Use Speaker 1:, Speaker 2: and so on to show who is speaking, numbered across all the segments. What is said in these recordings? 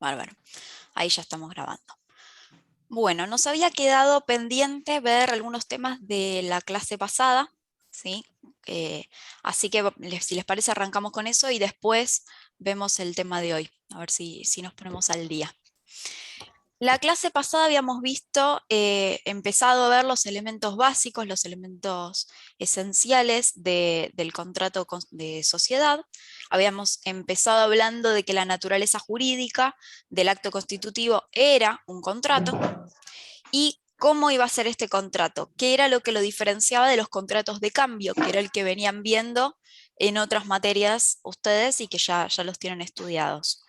Speaker 1: Bárbaro. Ahí ya estamos grabando. Bueno, nos había quedado pendiente ver algunos temas de la clase pasada, ¿sí? Así que si les parece arrancamos con eso y después vemos el tema de hoy, a ver si nos ponemos al día. La clase pasada habíamos empezado a ver los elementos básicos, los elementos esenciales del contrato de sociedad. Habíamos empezado hablando de que la naturaleza jurídica del acto constitutivo era un contrato y cómo iba a ser este contrato, qué era lo que lo diferenciaba de los contratos de cambio, que era el que venían viendo en otras materias ustedes y que ya los tienen estudiados.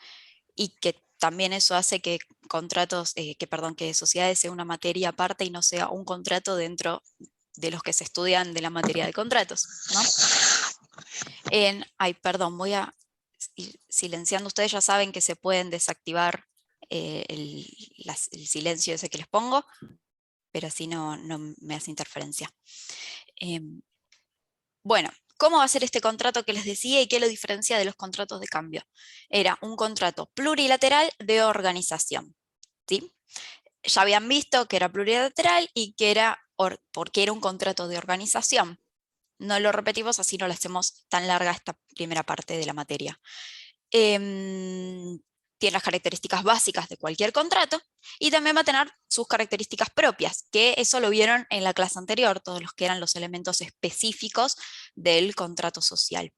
Speaker 1: Y que también eso hace que que sociedades sea una materia aparte y no sea un contrato dentro de los que se estudian de la materia de contratos, ¿no? Perdón, voy a ir silenciando. Ustedes ya saben que se pueden desactivar el silencio ese que les pongo, pero así no me hace interferencia. Bueno, ¿cómo va a ser este contrato que les decía y qué lo diferencia de los contratos de cambio? Era un contrato plurilateral de organización, ¿sí? Ya habían visto que era plurilateral y que era porque era un contrato de organización. No lo repetimos, así no lo hacemos tan larga esta primera parte de la materia. Tiene las características básicas de cualquier contrato y también va a tener sus características propias, que eso lo vieron en la clase anterior, todos los que eran los elementos específicos del contrato social.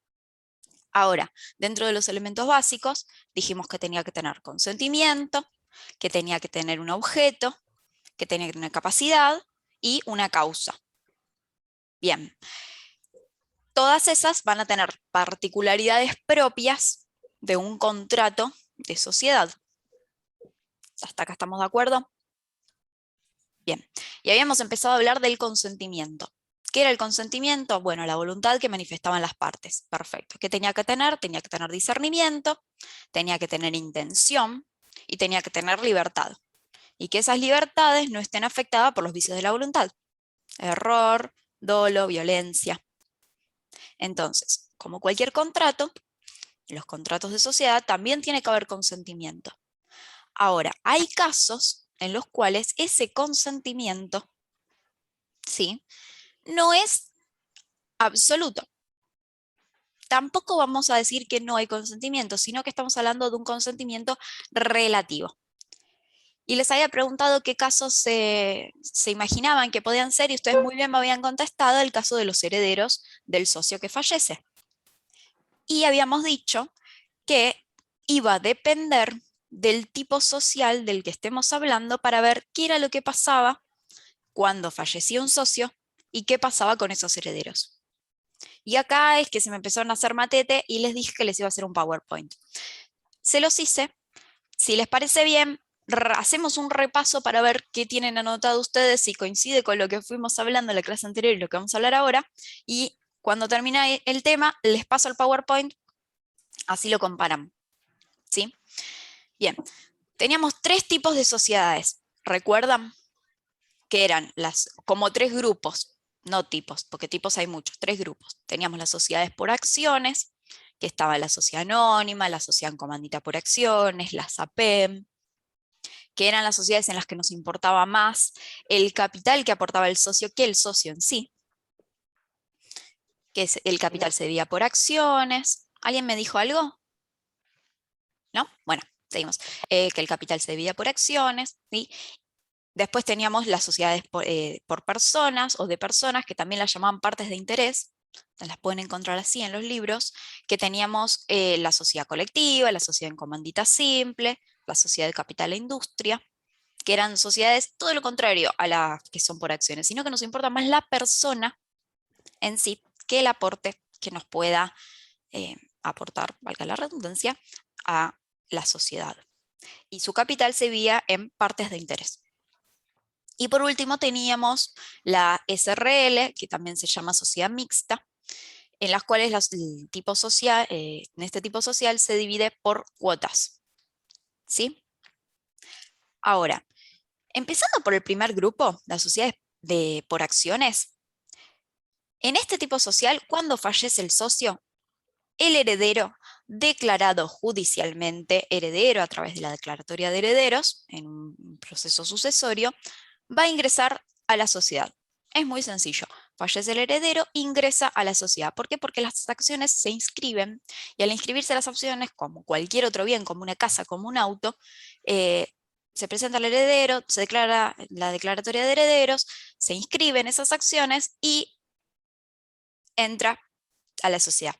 Speaker 1: Ahora, dentro de los elementos básicos, dijimos que tenía que tener consentimiento, que tenía que tener un objeto, que tenía que tener capacidad y una causa. Bien, todas esas van a tener particularidades propias de un contrato de sociedad. ¿Hasta acá estamos de acuerdo? Bien, y habíamos empezado a hablar del consentimiento. ¿Qué era el consentimiento? Bueno, la voluntad que manifestaban las partes. Perfecto. ¿Qué tenía que tener? Tenía que tener discernimiento, tenía que tener intención y tenía que tener libertad. Y que esas libertades no estén afectadas por los vicios de la voluntad. Error, dolo, violencia. Entonces, como cualquier contrato, los contratos de sociedad también tiene que haber consentimiento. Ahora, hay casos en los cuales ese consentimiento, ¿sí?, no es absoluto. Tampoco vamos a decir que no hay consentimiento, sino que estamos hablando de un consentimiento relativo. Y les había preguntado qué casos se imaginaban que podían ser, y ustedes muy bien me habían contestado el caso de los herederos del socio que fallece. Y habíamos dicho que iba a depender del tipo social del que estemos hablando para ver qué era lo que pasaba cuando fallecía un socio y qué pasaba con esos herederos. Y acá es que se me empezaron a hacer matete y les dije que les iba a hacer un PowerPoint. Se los hice. Si les parece bien, hacemos un repaso para ver qué tienen anotado ustedes, si coincide con lo que fuimos hablando en la clase anterior y lo que vamos a hablar ahora. Y cuando termine el tema, les paso el PowerPoint, así lo comparan. ¿Sí? Bien, teníamos 3 tipos de sociedades. ¿Recuerdan? Que eran como 3 grupos, no tipos, porque tipos hay muchos, 3 grupos. Teníamos las sociedades por acciones, que estaba la sociedad anónima, la sociedad en comandita por acciones, las APEM, que eran las sociedades en las que nos importaba más el capital que aportaba el socio que el socio en sí, que el capital se dividía por acciones. ¿Alguien me dijo algo? ¿No? Bueno, seguimos. Que el capital se dividía por acciones, ¿sí? Después teníamos las sociedades por personas o de personas, que también las llamaban partes de interés, las pueden encontrar así en los libros, que teníamos la sociedad colectiva, la sociedad en comandita simple, la sociedad de capital e industria, que eran sociedades todo lo contrario a las que son por acciones, sino que nos importa más la persona en sí que el aporte que nos pueda aportar, valga la redundancia, a la sociedad. Y su capital se veía en partes de interés. Y por último teníamos la SRL, que también se llama sociedad mixta, en las cuales en este tipo social se divide por cuotas. ¿Sí? Ahora, empezando por el primer grupo, las sociedades por acciones, en este tipo social, cuando fallece el socio, el heredero declarado judicialmente heredero a través de la declaratoria de herederos, en un proceso sucesorio, va a ingresar a la sociedad. Es muy sencillo. Fallece el heredero, ingresa a la sociedad. ¿Por qué? Porque las acciones se inscriben y al inscribirse las acciones, como cualquier otro bien, como una casa, como un auto, se presenta al heredero, se declara la declaratoria de herederos, se inscriben esas acciones y entra a la sociedad.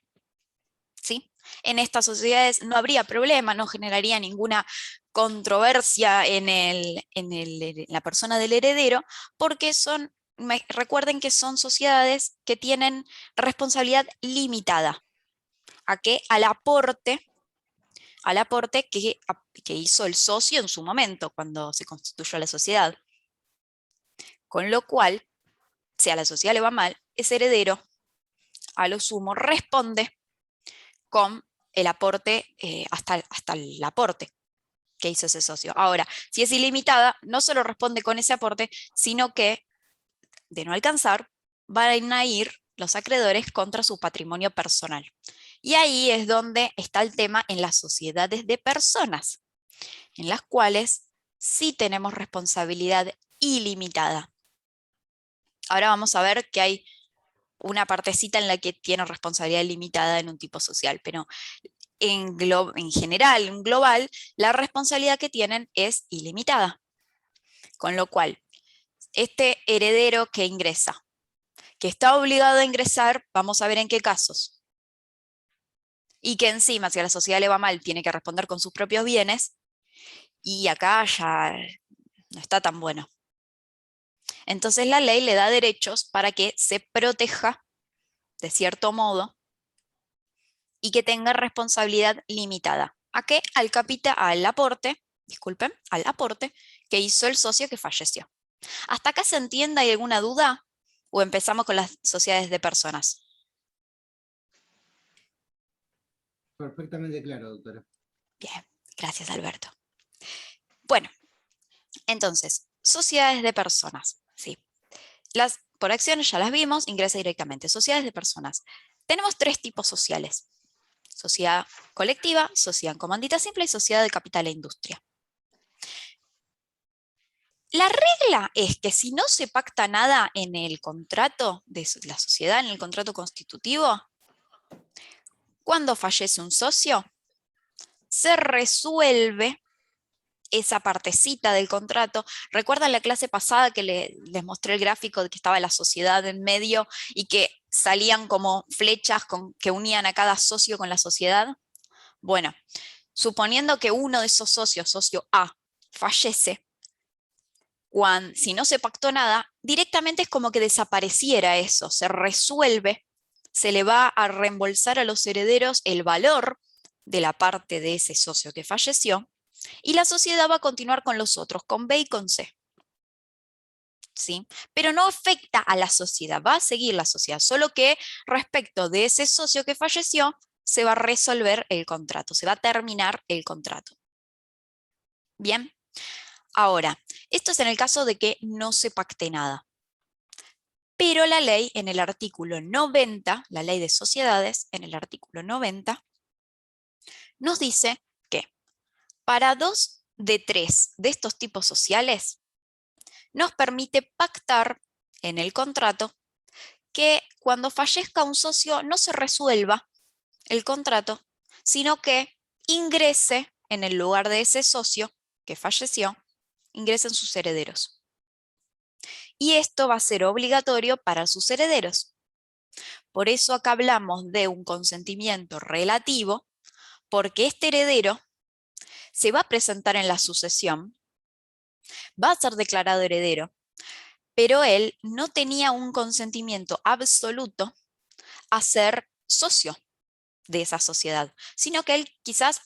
Speaker 1: ¿Sí? En estas sociedades no habría problema, no generaría ninguna controversia en la persona del heredero, porque recuerden que son sociedades que tienen responsabilidad limitada. ¿A qué? Al aporte que hizo el socio en su momento, cuando se constituyó la sociedad. Con lo cual, si a la sociedad le va mal, ese heredero, a lo sumo, responde con el aporte, hasta el aporte que hizo ese socio. Ahora, si es ilimitada, no solo responde con ese aporte, sino que, de no alcanzar, van a ir los acreedores contra su patrimonio personal. Y ahí es donde está el tema en las sociedades de personas, en las cuales sí tenemos responsabilidad ilimitada. Ahora vamos a ver que hay una partecita en la que tiene responsabilidad limitada en un tipo social, pero en general, en global, la responsabilidad que tienen es ilimitada. Con lo cual, este heredero que ingresa, que está obligado a ingresar, vamos a ver en qué casos. Y que encima, si a la sociedad le va mal, tiene que responder con sus propios bienes, y acá ya no está tan bueno. Entonces la ley le da derechos para que se proteja, de cierto modo, y que tenga responsabilidad limitada. ¿A qué? Al aporte, disculpen, al aporte que hizo el socio que falleció. ¿Hasta acá se entiende? ¿Hay alguna duda? ¿O empezamos con las sociedades de personas?
Speaker 2: Perfectamente claro, doctora.
Speaker 1: Bien, gracias Alberto. Bueno, entonces, sociedades de personas. Sí. Por acciones ya las vimos, ingresa directamente. Sociedades de personas. Tenemos tres tipos sociales. Sociedad colectiva, sociedad en comandita simple y sociedad de capital e industria. La regla es que si no se pacta nada en el contrato de la sociedad, en el contrato constitutivo, cuando fallece un socio, se resuelve esa partecita del contrato. ¿Recuerdan la clase pasada que les mostré el gráfico de que estaba la sociedad en medio y que salían como flechas que unían a cada socio con la sociedad? Bueno, suponiendo que uno de esos socios, socio A, fallece, si no se pactó nada, directamente es como que desapareciera eso, se resuelve, se le va a reembolsar a los herederos el valor de la parte de ese socio que falleció, y la sociedad va a continuar con los otros, con B y con C. ¿Sí? Pero no afecta a la sociedad, va a seguir la sociedad, solo que respecto de ese socio que falleció, se va a resolver el contrato, se va a terminar el contrato. Bien, ahora, esto es en el caso de que no se pacte nada. Pero la ley en el artículo 90, la ley de sociedades, en el artículo 90, nos dice que para 2 de 3 de estos tipos sociales, nos permite pactar en el contrato que cuando fallezca un socio no se resuelva el contrato, sino que ingrese en el lugar de ese socio que falleció, ingresen sus herederos. Y esto va a ser obligatorio para sus herederos. Por eso acá hablamos de un consentimiento relativo, porque este heredero se va a presentar en la sucesión, va a ser declarado heredero, pero él no tenía un consentimiento absoluto a ser socio de esa sociedad, sino que él quizás,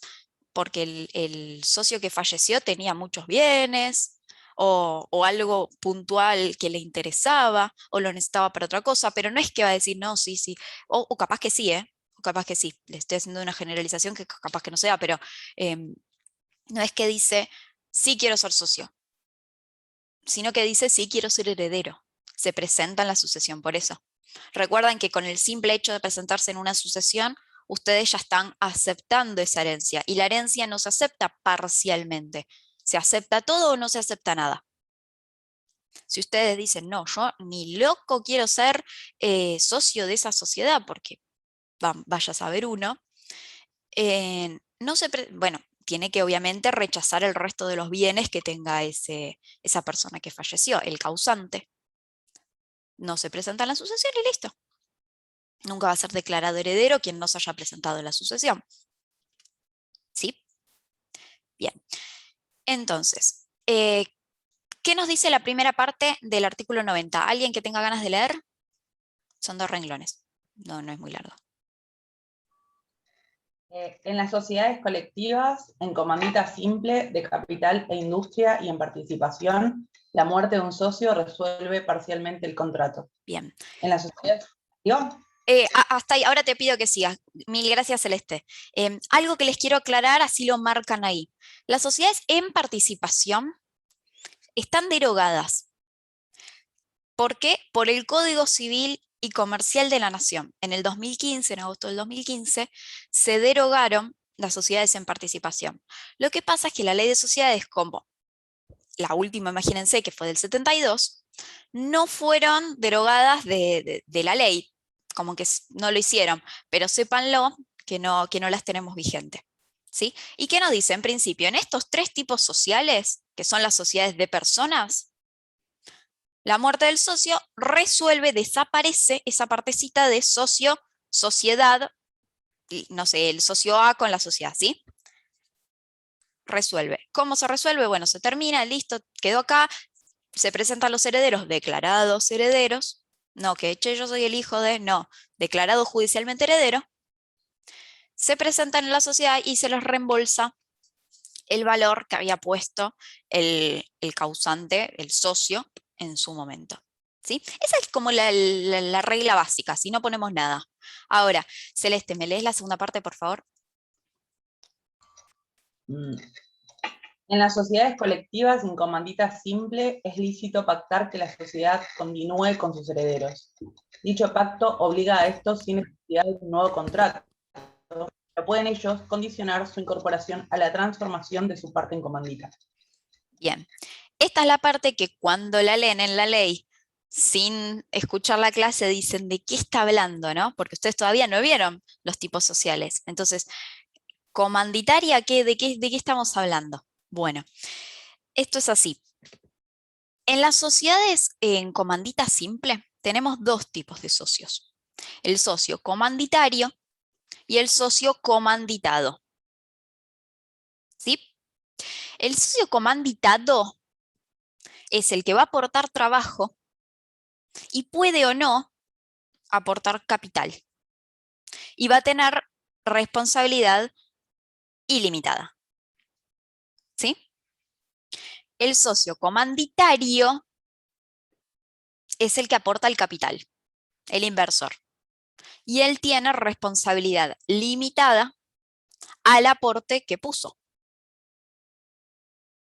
Speaker 1: porque el socio que falleció tenía muchos bienes o algo puntual que le interesaba o lo necesitaba para otra cosa, pero no es que va a decir, no, sí, sí, o capaz que sí, o capaz que sí, le estoy haciendo una generalización que capaz que no sea, pero no es que dice, sí quiero ser socio, sino que dice, sí quiero ser heredero. Se presenta en la sucesión por eso. Recuerdan que con el simple hecho de presentarse en una sucesión, ustedes ya están aceptando esa herencia, y la herencia no se acepta parcialmente, se acepta todo o no se acepta nada. Si ustedes dicen, no, yo ni loco quiero ser socio de esa sociedad, porque vaya a saber uno, no se bueno, tiene que obviamente rechazar el resto de los bienes que tenga esa persona que falleció, el causante. No se presenta en la sucesión y listo. Nunca va a ser declarado heredero quien no se haya presentado en la sucesión. ¿Sí? Bien. Entonces, ¿qué nos dice la primera parte del artículo 90? ¿Alguien que tenga ganas de leer? Son 2 renglones. No, no es muy largo.
Speaker 3: En las sociedades colectivas, en comandita simple, de capital e industria y en participación, la muerte de un socio resuelve parcialmente el contrato.
Speaker 1: Bien.
Speaker 3: En las sociedades colectivas,
Speaker 1: hasta ahí, ahora te pido que sigas. Mil gracias, Celeste. Algo que les quiero aclarar, así lo marcan ahí. Las sociedades en participación están derogadas. ¿Por qué? Por el Código Civil y Comercial de la Nación. En el 2015, en agosto del 2015, se derogaron las sociedades en participación. Lo que pasa es que la ley de sociedades, como la última, imagínense, que fue del 72, no fueron derogadas de la ley, como que no lo hicieron, pero sépanlo que no las tenemos vigentes. ¿Sí? ¿Y qué nos dice? En principio, en estos 3 tipos sociales, que son las sociedades de personas, la muerte del socio resuelve, desaparece esa partecita de socio, sociedad, no sé, el socio A con la sociedad, ¿sí? Resuelve. ¿Cómo se resuelve? Bueno, se termina, listo, quedó acá, se presentan los herederos, declarados herederos, no, que che, yo soy el hijo de, no, declarado judicialmente heredero, se presentan en la sociedad y se les reembolsa el valor que había puesto el causante, el socio, en su momento. ¿Sí? Esa es como la regla básica, si no ponemos nada. Ahora, Celeste, ¿me lees la segunda parte, por favor?
Speaker 3: En las sociedades colectivas en comandita simple es lícito pactar que la sociedad continúe con sus herederos. Dicho pacto obliga a estos sin necesidad de un nuevo contrato, pero pueden ellos condicionar su incorporación a la transformación de su parte en comandita.
Speaker 1: Bien, esta es la parte que cuando la leen en la ley, sin escuchar la clase, dicen de qué está hablando, ¿no? Porque ustedes todavía no vieron los tipos sociales. Entonces, comanditaria, de qué estamos hablando? Bueno, esto es así. En las sociedades en comandita simple tenemos 2 tipos de socios. El socio comanditario y el socio comanditado. ¿Sí? El socio comanditado es el que va a aportar trabajo y puede o no aportar capital. Y va a tener responsabilidad ilimitada. ¿Sí? El socio comanditario es el que aporta el capital, el inversor. Y él tiene responsabilidad limitada al aporte que puso.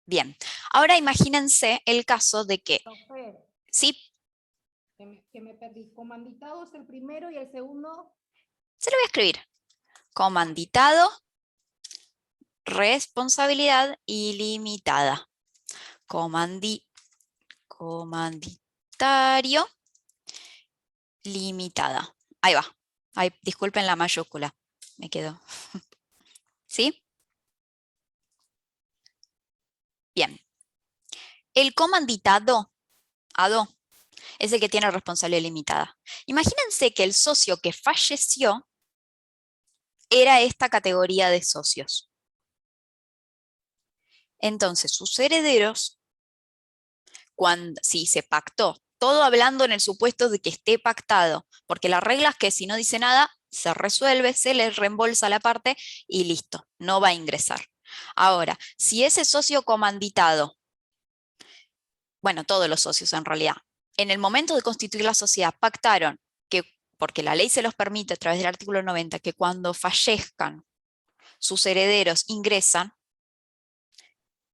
Speaker 1: Bien, ahora imagínense el caso de que...
Speaker 4: Profe,
Speaker 1: Sí,
Speaker 4: que me perdí. Comanditado es el primero y el segundo.
Speaker 1: se lo voy a escribir. Comanditado, responsabilidad ilimitada. Comanditario, limitada. Ahí va. Ay, disculpen la mayúscula. Me quedó. ¿Sí? Bien. El comanditado, ADO, es el que tiene responsabilidad limitada. Imagínense que el socio que falleció era esta categoría de socios. Entonces, sus herederos, si se pactó, todo hablando en el supuesto de que esté pactado, porque la regla es que si no dice nada, se resuelve, se le reembolsa la parte y listo, no va a ingresar. Ahora, si ese socio comanditado, bueno, todos los socios en realidad, en el momento de constituir la sociedad pactaron que, porque la ley se los permite a través del artículo 90, que cuando fallezcan sus herederos ingresan,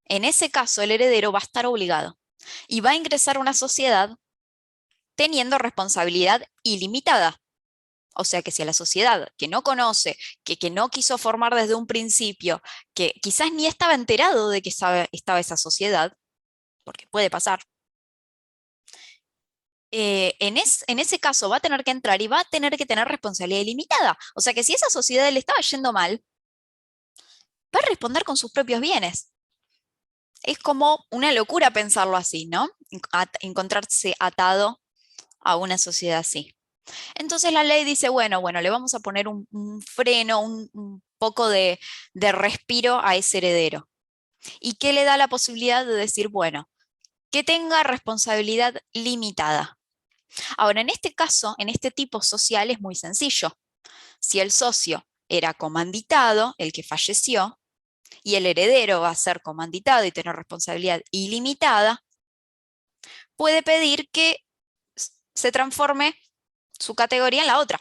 Speaker 1: en ese caso el heredero va a estar obligado y va a ingresar a una sociedad teniendo responsabilidad ilimitada. O sea que si a la sociedad que no conoce, que no quiso formar desde un principio, que quizás ni estaba enterado de que estaba esa sociedad, porque puede pasar, en ese caso va a tener que entrar y va a tener que tener responsabilidad ilimitada. O sea que si esa sociedad le estaba yendo mal, va a responder con sus propios bienes. Es como una locura pensarlo así, ¿no? Encontrarse atado a una sociedad así. Entonces la ley dice, bueno, le vamos a poner un freno, un poco de respiro a ese heredero. ¿Y qué le da la posibilidad de decir, bueno, que tenga responsabilidad limitada? Ahora, en este caso, en este tipo social es muy sencillo. Si el socio era comanditado, el que falleció, y el heredero va a ser comanditado y tener responsabilidad ilimitada, puede pedir que se transforme su categoría en la otra.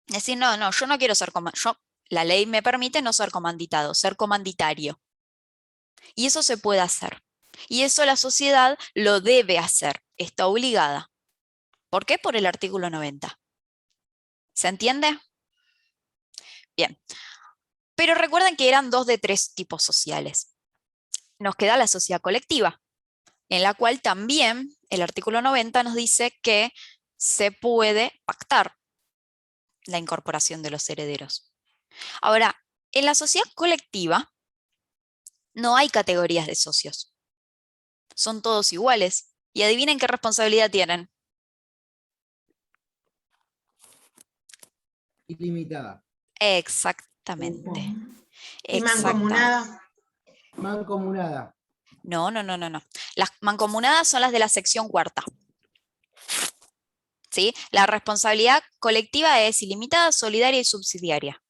Speaker 1: Es decir, no, yo no quiero ser comanditado. La ley me permite no ser comanditado, ser comanditario. Y eso se puede hacer. Y eso la sociedad lo debe hacer, está obligada. ¿Por qué? Por el artículo 90. ¿Se entiende? Bien. Pero recuerden que eran 2 de 3 tipos sociales. Nos queda la sociedad colectiva, en la cual también el artículo 90 nos dice que se puede pactar la incorporación de los herederos. Ahora, en la sociedad colectiva no hay categorías de socios. Son todos iguales. Y adivinen qué responsabilidad tienen.
Speaker 2: Ilimitada.
Speaker 1: Exactamente.
Speaker 5: ¿Y mancomunada?
Speaker 2: Mancomunada.
Speaker 1: No. Las mancomunadas son las de la sección 4ª. ¿Sí? La responsabilidad colectiva es ilimitada, solidaria y subsidiaria.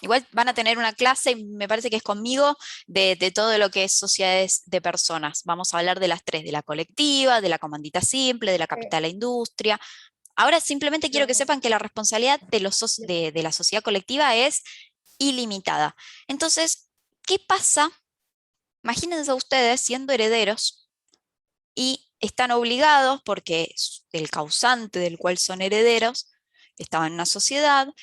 Speaker 1: Igual van a tener una clase, me parece que es conmigo, de todo lo que es sociedades de personas. Vamos a hablar de las 3, de la colectiva, de la comandita simple, de la capital a la industria. Ahora simplemente quiero que sepan que la responsabilidad de la sociedad colectiva es ilimitada. Entonces, ¿qué pasa? Imagínense ustedes siendo herederos y están obligados, porque el causante del cual son herederos estaba en una sociedad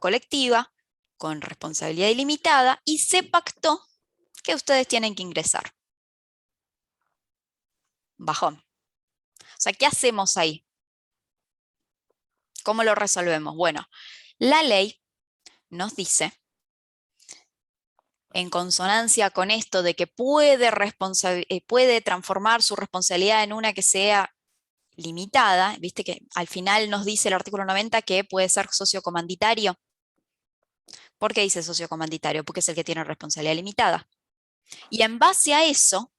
Speaker 1: colectiva, con responsabilidad ilimitada, y se pactó que ustedes tienen que ingresar. Bajón. O sea, ¿qué hacemos ahí? ¿Cómo lo resolvemos? Bueno, la ley nos dice, en consonancia con esto de que puede transformar su responsabilidad en una que sea limitada, viste que al final nos dice el artículo 90 que puede ser socio comanditario. ¿Por qué dice socio comanditario? Porque es el que tiene responsabilidad limitada. Y en base a eso,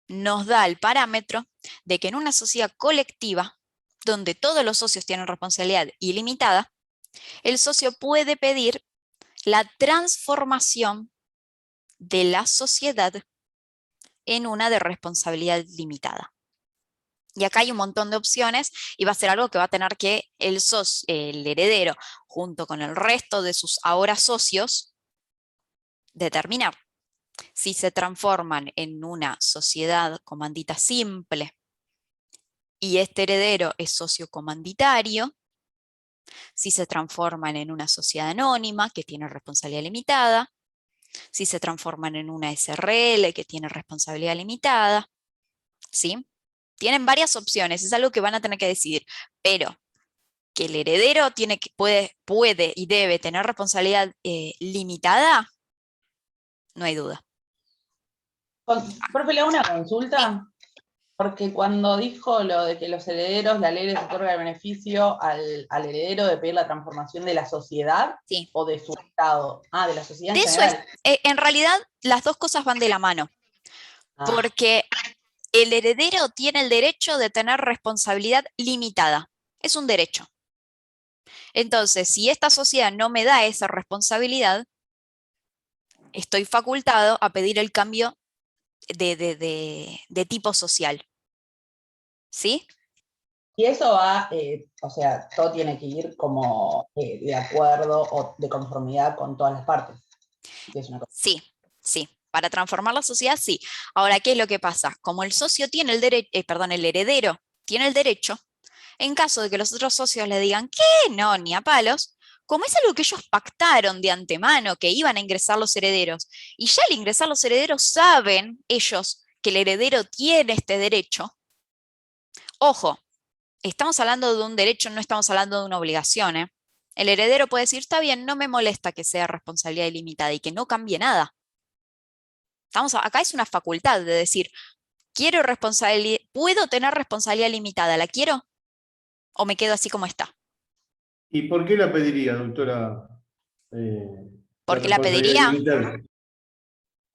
Speaker 1: nos da el parámetro de que en una sociedad colectiva, donde todos los socios tienen responsabilidad ilimitada, el socio puede pedir la transformación de la sociedad en una de responsabilidad limitada. Y acá hay un montón de opciones y va a ser algo que va a tener que el heredero, junto con el resto de sus ahora socios, determinar si se transforman en una sociedad comandita simple y este heredero es socio comanditario, si se transforman en una sociedad anónima que tiene responsabilidad limitada, si se transforman en una SRL que tiene responsabilidad limitada, ¿sí? Tienen varias opciones, es algo que van a tener que decidir, pero que el heredero puede y debe tener responsabilidad limitada, no hay duda.
Speaker 3: Profe, le hago una consulta, porque cuando dijo lo de que los herederos, la ley les otorga el beneficio al heredero de pedir la transformación de la sociedad,
Speaker 1: Sí.
Speaker 3: o de su estado. De la sociedad
Speaker 1: De
Speaker 3: en
Speaker 1: eso
Speaker 3: general.
Speaker 1: en realidad las dos cosas van de la mano, porque el heredero tiene el derecho de tener responsabilidad limitada, es un derecho. Entonces, si esta sociedad no me da esa responsabilidad, estoy facultado a pedir el cambio de tipo social. ¿Sí?
Speaker 3: Y eso va, o sea, todo tiene que ir como de acuerdo o de conformidad con todas las partes.
Speaker 1: Sí. Para transformar la sociedad, sí. Ahora, ¿qué es lo que pasa? Como el socio tiene el heredero tiene el derecho, En caso de que los otros socios le digan que no, ni a palos, como es algo que ellos pactaron de antemano, que iban a ingresar los herederos, y ya al ingresar los herederos saben ellos que el heredero tiene este derecho, ojo, estamos hablando de un derecho, no estamos hablando de una obligación, ¿eh? El heredero puede decir, está bien, no me molesta que sea responsabilidad ilimitada y que no cambie nada. Acá es una facultad de decir, quiero responsabilidad, puedo tener responsabilidad limitada, ¿la quiero? ¿O me quedo así como está?
Speaker 6: ¿Y por qué la pediría, doctora?
Speaker 1: ¿Por qué la pediría?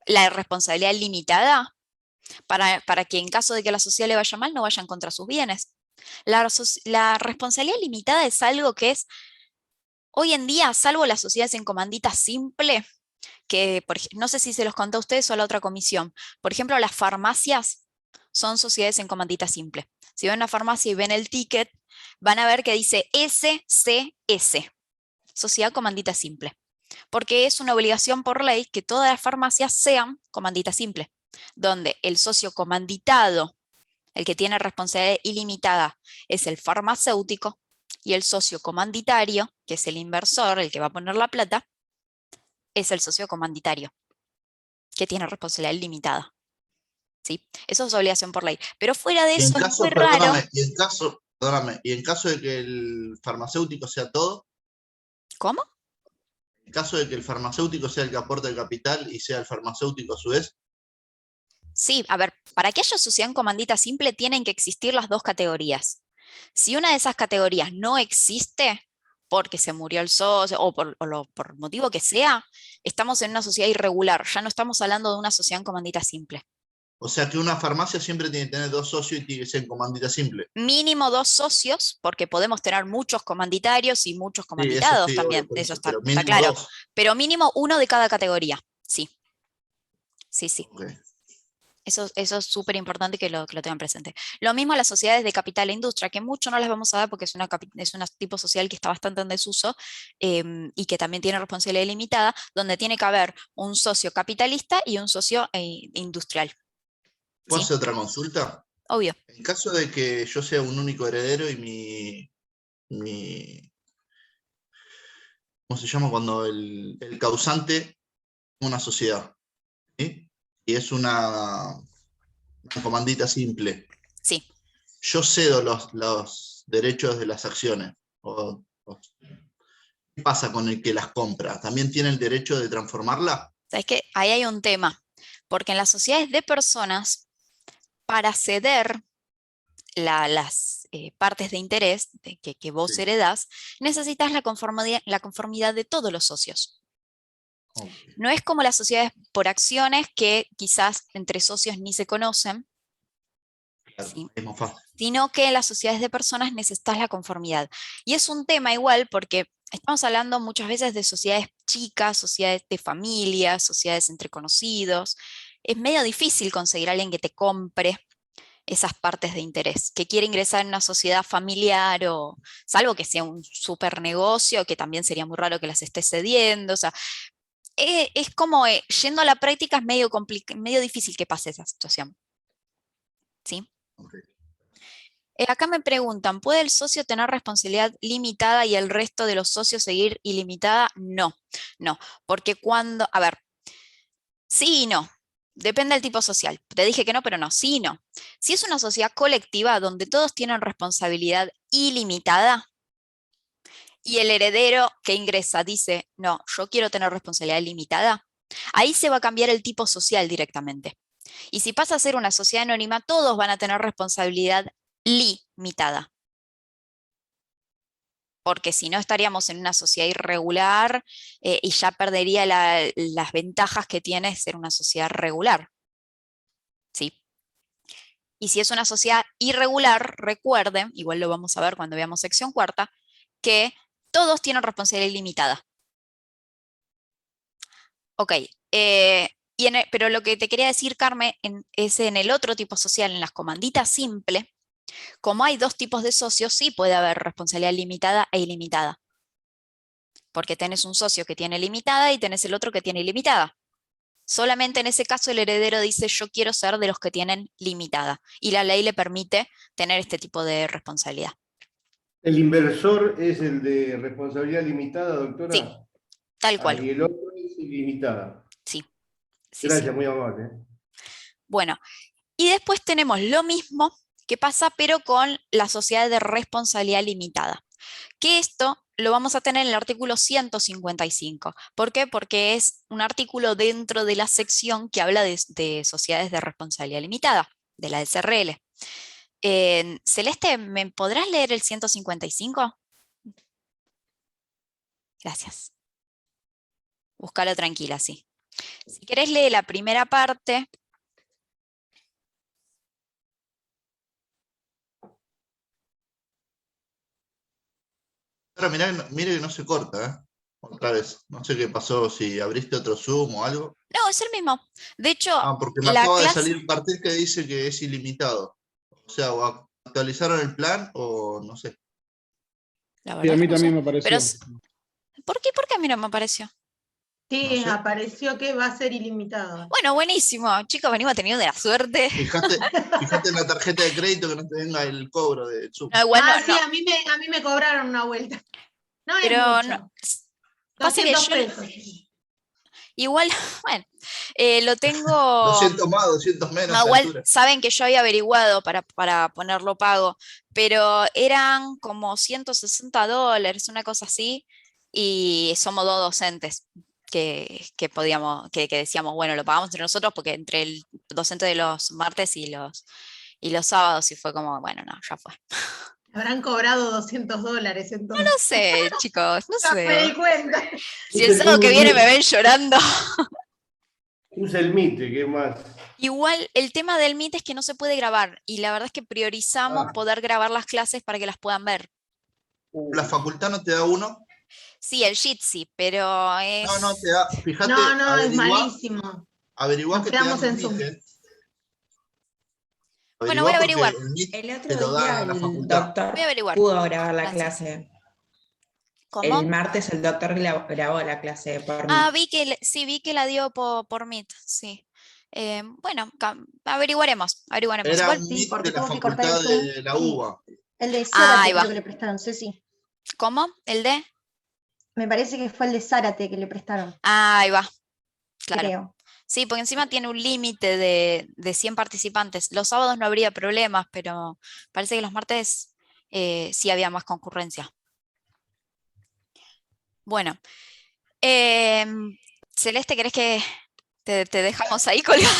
Speaker 1: La responsabilidad limitada para que en caso de que a la sociedad le vaya mal, no vayan contra sus bienes. La responsabilidad limitada es algo que es, hoy en día, salvo las sociedades en comandita simple, que no sé si se los conté a ustedes o a la otra comisión. Por ejemplo, las farmacias son sociedades en comandita simple. Si ven una farmacia y ven el ticket, van a ver que dice SCS, Sociedad Comandita Simple, porque es una obligación por ley que todas las farmacias sean comandita simple, donde el socio comanditado, el que tiene responsabilidad ilimitada, es el farmacéutico, y el socio comanditario, que es el inversor, el que va a poner la plata, es el socio comanditario, que tiene responsabilidad ilimitada. ¿Sí? Eso es obligación por ley. Pero fuera de eso es muy raro.
Speaker 7: Y en caso de que el farmacéutico sea todo.
Speaker 1: ¿Cómo?
Speaker 7: En caso de que el farmacéutico sea el que aporta el capital y sea el farmacéutico a su vez.
Speaker 1: Sí, a ver, para que haya sociedad en comandita simple tienen que existir las dos categorías. Si una de esas categorías no existe, porque se murió el socio o por motivo que sea, estamos en una sociedad irregular. Ya no estamos hablando de una sociedad en comandita simple.
Speaker 7: O sea que una farmacia siempre tiene que tener 2 socios y tiene que ser en comandita simple.
Speaker 1: Mínimo 2 socios, porque podemos tener muchos comanditarios y muchos comanditados
Speaker 7: sí,
Speaker 1: también.
Speaker 7: obvio,
Speaker 1: Eso está
Speaker 7: mínimo
Speaker 1: claro.
Speaker 7: 2.
Speaker 1: Pero mínimo 1 de cada categoría. Sí. Sí.
Speaker 7: Okay.
Speaker 1: Eso es súper importante que lo tengan presente. Lo mismo las sociedades de capital e industria, que mucho no las vamos a dar porque es un tipo social que está bastante en desuso y que también tiene responsabilidad limitada, donde tiene que haber un socio capitalista y un socio industrial.
Speaker 7: ¿Puedo hacer otra consulta?
Speaker 1: Obvio.
Speaker 7: En caso de que yo sea un único heredero y ¿cómo se llama? Cuando el causante una sociedad, ¿sí? Y es una comandita simple.
Speaker 1: Sí.
Speaker 7: Yo cedo los derechos de las acciones. ¿Qué pasa con el que las compra? ¿También tiene el derecho de transformarla?
Speaker 1: ¿Sabes qué? Ahí hay un tema, porque en las sociedades de personas, para ceder las partes de interés que vos heredás, necesitas la conformidad de todos los socios. Okay. No es como las sociedades por acciones que quizás entre socios ni se conocen,
Speaker 7: claro,
Speaker 1: ¿sí?
Speaker 7: Es más fácil.
Speaker 1: Sino que en las sociedades de personas necesitas la conformidad. Y es un tema igual porque estamos hablando muchas veces de sociedades chicas, sociedades de familias, sociedades entre conocidos. Es medio difícil conseguir a alguien que te compre esas partes de interés, que quiere ingresar en una sociedad familiar o salvo que sea un súper negocio, que también sería muy raro que las esté cediendo, o sea, es como yendo a la práctica es medio difícil que pase esa situación. ¿Sí?
Speaker 7: Okay.
Speaker 1: Acá me preguntan, ¿puede el socio tener responsabilidad limitada y el resto de los socios seguir ilimitada? No, porque a ver, sí y no. Depende del tipo social. Te dije que no, pero no, sí y no. Si es una sociedad colectiva donde todos tienen responsabilidad ilimitada y el heredero que ingresa dice, no, yo quiero tener responsabilidad limitada, ahí se va a cambiar el tipo social directamente. Y si pasa a ser una sociedad anónima, todos van a tener responsabilidad limitada. Porque si no estaríamos en una sociedad irregular y ya perdería las ventajas que tiene ser una sociedad regular. ¿Sí? Y si es una sociedad irregular, recuerden, igual lo vamos a ver cuando veamos sección cuarta, que todos tienen responsabilidad ilimitada. Ok, pero lo que te quería decir, Carmen, es en el otro tipo social, en las comanditas simples, como hay 2 tipos de socios, sí puede haber responsabilidad limitada e ilimitada. Porque tenés un socio que tiene limitada y tenés el otro que tiene ilimitada. Solamente en ese caso el heredero dice yo quiero ser de los que tienen limitada. Y la ley le permite tener este tipo de responsabilidad.
Speaker 6: El inversor es el de responsabilidad limitada, doctora.
Speaker 1: Sí, tal cual.
Speaker 6: Y el otro es ilimitada.
Speaker 1: Sí.
Speaker 6: Gracias,
Speaker 1: Sí.
Speaker 6: muy amable.
Speaker 1: Bueno, y después tenemos lo mismo que pasa, pero con la sociedad de responsabilidad limitada. Que esto lo vamos a tener en el artículo 155. ¿Por qué? Porque es un artículo dentro de la sección que habla de sociedades de responsabilidad limitada, de la SRL. Celeste, ¿me podrás leer el 155? Gracias. Búscalo tranquila, sí. Si querés leer la primera parte.
Speaker 7: Ahora mire que no se corta, ¿eh? Otra vez. No sé qué pasó, si abriste otro Zoom o algo.
Speaker 1: No, es el mismo. De hecho,
Speaker 7: Porque me
Speaker 1: la
Speaker 7: acaba de
Speaker 1: clase...
Speaker 7: salir un cartel que dice que es ilimitado. O sea, o actualizaron el plan o no sé.
Speaker 1: La
Speaker 8: Y
Speaker 1: verdad
Speaker 8: a mí
Speaker 1: que no
Speaker 8: también
Speaker 1: sé.
Speaker 8: me pareció.
Speaker 1: Pero, ¿por qué? ¿Por qué a mí no me apareció?
Speaker 5: Sí,
Speaker 7: No sé.
Speaker 5: apareció que va a ser ilimitado.
Speaker 1: Bueno, buenísimo. Chicos, venimos teniendo de la suerte.
Speaker 7: Fíjate en la tarjeta de crédito que no te venga el cobro de Zoom.
Speaker 1: No, igual no,
Speaker 5: Sí,
Speaker 1: no.
Speaker 5: a mí me cobraron una vuelta. No es
Speaker 1: Pero
Speaker 5: mucho.
Speaker 1: no, pasa que
Speaker 5: 200
Speaker 1: yo
Speaker 5: pesos.
Speaker 1: igual, bueno, lo tengo...
Speaker 7: 200 más, 200 menos
Speaker 1: No,
Speaker 7: a esta
Speaker 1: igual
Speaker 7: altura.
Speaker 1: saben que yo había averiguado para ponerlo pago, pero eran como $160, una cosa así, y somos dos docentes que podíamos, que decíamos, bueno, lo pagamos entre nosotros porque entre el docente de los martes y los sábados, y fue como, bueno, no, ya fue.
Speaker 5: Habrán cobrado $200 entonces.
Speaker 1: No sé, chicos, no
Speaker 5: Ya me di
Speaker 1: sé.
Speaker 5: cuenta.
Speaker 1: Si el sábado que viene me ven llorando.
Speaker 6: Usa el MITE, que es más.
Speaker 1: Igual el tema del Meet es que no se puede grabar y la verdad es que priorizamos poder grabar las clases para que las puedan ver.
Speaker 7: ¿La facultad no te da uno?
Speaker 1: Sí, el Jitsi, pero es...
Speaker 7: No te da. Fíjate,
Speaker 5: No, es malísimo.
Speaker 7: Averiguá
Speaker 5: Nos
Speaker 7: que te dan
Speaker 5: quedamos
Speaker 7: un
Speaker 5: en Zoom.
Speaker 7: Meet, ¿eh?
Speaker 1: Bueno, voy a
Speaker 7: Averiguá porque
Speaker 1: averiguar.
Speaker 7: el Meet
Speaker 9: El
Speaker 7: te
Speaker 9: otro
Speaker 7: lo da
Speaker 9: día
Speaker 7: la
Speaker 9: el
Speaker 7: facultad.
Speaker 9: doctor
Speaker 1: Voy a averiguar.
Speaker 9: pudo grabar la
Speaker 1: Gracias.
Speaker 9: clase.
Speaker 1: ¿Cómo?
Speaker 9: El martes el doctor grabó la clase por
Speaker 1: Ah,
Speaker 9: mí.
Speaker 1: sí, vi que la dio por Meet, sí. Bueno, averiguaremos.
Speaker 7: Era
Speaker 1: Igual,
Speaker 7: un
Speaker 10: Sí,
Speaker 7: Meet
Speaker 10: porque
Speaker 7: de la
Speaker 10: tuvo que cortar el
Speaker 7: facultad
Speaker 10: Zoom.
Speaker 7: de la
Speaker 10: Sí.
Speaker 7: UBA.
Speaker 10: El de
Speaker 1: ahí
Speaker 10: Zárate
Speaker 1: va.
Speaker 10: creo que le prestaron, sí.
Speaker 1: ¿Cómo? ¿El de?
Speaker 10: Me parece que fue el de Zárate que le prestaron,
Speaker 1: Ahí va, claro.
Speaker 10: creo.
Speaker 1: Sí, porque encima tiene un límite de 100 participantes. Los sábados no habría problemas, pero parece que los martes sí había más concurrencia. Bueno, Celeste, ¿querés que te dejamos ahí colgado?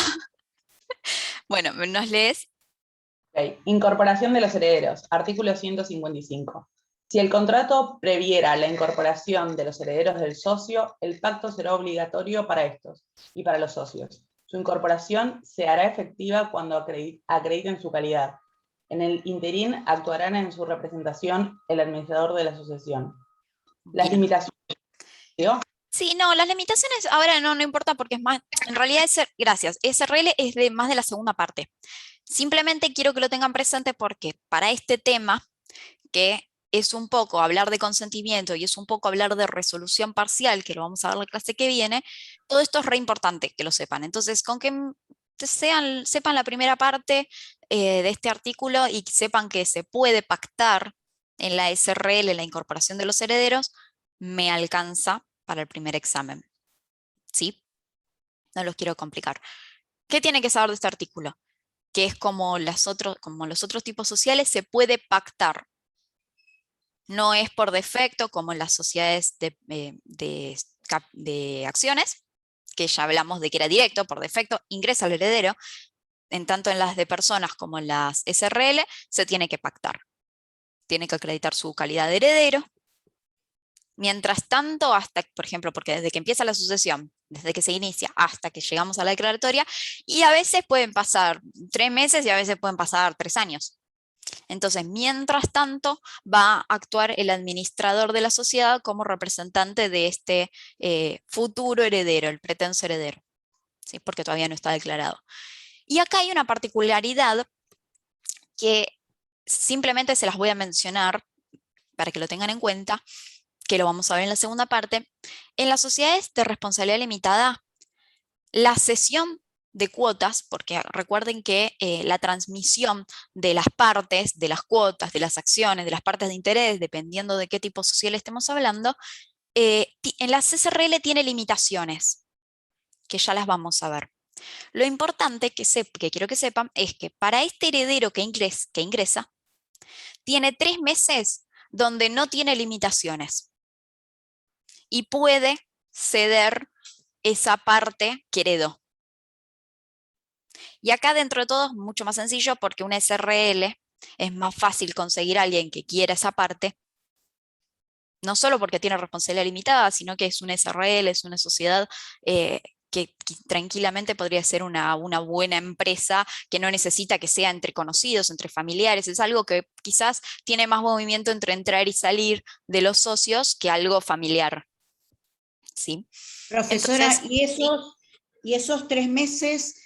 Speaker 1: Bueno, ¿nos lees?
Speaker 3: Ok. Incorporación de los herederos, artículo 155. Si el contrato previera la incorporación de los herederos del socio, el pacto será obligatorio para estos y para los socios. Su incorporación se hará efectiva cuando acrediten su calidad. En el interín actuarán en su representación el administrador de la asociación. Las
Speaker 1: Bien.
Speaker 3: limitaciones. ¿Digo?
Speaker 1: Sí, no, las limitaciones ahora no importa porque es más, en realidad, gracias, SRL es más de la segunda parte. Simplemente quiero que lo tengan presente porque para este tema, que es un poco hablar de consentimiento y es un poco hablar de resolución parcial, que lo vamos a ver la clase que viene, todo esto es re importante que lo sepan. Entonces, con que sepan la primera parte de este artículo y sepan que se puede pactar en la SRL la incorporación de los herederos, me alcanza para el primer examen. ¿Sí? No los quiero complicar. ¿Qué tiene que saber de este artículo? Que es como los otros tipos sociales, se puede pactar. No es por defecto como en las sociedades de acciones, que ya hablamos de que era directo, por defecto, ingresa el heredero. En tanto en las de personas como en las SRL, se tiene que pactar. Tiene que acreditar su calidad de heredero. Mientras tanto, hasta, por ejemplo, porque desde que empieza la sucesión, desde que se inicia hasta que llegamos a la declaratoria, y a veces pueden pasar 3 meses y a veces pueden pasar 3 años. Entonces, mientras tanto, va a actuar el administrador de la sociedad como representante de este futuro heredero, el pretenso heredero, ¿sí? Porque todavía no está declarado. Y acá hay una particularidad que simplemente se las voy a mencionar para que lo tengan en cuenta, que lo vamos a ver en la segunda parte. En las sociedades de responsabilidad limitada, la cesión de cuotas, porque recuerden que la transmisión de las partes, de las cuotas, de las acciones, de las partes de interés, dependiendo de qué tipo social estemos hablando, en la SRL tiene limitaciones, que ya las vamos a ver. Lo importante que quiero que sepan es que para este heredero que ingresa, tiene 3 meses donde no tiene limitaciones y puede ceder esa parte que heredó. Y acá dentro de todo es mucho más sencillo porque una SRL es más fácil conseguir a alguien que quiera esa parte, no solo porque tiene responsabilidad limitada, sino que es una SRL, es una sociedad que tranquilamente podría ser una buena empresa que no necesita que sea entre conocidos, entre familiares, es algo que quizás tiene más movimiento entre entrar y salir de los socios que algo familiar. ¿Sí?
Speaker 8: Profesora,
Speaker 1: Entonces,
Speaker 8: ¿y esos 3 meses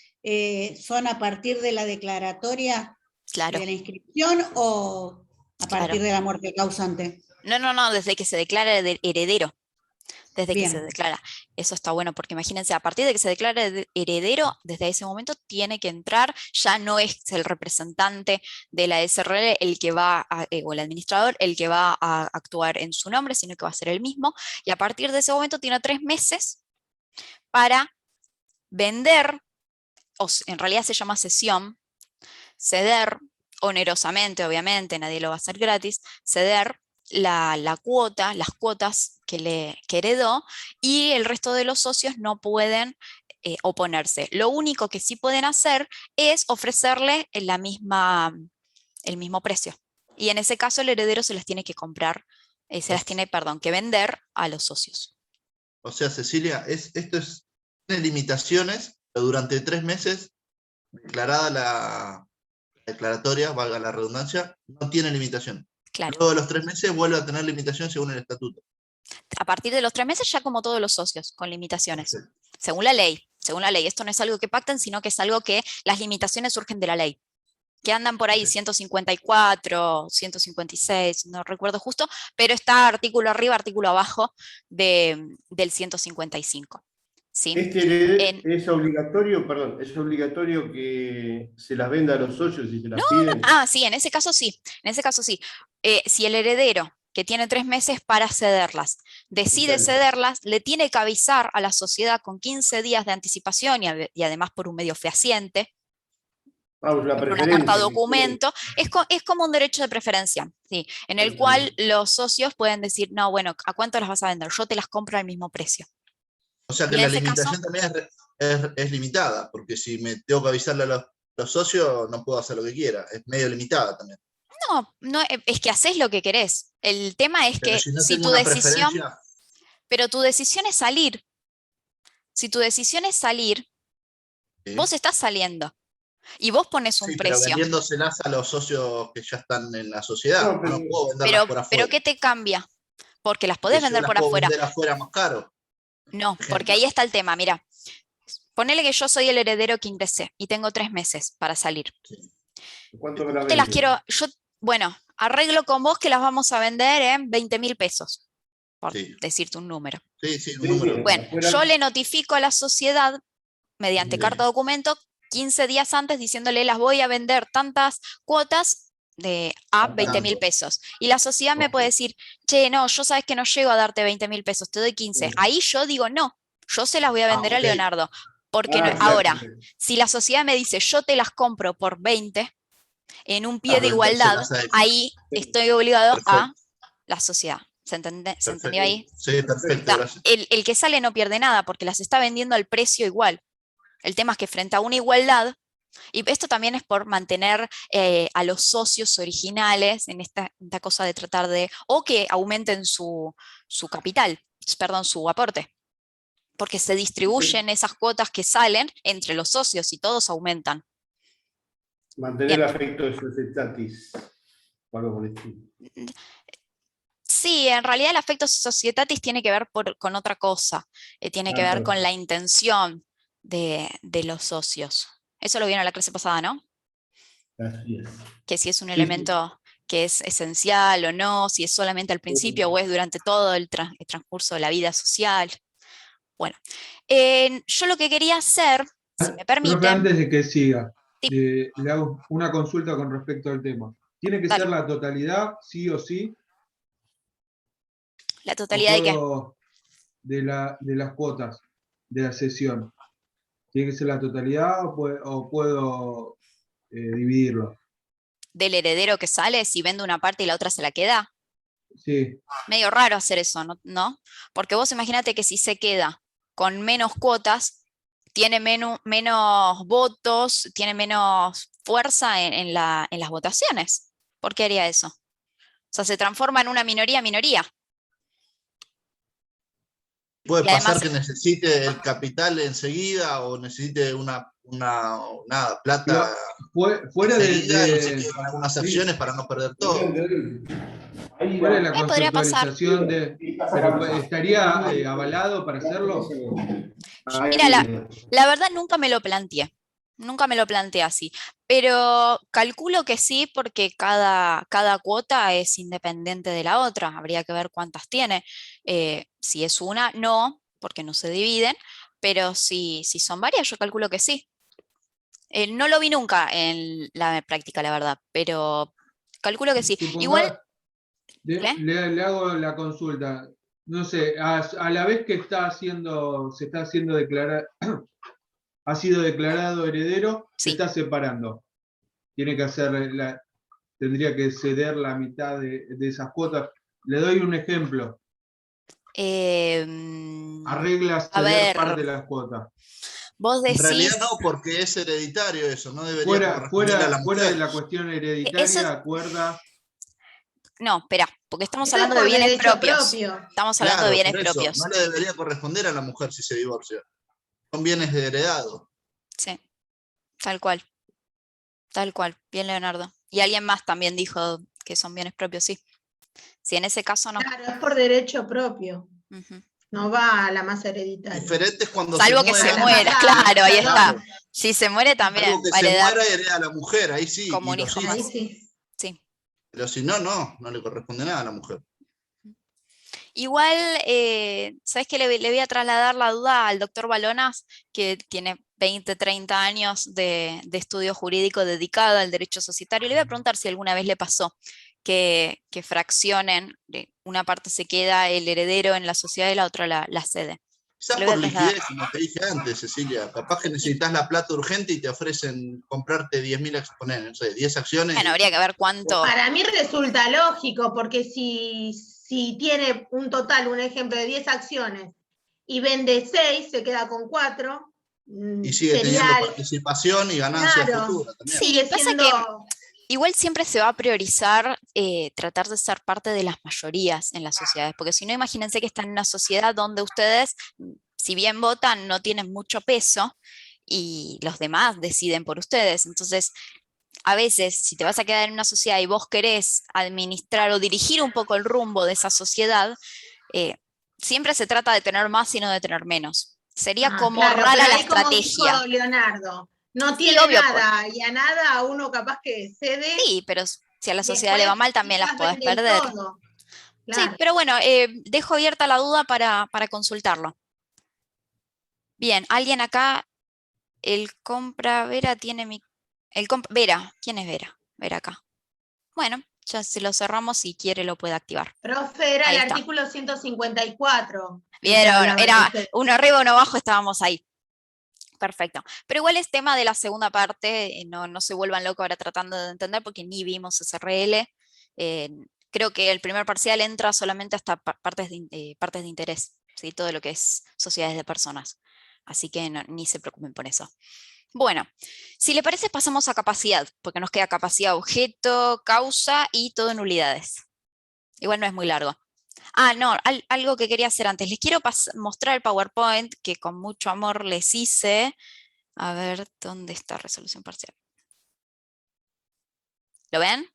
Speaker 8: son a partir de la declaratoria
Speaker 1: claro,
Speaker 8: de la inscripción o a partir
Speaker 1: claro.
Speaker 8: de la muerte causante?
Speaker 1: No, desde que se declara heredero. Desde que se
Speaker 8: Bien.
Speaker 1: declara. Eso está bueno, porque imagínense, a partir de que se declara heredero, desde ese momento tiene que entrar, ya no es el representante de la SRL el que va, o el administrador, el que va a actuar en su nombre, sino que va a ser el mismo, y a partir de ese momento tiene 3 meses para vender, o en realidad se llama cesión, ceder onerosamente, obviamente, nadie lo va a hacer gratis, ceder la cuota, las cuotas que heredó, y el resto de los socios no pueden oponerse. Lo único que sí pueden hacer es ofrecerle el mismo precio. Y en ese caso el heredero se las tiene que comprar, que vender a los socios.
Speaker 7: O sea, Cecilia, tiene limitaciones, pero durante 3 meses, declarada la declaratoria, valga la redundancia, no tiene limitación.
Speaker 1: Claro.
Speaker 7: Luego de los 3 meses vuelve a tener limitación según el estatuto.
Speaker 1: A partir de los 3 meses ya como todos los socios, con limitaciones.
Speaker 7: Perfecto.
Speaker 1: Según la ley. Esto no es algo que pactan, sino que es algo que las limitaciones surgen de la ley. Que andan por ahí 154, 156, no recuerdo justo, pero está artículo arriba, artículo abajo del 155. ¿Sí?
Speaker 6: Es obligatorio, perdón, es obligatorio que se las venda a los socios y se las piden.
Speaker 1: Sí, en ese caso sí. Si el heredero, que tiene 3 meses para cederlas, decide cederlas, le tiene que avisar a la sociedad con 15 días de anticipación y además por un medio fehaciente, por una carta documento, es como un derecho de preferencia, ¿sí? En el cual los socios pueden decir, no, bueno, ¿a cuánto las vas a vender? Yo te las compro al mismo precio.
Speaker 7: O sea que la limitación también es limitada, porque si me tengo que avisarle a los socios, no puedo hacer lo que quiera, es medio limitada también.
Speaker 1: No, es que haces lo que querés. El tema es que
Speaker 7: si tu decisión,
Speaker 1: pero tu decisión es salir. Si tu decisión es salir, ¿sí? Vos estás saliendo. Y vos pones un precio.
Speaker 7: Pero vendiéndoselas a los socios que ya están en la sociedad. No puedo venderlas por afuera.
Speaker 1: Pero ¿qué te cambia? Porque las podés vender por afuera.
Speaker 7: Vender afuera más caro.
Speaker 1: No, porque ahí está el tema. Mira, ponele que yo soy el heredero que ingresé y tengo 3 meses para salir.
Speaker 6: Sí. ¿Cuánto me la
Speaker 1: te las quiero, bueno, arreglo con vos que las vamos a vender en 20.000 pesos, por decirte un número.
Speaker 7: Sí, un número.
Speaker 1: Bueno, yo le notifico a la sociedad mediante carta documento 15 días antes diciéndole las voy a vender tantas cuotas a 20.000 pesos. Y la sociedad me puede decir, che, no, yo sabes que no llego a darte 20.000 pesos, te doy 15. Ahí yo digo, no, yo se las voy a vender a Leonardo. Porque ahora, si la sociedad me dice, yo te las compro por 20, en un pie de igualdad, ahí estoy obligado a la sociedad. ¿Se entendió ahí?
Speaker 7: Sí, perfecto.
Speaker 1: O sea, el que sale no pierde nada porque las está vendiendo al precio igual. El tema es que frente a una igualdad, y esto también es por mantener a los socios originales en esta cosa de tratar de, o que aumenten su capital, perdón, su aporte. Porque se distribuyen esas cuotas que salen entre los socios y todos aumentan.
Speaker 6: Mantener el afecto de societatis.
Speaker 1: Sí, en realidad el afecto societatis tiene que ver con otra cosa. Tiene que ver con la intención de los socios. Eso lo vieron en la clase pasada, ¿no?
Speaker 6: Así es.
Speaker 1: Que si es un elemento que es esencial o no, si es solamente al principio o es durante todo el transcurso de la vida social. Bueno, yo lo que quería hacer Si me
Speaker 11: Profe,
Speaker 1: permiten,
Speaker 11: antes de que siga,
Speaker 1: Sí.
Speaker 11: le hago una consulta con respecto al tema. ¿Tiene que
Speaker 1: Dale.
Speaker 11: ser la totalidad, sí o sí?
Speaker 1: ¿la
Speaker 11: ¿O
Speaker 1: totalidad de qué?
Speaker 11: puedo de las cuotas de la sesión? ¿Tiene que ser la totalidad o puedo dividirlo?
Speaker 1: ¿Del heredero que sale, si vende una parte y la otra se la queda?
Speaker 11: Sí,
Speaker 1: Medio raro hacer eso, ¿no? Porque vos imagínate que si se queda con menos cuotas, tiene menos votos, tiene menos fuerza en las votaciones. ¿Por qué haría eso? O sea, se transforma en una minoría.
Speaker 7: Puede
Speaker 1: Y
Speaker 7: pasar
Speaker 1: además,
Speaker 7: que necesite el capital enseguida o necesite nada, plata
Speaker 11: fuera
Speaker 7: enseguida y se quede con algunas
Speaker 11: sí,
Speaker 7: acciones para no perder todo.
Speaker 11: fuera de la
Speaker 1: podría pasar.
Speaker 11: conceptualización pero ¿estaría avalado para hacerlo?
Speaker 1: Mira, la verdad nunca me lo planteé. Nunca me lo planteé así. Pero calculo que sí, porque cada cuota es independiente de la otra. Habría que ver cuántas tiene. Si es una, no, porque no se dividen. Pero si son varias, yo calculo que sí. No lo vi nunca en la práctica, la verdad, pero calculo que sí. Igual, ¿qué?
Speaker 11: Le hago la consulta. No sé, a la vez que se está haciendo declarar, ha sido declarado heredero, se
Speaker 1: Sí.
Speaker 11: está separando. Tiene que tendría que ceder la mitad de esas cuotas. Le doy un ejemplo. Arregla
Speaker 1: A
Speaker 11: ceder
Speaker 1: ver,
Speaker 11: parte de las cuotas.
Speaker 1: vos
Speaker 7: En realidad
Speaker 1: decís,
Speaker 7: no, porque es hereditario eso, no debería corresponder a la
Speaker 11: Fuera de
Speaker 7: mujer.
Speaker 11: la cuestión
Speaker 1: eso,
Speaker 11: hereditaria, acuerda.
Speaker 1: no, espera, porque estamos
Speaker 5: Eso es
Speaker 1: hablando de
Speaker 5: por
Speaker 1: bienes
Speaker 5: derecho
Speaker 1: propios.
Speaker 5: propio.
Speaker 1: Estamos hablando de
Speaker 7: Claro,
Speaker 1: bienes
Speaker 7: por eso,
Speaker 1: propios.
Speaker 7: no le debería corresponder a la mujer si se divorcia. Son bienes de heredado.
Speaker 1: Sí, tal cual. Tal cual, bien Leonardo. Y alguien más también dijo que son bienes propios, sí. Sí, en ese caso no.
Speaker 5: Claro, es por derecho propio.
Speaker 1: Ujú.
Speaker 5: No va a la masa hereditaria.
Speaker 7: Diferente es cuando
Speaker 1: Salvo
Speaker 7: se
Speaker 1: que
Speaker 7: muera.
Speaker 1: se muera, claro, ahí está.
Speaker 7: Claro.
Speaker 1: Si se muere también
Speaker 7: Algo que
Speaker 1: va a
Speaker 7: se
Speaker 1: heredar
Speaker 7: muera hereda a la mujer, ahí sí,
Speaker 1: como
Speaker 7: y
Speaker 1: un
Speaker 7: los
Speaker 1: hijo
Speaker 7: hijos.
Speaker 5: Ahí
Speaker 1: más.
Speaker 5: sí.
Speaker 1: Sí.
Speaker 7: Pero si no, no le corresponde nada a la mujer.
Speaker 1: Igual, ¿sabes qué? Le voy a trasladar la duda al doctor Balonas, que tiene 20, 30 años de estudio jurídico dedicado al derecho societario. Le voy a preguntar si alguna vez le pasó que fraccionen, una parte se queda el heredero en la sociedad y la otra la cede.
Speaker 7: Quizás
Speaker 1: Le voy
Speaker 7: por
Speaker 1: a trasladar.
Speaker 7: liquidez, como te dije antes, Cecilia. Capaz que
Speaker 1: Y,
Speaker 7: necesitas la plata urgente y te ofrecen comprarte 10.000 acciones, no sé, 10 acciones.
Speaker 1: bueno, habría que ver cuánto.
Speaker 5: Para mí resulta lógico, porque si tiene un total, un ejemplo de 10 acciones, y vende 6, se queda con 4.
Speaker 7: Y sigue
Speaker 5: sería
Speaker 7: teniendo participación y ganancia
Speaker 5: Claro.
Speaker 7: futura también.
Speaker 1: Sí,
Speaker 5: sigue
Speaker 1: pasa
Speaker 5: siendo.
Speaker 1: que igual siempre se va a priorizar tratar de ser parte de las mayorías en las sociedades, porque si no, imagínense que están en una sociedad donde ustedes, si bien votan, no tienen mucho peso y los demás deciden por ustedes. Entonces, a veces, si te vas a quedar en una sociedad y vos querés administrar o dirigir un poco el rumbo de esa sociedad, siempre se trata de tener más y no de tener menos. Sería como
Speaker 5: Claro,
Speaker 1: rara
Speaker 5: pero
Speaker 1: la
Speaker 5: ahí como dijo
Speaker 1: estrategia.
Speaker 5: Leonardo, no
Speaker 1: Sí,
Speaker 5: tiene
Speaker 1: obvio,
Speaker 5: nada, y a nada uno capaz que cede.
Speaker 1: Sí, pero si a la sociedad le va mal, también las podés
Speaker 5: vende
Speaker 1: perder.
Speaker 5: todo.
Speaker 1: Sí,
Speaker 5: Claro.
Speaker 1: pero bueno, dejo abierta la duda para consultarlo. Bien, alguien acá, el compra Vera tiene Vera, ¿quién es Vera? Vera acá. Bueno, ya se lo cerramos, si quiere lo puede activar.
Speaker 5: Profe, era
Speaker 1: Ahí
Speaker 5: el
Speaker 1: está.
Speaker 5: artículo 154.
Speaker 1: Vieron, era uno arriba, uno abajo, estábamos ahí. Perfecto. Pero igual es tema de la segunda parte, no se vuelvan locos ahora tratando de entender porque ni vimos SRL. Creo que el primer parcial entra solamente hasta partes de interés, ¿sí? Todo lo que es sociedades de personas. Así que ni se preocupen por eso. Bueno, si le parece pasamos a capacidad, porque nos queda capacidad objeto, causa y todo en nulidades. Igual no es muy largo. Ah, no, algo que quería hacer antes. Les quiero mostrar el PowerPoint que con mucho amor les hice. A ver, ¿dónde está resolución parcial? ¿Lo ven?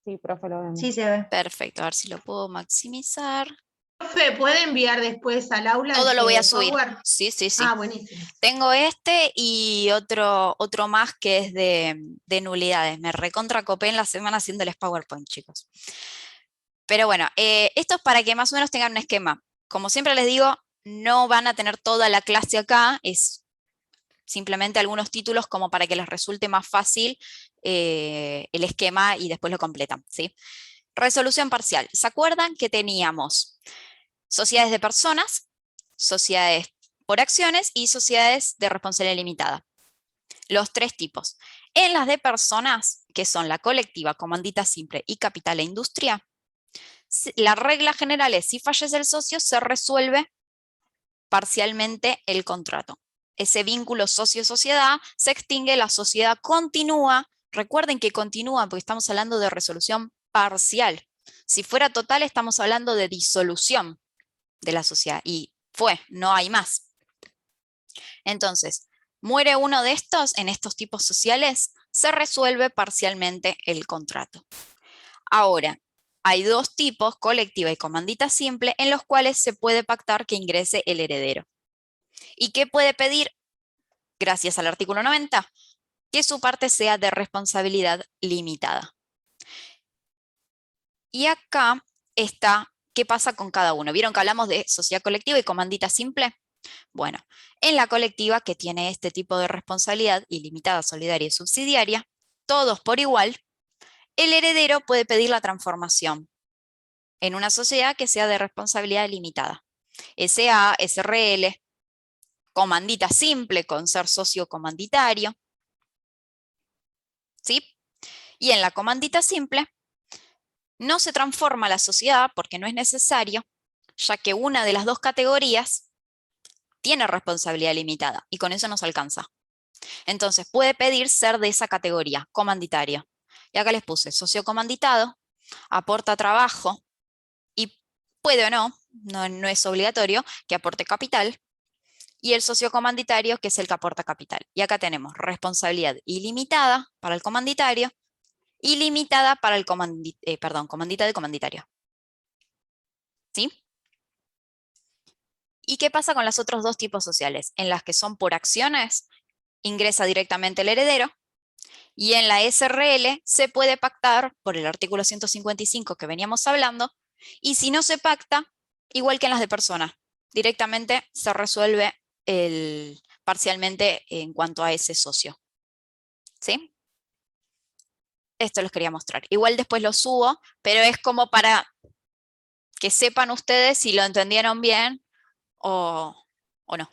Speaker 3: Sí, profe, lo vemos.
Speaker 10: Sí, se ve.
Speaker 1: Perfecto, a ver si lo puedo maximizar.
Speaker 5: Profe, ¿puede enviar después al aula?
Speaker 1: Todo lo voy a subir.
Speaker 5: Power?
Speaker 1: Sí, sí, sí.
Speaker 5: Ah, buenísimo.
Speaker 1: Tengo este y otro más que es de nulidades. Me recontracopé en la semana haciéndoles PowerPoint, chicos. Pero bueno, esto es para que más o menos tengan un esquema. como siempre les digo, no van a tener toda la clase acá, es simplemente algunos títulos como para que les resulte más fácil el esquema y después lo completan, ¿sí? Resolución parcial. ¿Se acuerdan que teníamos sociedades de personas, sociedades por acciones y sociedades de responsabilidad limitada? Los tres tipos. En las de personas, que son la colectiva, comandita simple y capital e industria, la regla general es, si fallece el socio, se resuelve parcialmente el contrato. Ese vínculo socio-sociedad se extingue, la sociedad continúa. Recuerden que continúa porque estamos hablando de resolución parcial. Si fuera total, estamos hablando de disolución de la sociedad. Y no hay más. Entonces, muere uno de estos, en estos tipos sociales, se resuelve parcialmente el contrato. Ahora, hay dos tipos, colectiva y comandita simple, en los cuales se puede pactar que ingrese el heredero. ¿Y qué puede pedir? Gracias al artículo 90, que su parte sea de responsabilidad limitada. Y acá está, ¿qué pasa con cada uno? ¿Vieron que hablamos de sociedad colectiva y comandita simple? Bueno, en la colectiva, que tiene este tipo de responsabilidad ilimitada, solidaria y subsidiaria, todos por igual, el heredero puede pedir la transformación en una sociedad que sea de responsabilidad limitada. SA, SRL, comandita simple con ser socio comanditario. ¿Sí? Y en la comandita simple no se transforma la sociedad porque no es necesario, ya que una de las dos categorías tiene responsabilidad limitada y con eso nos alcanza. Entonces puede pedir ser de esa categoría, comanditario. Y acá les puse socio comanditado, aporta trabajo y puede o no, no es obligatorio, que aporte capital. Y el socio comanditario, que es el que aporta capital. Y acá tenemos responsabilidad ilimitada para el comanditario, ilimitada para el comanditado y comanditario. ¿Sí? ¿Y qué pasa con los otros dos tipos sociales? En las que son por acciones, ingresa directamente el heredero, y en la SRL se puede pactar por el artículo 155 que veníamos hablando, y si no se pacta, igual que en las de personas, directamente se resuelve parcialmente en cuanto a ese socio. ¿Sí? Esto les quería mostrar. Igual después lo subo, pero es como para que sepan ustedes si lo entendieron bien o no.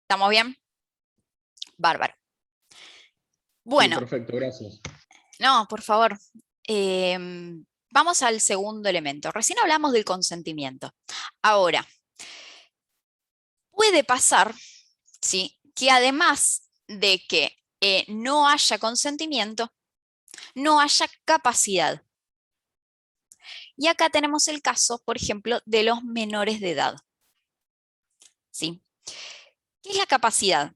Speaker 1: ¿Estamos bien? Bárbaro. Bueno.
Speaker 11: Sí, perfecto, gracias.
Speaker 1: No, por favor. Vamos al segundo elemento. Recién hablamos del consentimiento. Ahora, puede pasar, ¿sí?, que además de que no haya consentimiento, no haya capacidad. Y acá tenemos el caso, por ejemplo, de los menores de edad. ¿Sí? ¿Qué es la capacidad?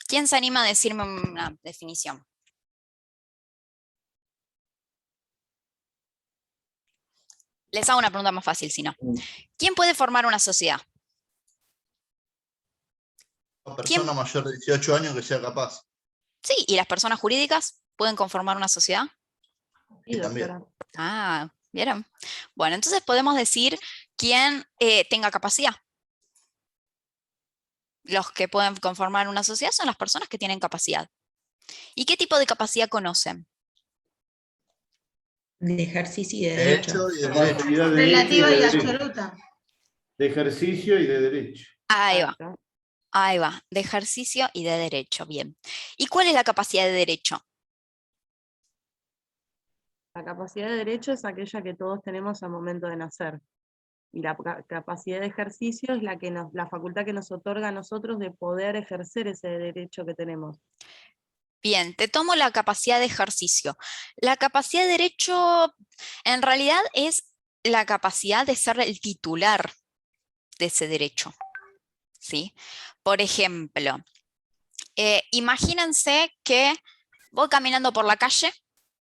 Speaker 1: ¿Quién se anima a decirme una definición? Les hago una pregunta más fácil, si no. ¿Quién puede formar una sociedad?
Speaker 7: Una persona mayor de 18 años que sea capaz.
Speaker 1: Sí, ¿y las personas jurídicas pueden conformar una sociedad?
Speaker 7: Sí, también.
Speaker 1: Ah, ¿vieron? Bueno, entonces podemos decir quién tenga capacidad. Los que pueden conformar una sociedad son las personas que tienen capacidad. ¿Y qué tipo de capacidad conocen?
Speaker 9: De ejercicio y de derecho.
Speaker 5: Relativa y absoluta.
Speaker 6: De ejercicio y de derecho.
Speaker 1: Ahí va. Ahí va, de ejercicio y de derecho, bien. ¿Y cuál es la capacidad de derecho?
Speaker 12: La capacidad de derecho es aquella que todos tenemos al momento de nacer. Y la capacidad de ejercicio es la facultad que nos otorga a nosotros de poder ejercer ese derecho que tenemos.
Speaker 1: Bien, te tomo la capacidad de ejercicio. La capacidad de derecho en realidad es la capacidad de ser el titular de ese derecho. ¿Sí? Por ejemplo, imagínense que voy caminando por la calle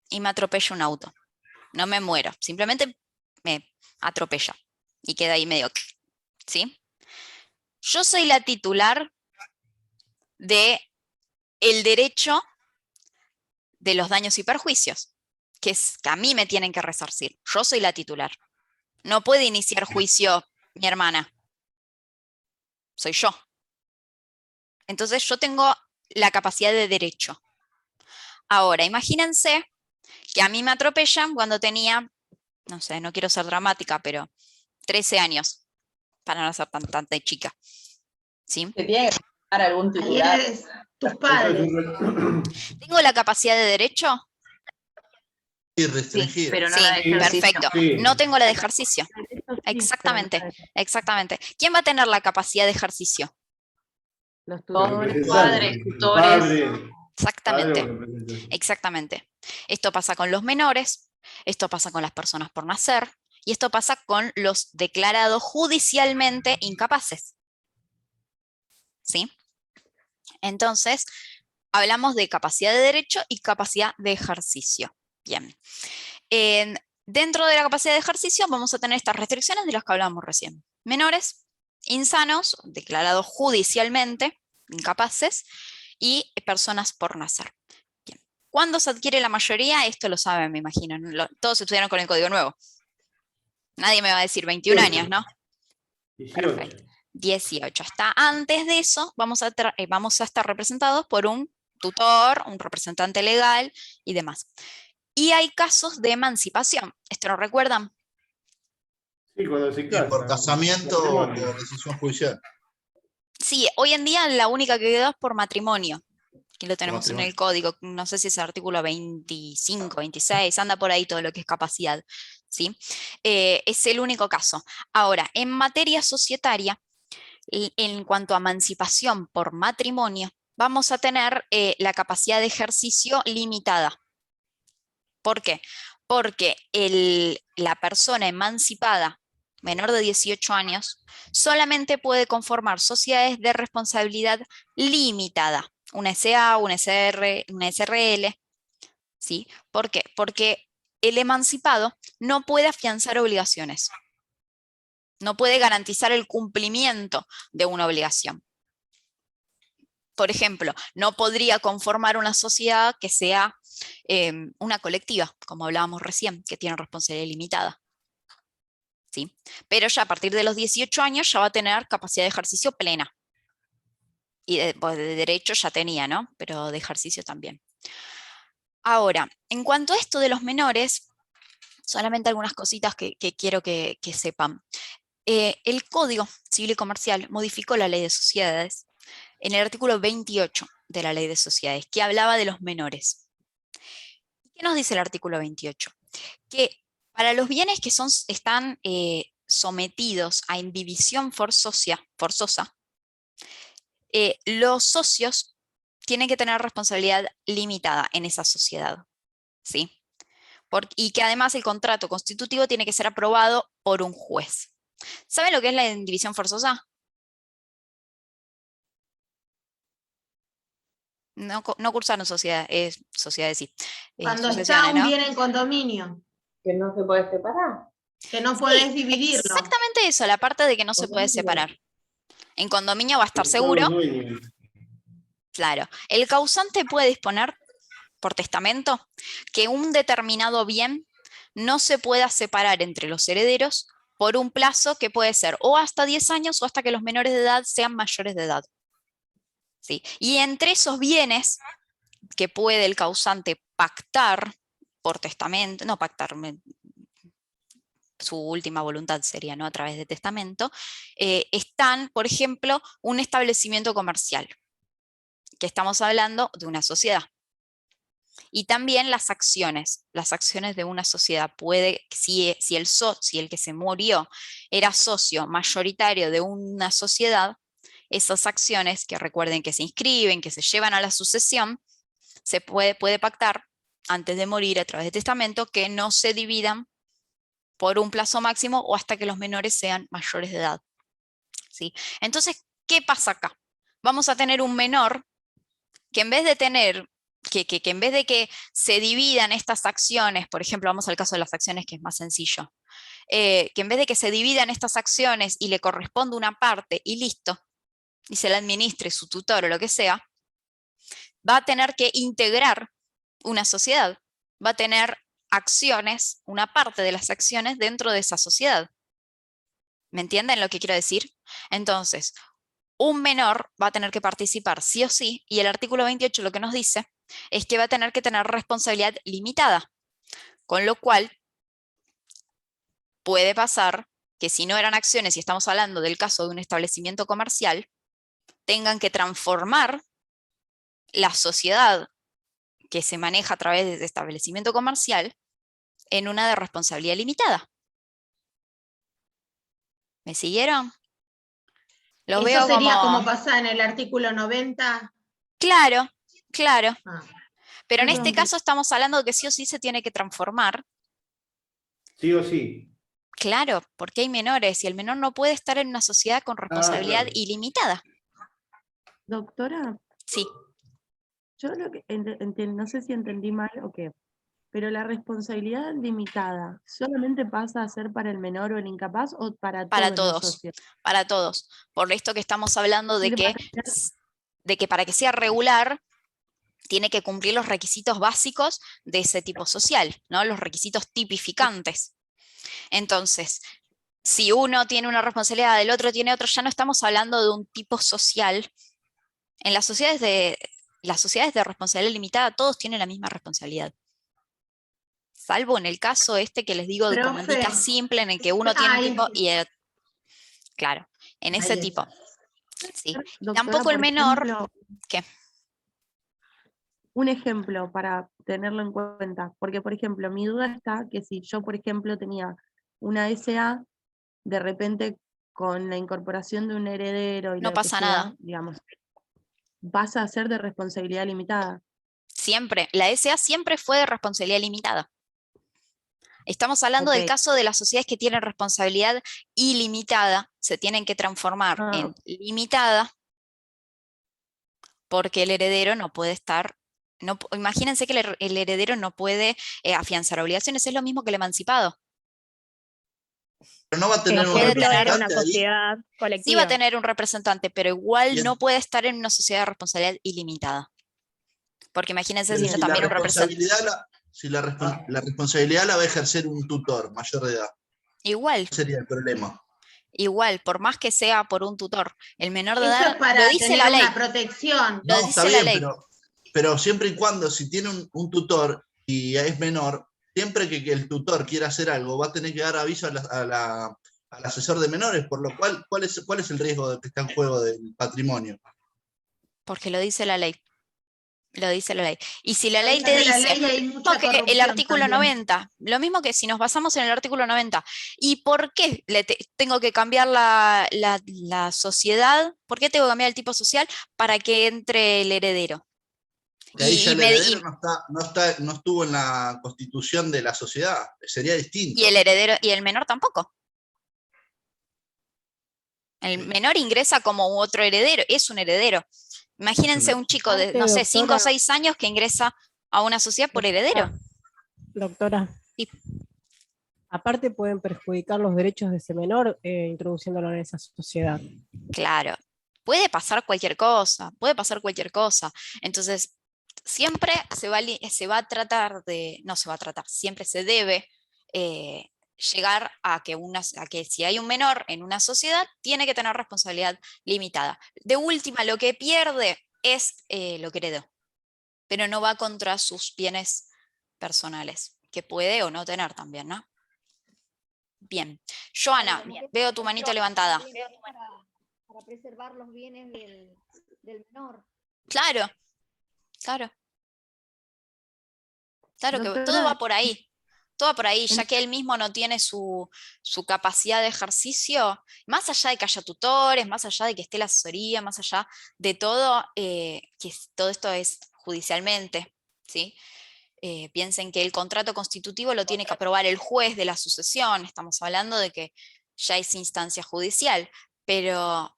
Speaker 1: y me atropella un auto. No me muero, simplemente me atropella y queda ahí medio, ¿sí? Yo soy la titular de el derecho de los daños y perjuicios, que a mí me tienen que resarcir. Yo soy la titular. No puede iniciar juicio mi hermana. Soy yo. Entonces yo tengo la capacidad de derecho. Ahora, imagínense que a mí me atropellan cuando tenía, no sé, no quiero ser dramática, pero 13 años, para no ser tan de chica. ¿Sí?
Speaker 3: ¿Se tiene que dar algún titular?
Speaker 5: Tus padres.
Speaker 1: ¿Tengo la capacidad de derecho?
Speaker 7: Sí, restringida.
Speaker 9: Pero no
Speaker 1: Sí,
Speaker 9: la de ejercicio.
Speaker 1: perfecto.
Speaker 6: Sí.
Speaker 1: No tengo la de ejercicio.
Speaker 12: Eso sí,
Speaker 1: Exactamente,
Speaker 12: pero no
Speaker 1: exactamente. ¿Quién va a tener la capacidad de ejercicio?
Speaker 12: los
Speaker 3: Todos
Speaker 12: tutores.
Speaker 9: Padres, tutores.
Speaker 6: Padre
Speaker 1: Exactamente,
Speaker 6: o representante.
Speaker 1: exactamente. Esto pasa con los menores, esto pasa con las personas por nacer, y esto pasa con los declarados judicialmente incapaces. ¿Sí? Entonces, hablamos de capacidad de derecho y capacidad de ejercicio. Bien. Dentro de la capacidad de ejercicio vamos a tener estas restricciones de las que hablábamos recién. Menores, insanos, declarados judicialmente incapaces, y personas por nacer. Bien. ¿Cuándo se adquiere la mayoría? Esto lo saben, me imagino. Todos estudiaron con el Código Nuevo. Nadie me va a decir 21 años, ¿no?
Speaker 6: 18.
Speaker 1: Perfecto. 18. Hasta antes de eso vamos a estar representados por un tutor, un representante legal y demás. Y hay casos de emancipación. ¿Esto lo recuerdan?
Speaker 6: Sí, cuando se
Speaker 7: Sí,
Speaker 6: casa.
Speaker 7: por casamiento o
Speaker 6: Matrimonio.
Speaker 7: por decisión judicial.
Speaker 1: Sí, hoy en día la única que quedó es por matrimonio, que lo tenemos en
Speaker 7: matrimonio.
Speaker 1: el código, no sé si es el artículo 25, 26, anda por ahí todo lo que es capacidad, ¿sí? Es el único caso. Ahora, en materia societaria, en cuanto a emancipación por matrimonio, vamos a tener la capacidad de ejercicio limitada. ¿Por qué? Porque la persona emancipada menor de 18 años solamente puede conformar sociedades de responsabilidad limitada, una SA, una SR, una SRL. ¿Sí? ¿Por qué? Porque el emancipado no puede afianzar obligaciones, no puede garantizar el cumplimiento de una obligación. Por ejemplo, no podría conformar una sociedad que sea una colectiva, como hablábamos recién, que tiene responsabilidad limitada. ¿Sí? Pero ya a partir de los 18 años ya va a tener capacidad de ejercicio plena. Y de derecho ya tenía, ¿no? Pero de ejercicio también. Ahora, en cuanto a esto de los menores, solamente algunas cositas que quiero que sepan. El Código Civil y Comercial modificó la Ley de Sociedades en el artículo 28 de la Ley de Sociedades, que hablaba de los menores. ¿Qué nos dice el artículo 28? Que para los bienes que están sometidos a indivisión forzosa, los socios tienen que tener responsabilidad limitada en esa sociedad, ¿sí? Y que además el contrato constitutivo tiene que ser aprobado por un juez. ¿Saben lo que es la indivisión forzosa? No cursaron sociedades, sí.
Speaker 5: Cuando está
Speaker 1: Sucesiones,
Speaker 5: un
Speaker 1: ¿no?
Speaker 5: bien en condominio,
Speaker 3: Que no se puede separar.
Speaker 5: que no
Speaker 1: Sí,
Speaker 5: podés dividirlo.
Speaker 1: exactamente eso, la parte de que no se puede separar. En condominio va a estar seguro. Claro. El causante puede disponer por testamento que un determinado bien no se pueda separar entre los herederos por un plazo que puede ser o hasta 10 años o hasta que los menores de edad sean mayores de edad. ¿Sí? Y entre esos bienes que puede el causante pactar por testamento, no pactar, su última voluntad sería, ¿no? A través de testamento, están, por ejemplo, un establecimiento comercial, que estamos hablando de una sociedad. Y también las acciones de una sociedad. Puede, si el que se murió era socio mayoritario de una sociedad, esas acciones, que recuerden que se inscriben, que se llevan a la sucesión, se puede pactar antes de morir a través de testamento que no se dividan por un plazo máximo o hasta que los menores sean mayores de edad. ¿Sí? Entonces, ¿qué pasa acá? Vamos a tener un menor que en vez de tener, que en vez de que se dividan estas acciones, por ejemplo, vamos al caso de las acciones que es más sencillo, que en vez de que se dividan estas acciones y le corresponda una parte y listo, y se la administre su tutor o lo que sea, va a tener que integrar una sociedad, va a tener acciones, una parte de las acciones dentro de esa sociedad. ¿Me entienden lo que quiero decir? Entonces, un menor va a tener que participar sí o sí, y el artículo 28 lo que nos dice es que va a tener que tener responsabilidad limitada, con lo cual puede pasar que si no eran acciones, y estamos hablando del caso de un establecimiento comercial, tengan que transformar la sociedad que se maneja a través de ese establecimiento comercial en una de responsabilidad limitada. ¿Me siguieron? Lo
Speaker 5: Eso
Speaker 1: veo
Speaker 5: sería como
Speaker 1: como...
Speaker 5: pasa en el artículo 90.
Speaker 1: Claro, claro.
Speaker 5: Ah.
Speaker 1: Pero en
Speaker 12: Perdón,
Speaker 1: este caso estamos hablando de que sí o sí se tiene que transformar.
Speaker 6: Sí o sí.
Speaker 1: Claro, porque hay menores y el menor no puede estar en una sociedad con responsabilidad
Speaker 6: Claro.
Speaker 1: ilimitada.
Speaker 12: Doctora,
Speaker 1: Sí,
Speaker 12: yo lo que no sé si entendí mal o qué, pero la responsabilidad limitada solamente pasa a ser para el menor o el incapaz o para
Speaker 1: para
Speaker 12: todos los
Speaker 1: todos,
Speaker 12: socios.
Speaker 1: para todos. Por esto que estamos hablando
Speaker 12: Es decir, va a
Speaker 1: de que para que sea regular tiene que cumplir los requisitos básicos de ese tipo social, ¿no? Los requisitos tipificantes. Entonces, si uno tiene una responsabilidad, el otro tiene otro, ya no estamos hablando de un tipo social. En las sociedades de responsabilidad limitada, todos tienen la misma responsabilidad. Salvo en el caso este que les digo de
Speaker 5: Profe.
Speaker 1: comandita simple, en el que uno tiene un
Speaker 5: Ahí.
Speaker 1: tipo y claro, en ese
Speaker 5: Ahí
Speaker 1: tipo.
Speaker 5: está.
Speaker 1: Sí.
Speaker 12: Doctora,
Speaker 1: Tampoco el
Speaker 12: por
Speaker 1: menor,
Speaker 12: ejemplo,
Speaker 1: ¿qué?
Speaker 12: un ejemplo para tenerlo en cuenta, porque por ejemplo, mi duda está que si yo, por ejemplo, tenía una SA, de repente con la incorporación de un heredero y
Speaker 1: No
Speaker 12: lo que
Speaker 1: pasa nada.
Speaker 12: sea, digamos, pasa a ser de responsabilidad limitada.
Speaker 1: Siempre, la SA siempre fue de responsabilidad limitada. Estamos hablando del
Speaker 12: Ok.
Speaker 1: caso de las sociedades que tienen responsabilidad ilimitada, se tienen que transformar en limitada porque el heredero no puede estar, imagínense que el heredero no puede afianzar obligaciones, es lo mismo que el emancipado.
Speaker 7: Pero no va a tener un
Speaker 1: puede tener
Speaker 7: representante ahí.
Speaker 1: Sí va a tener un representante, pero igual
Speaker 7: Bien.
Speaker 1: no puede estar en una sociedad de responsabilidad ilimitada. Porque imagínense
Speaker 7: Pero
Speaker 1: si no
Speaker 7: si la
Speaker 1: también un representante.
Speaker 7: responsabilidad la responsabilidad la va a ejercer un tutor mayor de edad,
Speaker 1: Igual,
Speaker 7: ¿cuál sería el problema?
Speaker 1: igual, por más que sea por un tutor, el menor de
Speaker 5: Eso
Speaker 1: edad
Speaker 5: es para
Speaker 1: lo dice
Speaker 5: tener
Speaker 1: la ley.
Speaker 5: una protección.
Speaker 1: Lo
Speaker 7: No, está
Speaker 1: dice la
Speaker 7: bien,
Speaker 1: ley.
Speaker 7: pero siempre y cuando, si tiene un tutor y es menor, siempre que el tutor quiera hacer algo, va a tener que dar aviso al asesor de menores, por lo cual, ¿cuál es el riesgo de que está en juego del patrimonio?
Speaker 1: Porque lo dice la ley. Lo dice la ley. Y si la ley
Speaker 5: Detrás
Speaker 1: te
Speaker 5: de la
Speaker 1: dice,
Speaker 5: ley hay mucha
Speaker 1: que el
Speaker 5: corrupción
Speaker 1: artículo
Speaker 5: también.
Speaker 1: 90, lo mismo que si nos basamos en el artículo 90, ¿y por qué tengo que cambiar la sociedad? ¿Por qué tengo que cambiar el tipo social? Para que entre el heredero.
Speaker 7: Que ahí ya
Speaker 1: Y,
Speaker 7: el heredero no estuvo en la constitución de la sociedad, sería distinto.
Speaker 1: y el heredero, y el menor tampoco. El
Speaker 7: Sí.
Speaker 1: menor ingresa como otro heredero, es un heredero. Imagínense un chico de, no sé, 5 o 6 años que ingresa a una sociedad por heredero.
Speaker 13: Doctora,
Speaker 1: Sí.
Speaker 13: aparte pueden perjudicar los derechos de ese menor introduciéndolo en esa sociedad.
Speaker 1: Claro, puede pasar cualquier cosa, puede pasar cualquier cosa. Entonces, siempre se va a tratar de, no se va a tratar, siempre se debe llegar a que si hay un menor en una sociedad, tiene que tener responsabilidad limitada. De última, lo que pierde es lo que heredó, pero no va contra sus bienes personales, que puede o no tener también, ¿no? Bien. Joana, veo tu manito levantada.
Speaker 4: Para preservar los bienes del menor.
Speaker 1: Claro, claro. Claro que
Speaker 12: Doctora,
Speaker 1: todo va por ahí. Todo por ahí, ya que él mismo no tiene su capacidad de ejercicio, más allá de que haya tutores, más allá de que esté la asesoría, más allá de todo, que todo esto es judicialmente, ¿sí? Piensen que el contrato constitutivo lo tiene que aprobar el juez de la sucesión, estamos hablando de que ya es instancia judicial, pero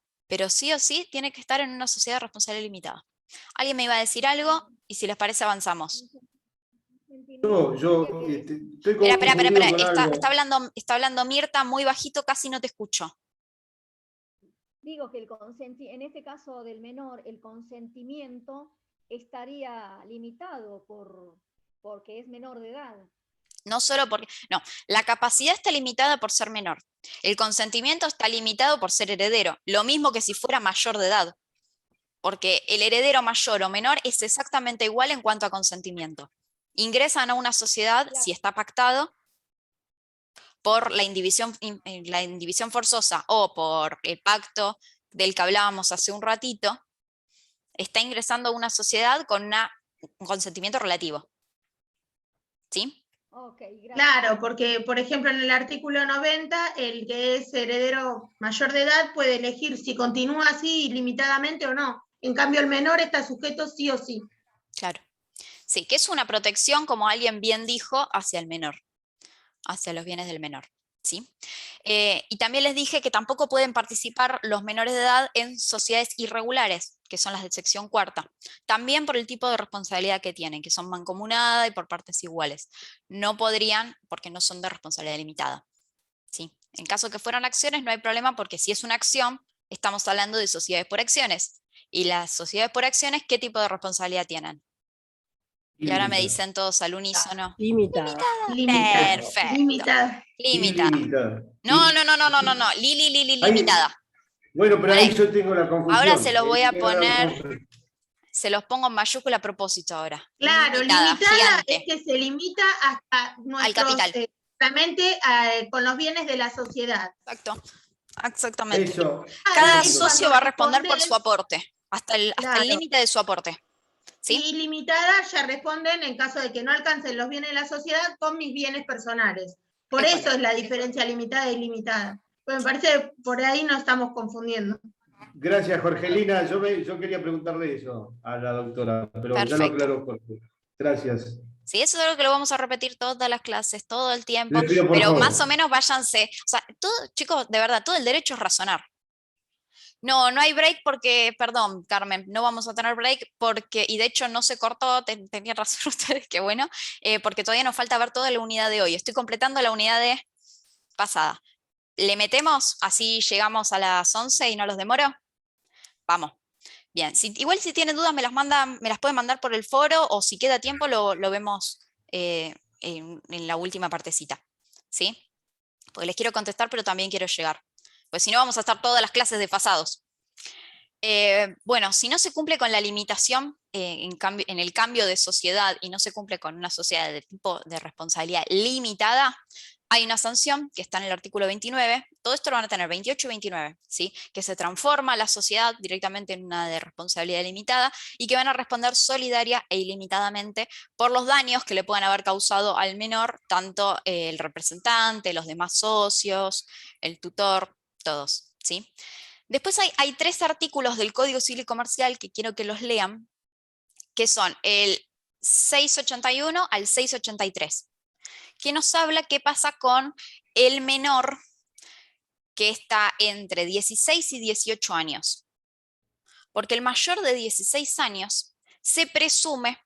Speaker 1: sí o sí tiene que estar en una sociedad de responsabilidad limitada. ¿Alguien me iba a decir algo? Y si les parece avanzamos.
Speaker 6: Yo estoy
Speaker 1: Espera,
Speaker 6: confundido con
Speaker 4: Está
Speaker 1: hablando Mirta muy bajito, casi no te escucho.
Speaker 4: Digo que en este caso del menor, el consentimiento estaría limitado porque es menor de edad.
Speaker 1: No solo porque, no, la capacidad está limitada por ser menor. El consentimiento está limitado por ser heredero. Lo mismo que si fuera mayor de edad. Porque el heredero mayor o menor es exactamente igual en cuanto a consentimiento. Ingresan a una sociedad si está pactado por la indivisión forzosa o por el pacto del que hablábamos hace un ratito. Está ingresando a una sociedad con un consentimiento relativo. ¿Sí?
Speaker 5: Claro, porque por ejemplo en el artículo 90, el que es heredero mayor de edad puede elegir si continúa así ilimitadamente o no. En cambio el menor está sujeto sí o sí.
Speaker 1: Claro. Sí, que es una protección, como alguien bien dijo, hacia el menor, hacia los bienes del menor. ¿Sí? Y también les dije que tampoco pueden participar los menores de edad en sociedades irregulares, que son las de sección cuarta, también por el tipo de responsabilidad que tienen, que son mancomunada y por partes iguales. No podrían, porque no son de responsabilidad limitada. ¿Sí? En caso que fueran acciones no hay problema, porque si es una acción, estamos hablando de sociedades por acciones. Y las sociedades por acciones, ¿qué tipo de responsabilidad tienen? Y ahora me dicen todos al unísono.
Speaker 13: Limitada.
Speaker 1: Perfecto.
Speaker 5: Limitada.
Speaker 6: Ilimitada.
Speaker 1: No. Limitada.
Speaker 6: Bueno, pero ahí yo tengo la confusión.
Speaker 1: Ahora se los voy a poner, se los pongo en mayúscula a propósito ahora.
Speaker 5: Claro, limitada es que se limita hasta
Speaker 1: al capital.
Speaker 5: Exactamente con los bienes de la sociedad.
Speaker 1: Exacto. Exactamente.
Speaker 6: Eso.
Speaker 1: Cada socio va a responder por su aporte, hasta el límite de su aporte. ¿Sí?
Speaker 5: Y limitada ya responden en caso de que no alcancen los bienes de la sociedad con mis bienes personales. Por eso es la diferencia limitada y limitada. Pues me parece que por ahí nos estamos confundiendo.
Speaker 6: Gracias, Jorgelina. Yo quería preguntarle eso a la doctora, pero ya lo aclaró Jorge. Gracias.
Speaker 1: Sí, eso es algo que lo vamos a repetir todas las clases, todo el tiempo,
Speaker 6: Les pido, por
Speaker 1: pero
Speaker 6: favor.
Speaker 1: más o menos váyanse. O sea, todo, chicos, de verdad, todo el derecho es razonar. No hay break porque, perdón, Carmen, no vamos a tener break porque, y de hecho no se cortó, tenían razón ustedes, que bueno, porque todavía nos falta ver toda la unidad de hoy. Estoy completando la unidad de pasada. ¿Le metemos? Así llegamos a las 11 y no los demoro. Vamos. Bien, igual si tienen dudas me las pueden mandar por el foro o si queda tiempo lo vemos en la última partecita. ¿Sí? Porque les quiero contestar, pero también quiero llegar. Pues si no vamos a estar todas las clases desfasados. Bueno, si no se cumple con la limitación en el cambio de sociedad y no se cumple con una sociedad de tipo de responsabilidad limitada, hay una sanción que está en el artículo 29, todo esto lo van a tener 28 y 29, ¿sí? Que se transforma la sociedad directamente en una de responsabilidad limitada y que van a responder solidaria e ilimitadamente por los daños que le puedan haber causado al menor, tanto el representante, los demás socios, el tutor, todos, ¿sí? Después hay 3 artículos del Código Civil y Comercial que quiero que los lean, que son el 681 al 683, que nos habla qué pasa con el menor que está entre 16 y 18 años. Porque el mayor de 16 años se presume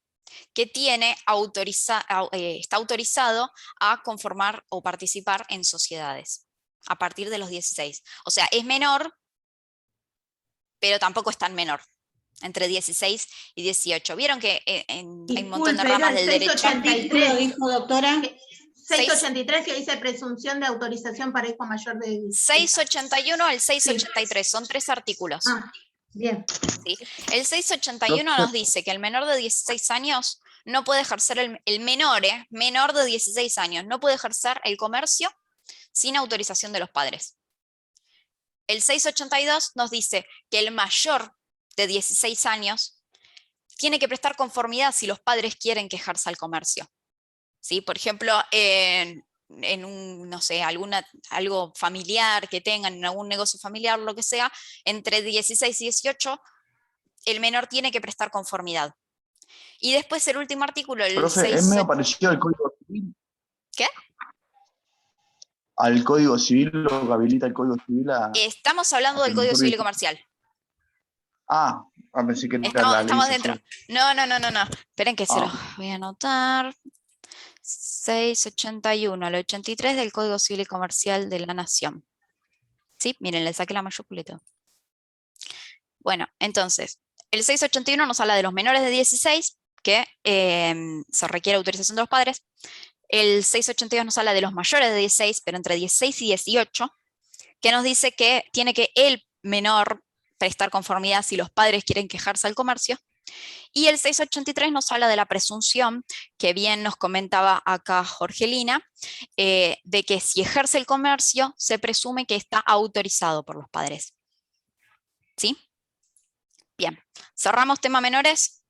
Speaker 1: que está autorizado a conformar o participar en sociedades a partir de los 16. O sea, es menor, pero tampoco es tan menor, entre 16 y 18. ¿Vieron que hay un montón de ramas del derecho?
Speaker 8: ¿Lo dijo, doctora?
Speaker 5: 683 que dice presunción de autorización para hijo mayor de
Speaker 1: 681 al 683, son 3 artículos.
Speaker 5: Bien.
Speaker 1: ¿Sí? El 681 nos dice que el menor de 16 años no puede ejercer, menor de 16 años, no puede ejercer el comercio sin autorización de los padres. El 682 nos dice que el mayor de 16 años tiene que prestar conformidad si los padres quieren que ejerza el comercio. ¿Sí? Por ejemplo, en no sé, algo familiar que tengan, en algún negocio familiar, lo que sea, entre 16 y 18, el menor tiene que prestar conformidad. Y después el último artículo, el
Speaker 14: Profe,
Speaker 1: 6...
Speaker 14: es medio parecido al Código Civil.
Speaker 1: ¿Qué?
Speaker 14: Al Código Civil, lo que habilita el Código Civil a...
Speaker 1: Estamos hablando del Código Civil y Comercial.
Speaker 14: Pensé que era la ley
Speaker 1: estamos
Speaker 14: social.
Speaker 1: dentro. No. Esperen que se los voy a anotar. 681 al 83 del Código Civil y Comercial de la Nación. ¿Sí? Miren, le saqué la mayúscula y todo. Bueno, entonces, el 681 nos habla de los menores de 16, que se requiere autorización de los padres. El 682 nos habla de los mayores de 16, pero entre 16 y 18, que nos dice que tiene que el menor prestar conformidad si los padres quieren quejarse al comercio. Y el 683 nos habla de la presunción, que bien nos comentaba acá Jorgelina, de que si ejerce el comercio, se presume que está autorizado por los padres. ¿Sí? Bien. ¿Cerramos tema menores?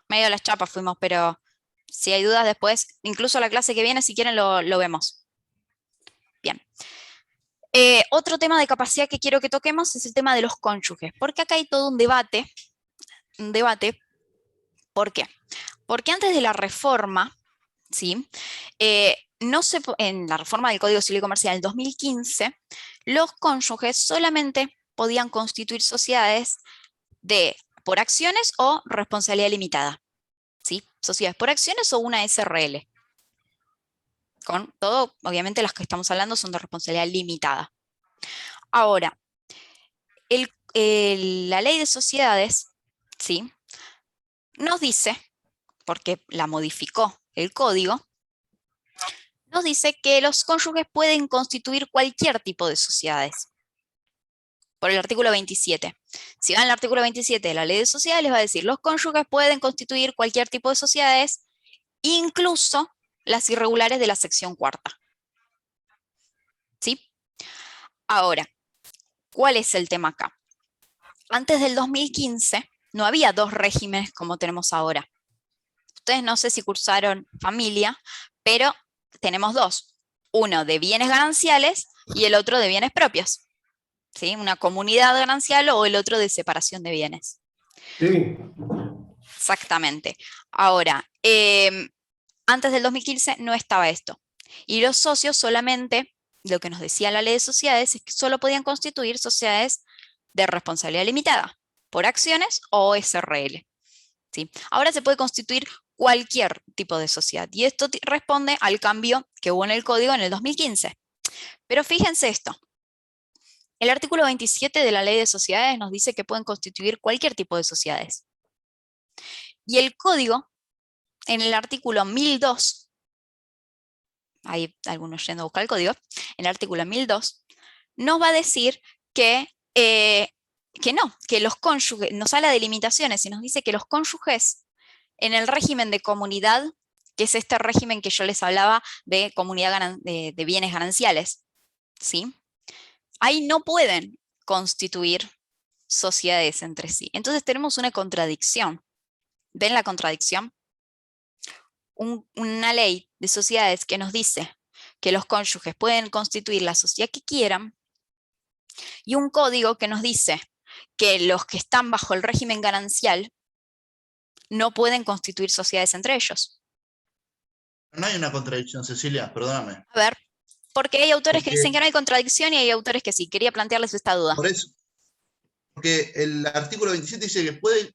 Speaker 1: Medio de las chapas fuimos, pero si hay dudas después, incluso la clase que viene, si quieren lo vemos. Bien. Otro tema de capacidad que quiero que toquemos es el tema de los cónyuges, porque acá hay todo un debate. ¿Por qué? Porque antes de la reforma, ¿sí? En la reforma del Código Civil y Comercial del 2015, los cónyuges solamente podían constituir sociedades por acciones o responsabilidad limitada, ¿sí? Sociedades por acciones o una SRL. Con todo, obviamente las que estamos hablando son de responsabilidad limitada. Ahora, la ley de sociedades, ¿sí? Nos dice, porque la modificó el código, nos dice que los cónyuges pueden constituir cualquier tipo de sociedades. Por el artículo 27. Si van al artículo 27 de la ley de sociedades, les va a decir, los cónyuges pueden constituir cualquier tipo de sociedades, incluso las irregulares de la sección cuarta. ¿Sí? Ahora, ¿cuál es el tema acá? Antes del 2015 no había dos regímenes como tenemos ahora. Ustedes no sé si cursaron familia, pero tenemos dos. Uno de bienes gananciales y el otro de bienes propios. ¿Sí? Una comunidad ganancial o el otro de separación de bienes.
Speaker 6: Sí.
Speaker 1: Exactamente. Ahora, antes del 2015 no estaba esto. Y los socios solamente, lo que nos decía la ley de sociedades, es que solo podían constituir sociedades de responsabilidad limitada, por acciones o SRL. ¿Sí? Ahora se puede constituir cualquier tipo de sociedad. Y esto responde al cambio que hubo en el código en el 2015. Pero fíjense esto. El artículo 27 de la ley de sociedades nos dice que pueden constituir cualquier tipo de sociedades. Y el código, en el artículo 1002, hay algunos yendo a buscar el código, en el artículo 1002, nos va a decir que los cónyuges, nos habla de limitaciones y nos dice que los cónyuges en el régimen de comunidad, que es este régimen que yo les hablaba de comunidad de bienes gananciales, ¿sí? Ahí no pueden constituir sociedades entre sí. Entonces tenemos una contradicción. ¿Ven la contradicción? Una ley de sociedades que nos dice que los cónyuges pueden constituir la sociedad que quieran y un código que nos dice que los que están bajo el régimen ganancial no pueden constituir sociedades entre ellos.
Speaker 7: No hay una contradicción, Cecilia, perdóname.
Speaker 1: A ver, porque hay autores que dicen que no hay contradicción y hay autores que sí. Quería plantearles esta duda.
Speaker 7: Por eso. Porque el artículo 27 dice que puede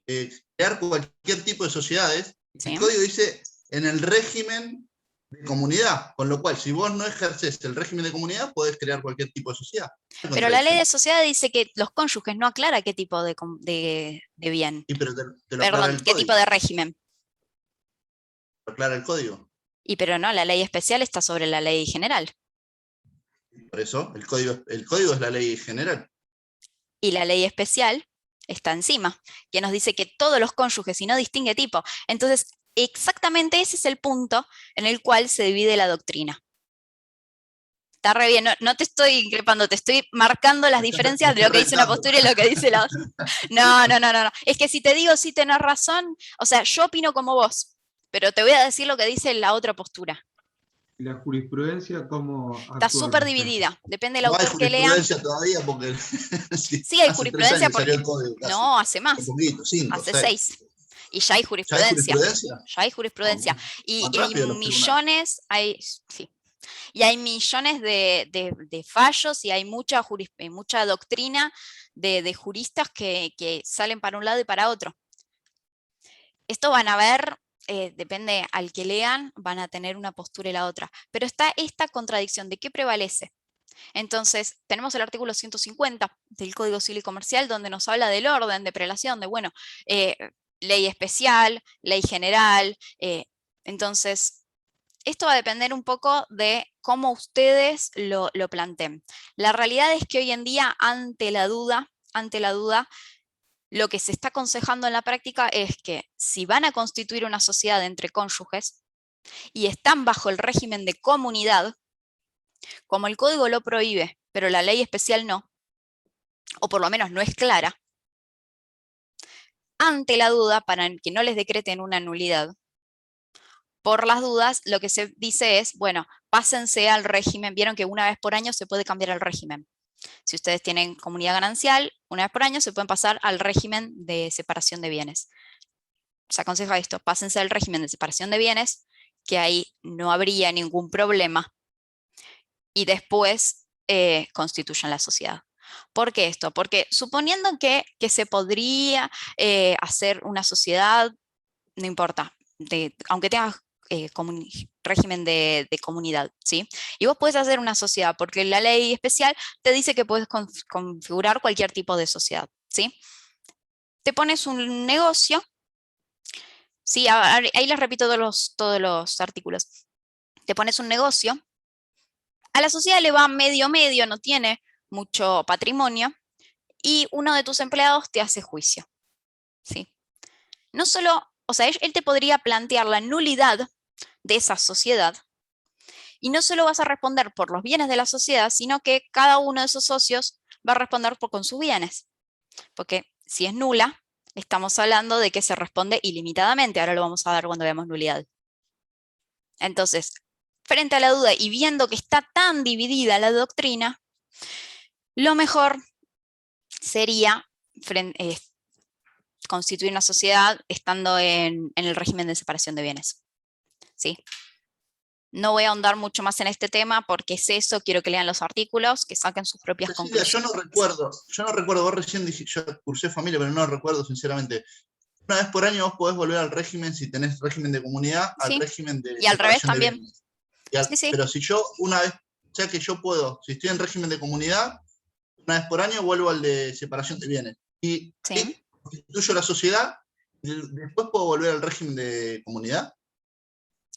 Speaker 7: crear cualquier tipo de sociedades. ¿Sí? El código dice en el régimen de comunidad, con lo cual si vos no ejerces el régimen de comunidad, podés crear cualquier tipo de sociedad.
Speaker 1: Pero la ley de sociedad dice que los cónyuges no aclara qué tipo de bien.
Speaker 7: Y pero
Speaker 1: Perdón, qué tipo de régimen.
Speaker 7: Lo aclara el código.
Speaker 1: Y pero no, la ley especial está sobre la ley general.
Speaker 7: Por eso, el código es la ley general.
Speaker 1: Y la ley especial está encima, que nos dice que todos los cónyuges, y no distingue tipo. Entonces, exactamente ese es el punto en el cual se divide la doctrina. Está re bien, no te estoy increpando, te estoy marcando las diferencias de lo que dice una postura y lo que dice la otra. No. Es que si te digo sí tenés razón, o sea, yo opino como vos, pero te voy a decir lo que dice la otra postura.
Speaker 11: ¿Y la jurisprudencia cómo
Speaker 1: está súper dividida, depende del autor que lea.
Speaker 7: No hay jurisprudencia todavía porque...
Speaker 1: sí, hay jurisprudencia porque... No, hace más.
Speaker 7: Un poquito, 5,
Speaker 1: hace 6. Y ya hay jurisprudencia. ¿Ya hay jurisprudencia? Y hay millones, y hay millones de fallos y hay mucha doctrina de juristas que salen para un lado y para otro. Esto van a ver... depende al que lean, van a tener una postura y la otra. Pero está esta contradicción, ¿de qué prevalece? Entonces, tenemos el artículo 150 del Código Civil y Comercial, donde nos habla del orden de prelación, de, bueno, ley especial, ley general, Entonces, esto va a depender un poco de cómo ustedes lo planteen. La realidad es que hoy en día, ante la duda, lo que se está aconsejando en la práctica es que si van a constituir una sociedad entre cónyuges y están bajo el régimen de comunidad, como el código lo prohíbe, pero la ley especial no, o por lo menos no es clara, ante la duda, para que no les decreten una nulidad, por las dudas, lo que se dice es, bueno, pásense al régimen. Vieron que una vez por año se puede cambiar el régimen. Si ustedes tienen comunidad ganancial, una vez por año se pueden pasar al régimen de separación de bienes. Se aconseja esto, pásense al régimen de separación de bienes, que ahí no habría ningún problema. Y después constituyan la sociedad. ¿Por qué esto? Porque suponiendo que se podría hacer una sociedad, no importa, aunque tengas régimen de comunidad, ¿sí? Y vos podés hacer una sociedad, porque la ley especial te dice que puedes configurar cualquier tipo de sociedad, ¿sí? Te pones un negocio, ¿sí? Ahí les repito todos los artículos. Te pones un negocio, a la sociedad le va medio, no tiene mucho patrimonio, y uno de tus empleados te hace juicio, ¿sí? No solo, o sea, él te podría plantear la nulidad de esa sociedad, y no solo vas a responder por los bienes de la sociedad, sino que cada uno de esos socios va a responder con sus bienes, porque si es nula, estamos hablando de que se responde ilimitadamente. Ahora lo vamos a ver cuando veamos nulidad. Entonces, frente a la duda y viendo que está tan dividida la doctrina, lo mejor sería constituir una sociedad estando en el régimen de separación de bienes. ¿Sí? No voy a ahondar mucho más en este tema porque es eso, quiero que lean los artículos, que saquen sus propias conclusiones.
Speaker 7: Yo no recuerdo, vos recién dijiste, yo cursé familia, pero no recuerdo sinceramente. Una vez por año vos podés volver al régimen, si tenés régimen de comunidad, al régimen de
Speaker 1: y al revés también.
Speaker 7: Pero si yo una vez, ya que yo puedo, si estoy en régimen de comunidad, una vez por año vuelvo al de separación de bienes. Y constituyo la sociedad, y después puedo volver al régimen de comunidad.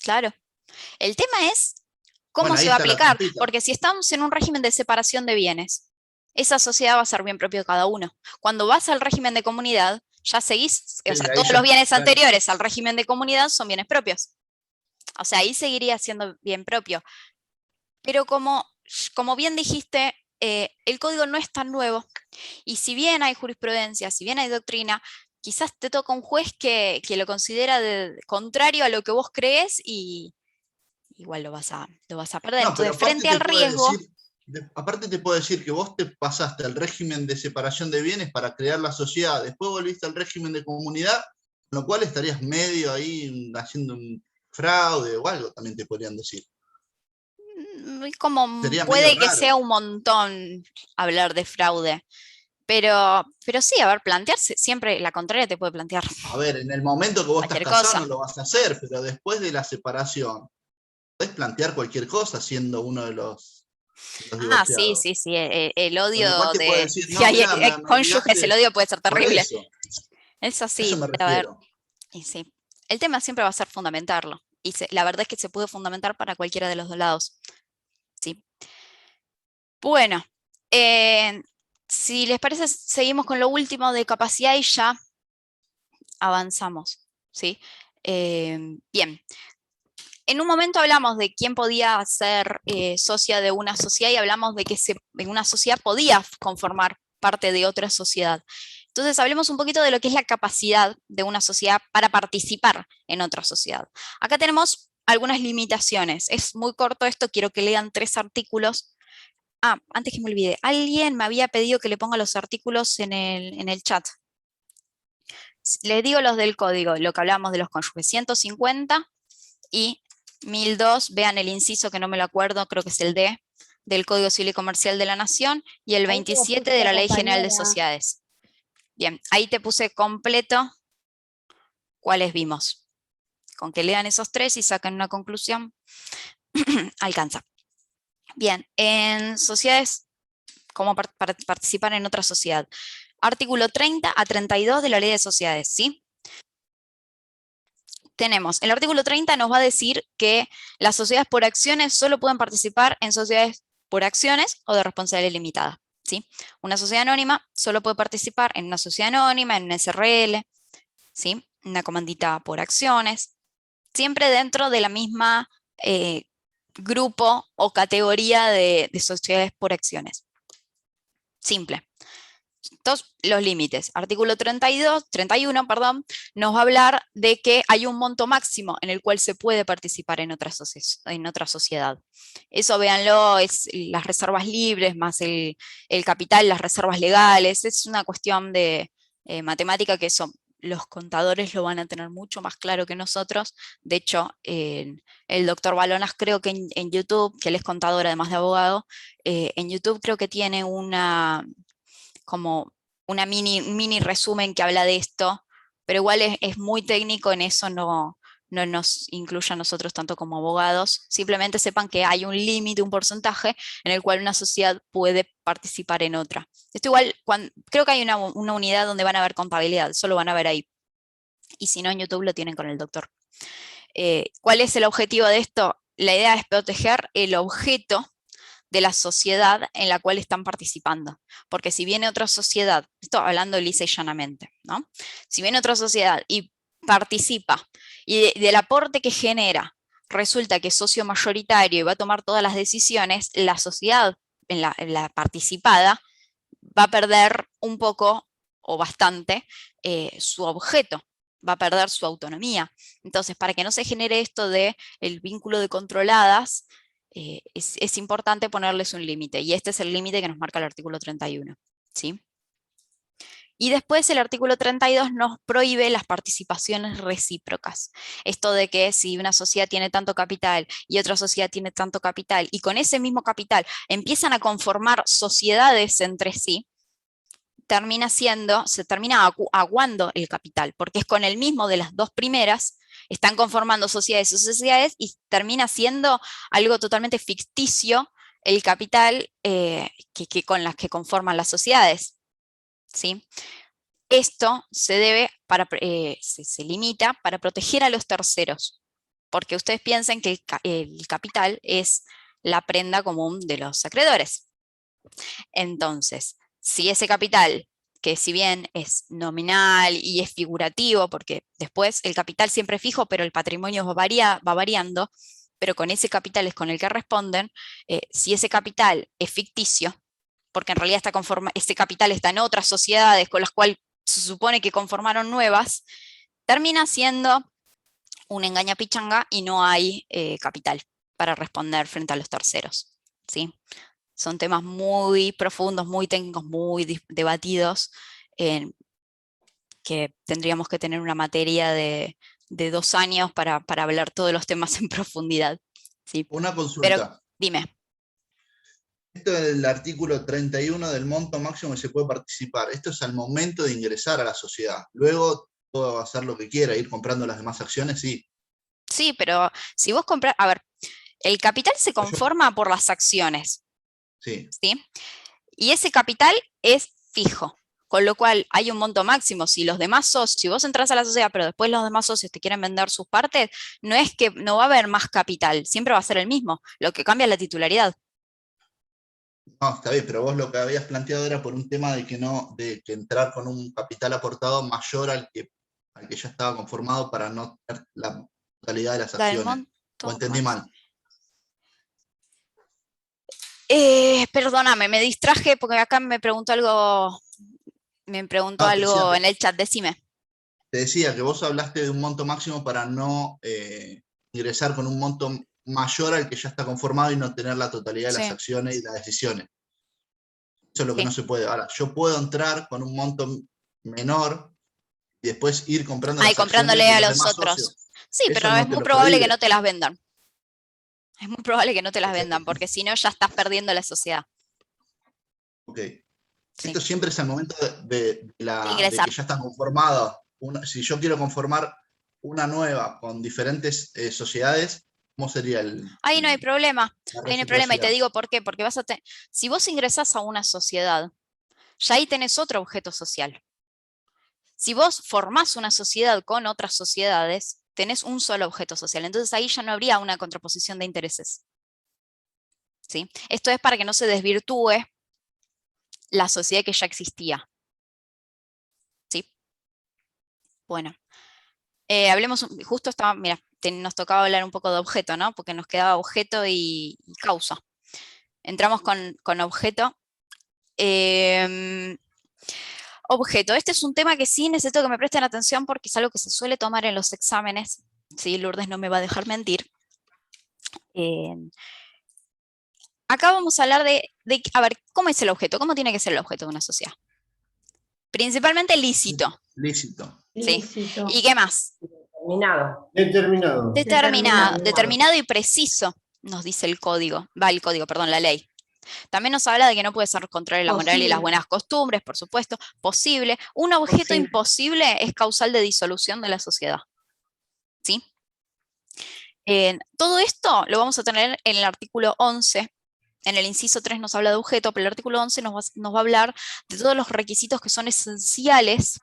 Speaker 1: Claro. El tema es cómo se va a aplicar, porque si estamos en un régimen de separación de bienes, esa sociedad va a ser bien propio de cada uno. Cuando vas al régimen de comunidad, ya seguís, o sea, todos los bienes anteriores al régimen de comunidad son bienes propios. O sea, ahí seguiría siendo bien propio. Pero como bien dijiste, el código no es tan nuevo, y si bien hay jurisprudencia, si bien hay doctrina, quizás te toca un juez que lo considera contrario a lo que vos crees y igual lo vas a perder.
Speaker 7: No,
Speaker 1: entonces, frente al riesgo...
Speaker 7: Aparte te puedo decir que vos te pasaste al régimen de separación de bienes para crear la sociedad, después volviste al régimen de comunidad, con lo cual estarías medio ahí haciendo un fraude o algo, también te podrían decir.
Speaker 1: Como puede que sea un montón hablar de fraude, pero sí, a ver, plantearse, siempre la contraria te puede plantear.
Speaker 7: A ver, en el momento que vos estás casado no lo vas a hacer, pero después de la separación, podés plantear cualquier cosa siendo uno de los divorciados.
Speaker 1: Sí, el odio de...
Speaker 7: Decir,
Speaker 1: si hay cónyuges, el odio puede ser terrible. Eso sí,
Speaker 7: eso me refiero.
Speaker 1: a ver, y sí. El tema siempre va a ser fundamentarlo, y la verdad es que se puede fundamentar para cualquiera de los dos lados. ¿Sí? Bueno, si les parece, seguimos con lo último de capacidad y ya avanzamos. ¿Sí? Bien. En un momento hablamos de quién podía ser socia de una sociedad y hablamos de que una sociedad podía conformar parte de otra sociedad. Entonces hablemos un poquito de lo que es la capacidad de una sociedad para participar en otra sociedad. Acá tenemos algunas limitaciones. Es muy corto esto, quiero que lean 3 artículos. Antes que me olvide, alguien me había pedido que le ponga los artículos en el chat. Les digo los del código, lo que hablamos de los cónyuges, 150 y 1002, vean el inciso que no me lo acuerdo, creo que es el D, del Código Civil y Comercial de la Nación, y el 27 de la Ley General de Sociedades. Bien, ahí te puse completo cuáles vimos. Con que lean esos 3 y saquen una conclusión, alcanza. Bien, en sociedades, ¿cómo participar en otra sociedad? Artículo 30 a 32 de la Ley de Sociedades, ¿sí? tenemos, el artículo 30 nos va a decir que las sociedades por acciones solo pueden participar en sociedades por acciones o de responsabilidad limitada, ¿sí? Una sociedad anónima solo puede participar en una sociedad anónima, en una SRL, ¿sí? Una comandita por acciones, siempre dentro de la misma grupo o categoría de sociedades por acciones. Simple. Entonces, los límites. Artículo 31, nos va a hablar de que hay un monto máximo en el cual se puede participar en otra sociedad. Eso, véanlo, es las reservas libres más el capital, las reservas legales. Es una cuestión de matemática que eso los contadores lo van a tener mucho más claro que nosotros. De hecho, el doctor Balonas, creo que en YouTube, que él es contador además de abogado, en YouTube creo que tiene como una mini resumen que habla de esto, pero igual es muy técnico, en eso no nos incluye a nosotros tanto como abogados. Simplemente sepan que hay un límite, un porcentaje en el cual una sociedad puede participar en otra. Esto igual, creo que hay una unidad donde van a ver contabilidad, solo van a ver ahí. Y si no, en YouTube lo tienen con el doctor. ¿Cuál es el objetivo de esto? La idea es proteger el objeto de la sociedad en la cual están participando. Porque si viene otra sociedad, esto hablando lisa y llanamente, ¿no? Si viene otra sociedad y participa, y del aporte que genera, resulta que es socio mayoritario y va a tomar todas las decisiones, la sociedad en la participada va a perder un poco o bastante su objeto, va a perder su autonomía. Entonces, para que no se genere esto de el vínculo de controladas, es importante ponerles un límite, y este es el límite que nos marca el artículo 31, ¿sí? Y después el artículo 32 nos prohíbe las participaciones recíprocas. Esto de que si una sociedad tiene tanto capital y otra sociedad tiene tanto capital, y con ese mismo capital empiezan a conformar sociedades entre sí, se termina aguando el capital, porque es con el mismo de las dos primeras, están conformando sociedades y termina siendo algo totalmente ficticio el capital con las que conforman las sociedades, ¿sí? Esto se limita para proteger a los terceros, porque ustedes piensen que el capital es la prenda común de los acreedores. Entonces, si ese capital, que si bien es nominal y es figurativo, porque después el capital siempre es fijo, pero el patrimonio va variando, pero con ese capital es con el que responden, si ese capital es ficticio, porque en realidad ese capital está en otras sociedades con las cuales se supone que conformaron nuevas, termina siendo un engañapichanga y no hay capital para responder frente a los terceros, ¿sí? Son temas muy profundos, muy técnicos, muy debatidos, que tendríamos que tener una materia de 2 años para hablar todos los temas en profundidad, ¿sí?
Speaker 7: Una consulta.
Speaker 1: Pero, dime.
Speaker 7: Esto del artículo 31 del monto máximo que se puede participar, esto es al momento de ingresar a la sociedad. Luego puedo hacer lo que quiera, ir comprando las demás acciones, sí.
Speaker 1: Sí, pero si vos compras, a ver, el capital se conforma por las acciones.
Speaker 7: Sí.
Speaker 1: ¿Sí? Y ese capital es fijo, con lo cual hay un monto máximo. Si los demás socios, si vos entras a la sociedad, pero después los demás socios te quieren vender sus partes, no es que no va a haber más capital, siempre va a ser el mismo, lo que cambia es la titularidad.
Speaker 7: No, está bien, pero vos lo que habías planteado era por un tema de que entrar con un capital aportado mayor al que ya estaba conformado para no tener la totalidad de las acciones. ¿O entendí mal?
Speaker 1: Perdóname, me distraje porque acá me preguntó algo, en el chat, decime.
Speaker 7: Te decía que vos hablaste de un monto máximo para no ingresar con un monto mayor al que ya está conformado y no tener la totalidad de las acciones y las decisiones. Eso es lo que no se puede. Ahora, yo puedo entrar con un monto menor y después ir comprando las
Speaker 1: comprándole
Speaker 7: acciones
Speaker 1: a los otros.
Speaker 7: Socios.
Speaker 1: Sí,
Speaker 7: Eso
Speaker 1: pero
Speaker 7: no
Speaker 1: es
Speaker 7: te
Speaker 1: muy
Speaker 7: lo
Speaker 1: probable
Speaker 7: prohíbe.
Speaker 1: que no te las vendan. Es muy probable que no te las vendan, porque si no ya estás perdiendo la sociedad.
Speaker 7: Ok. Esto siempre es al momento de que ya están conformadas. Si yo quiero conformar una nueva con diferentes sociedades, ¿cómo sería
Speaker 1: ahí no hay problema. Ahí no hay problema, y te
Speaker 7: reciprocidad?
Speaker 1: digo por qué. Porque si vos ingresás a una sociedad, ya ahí tenés otro objeto social. Si vos formás una sociedad con otras sociedades, tenés un solo objeto social. Entonces ahí ya no habría una contraposición de intereses. ¿Sí? Esto es para que no se desvirtúe la sociedad que ya existía. ¿Sí? Bueno, hablemos, justo estaba, mira, nos tocaba hablar un poco de objeto, ¿no? Porque nos quedaba objeto y causa. Entramos con objeto. Objeto, este es un tema que sí necesito que me presten atención porque es algo que se suele tomar en los exámenes. Sí, Lourdes no me va a dejar mentir. Acá vamos a hablar a ver, ¿cómo es el objeto? ¿Cómo tiene que ser el objeto de una sociedad? Principalmente lícito.
Speaker 7: Lícito.
Speaker 1: ¿Sí?
Speaker 5: Lícito.
Speaker 1: ¿Y qué más?
Speaker 6: Determinado.
Speaker 1: Determinado y preciso, nos dice el código. Perdón, la ley. También nos habla de que no puede ser contrario a la moral y las buenas costumbres, por supuesto. Posible. Un objeto imposible es causal de disolución de la sociedad. ¿Sí? Todo esto lo vamos a tener en el artículo 11. En el inciso 3 nos habla de objeto, pero el artículo 11 nos va a hablar de todos los requisitos que son esenciales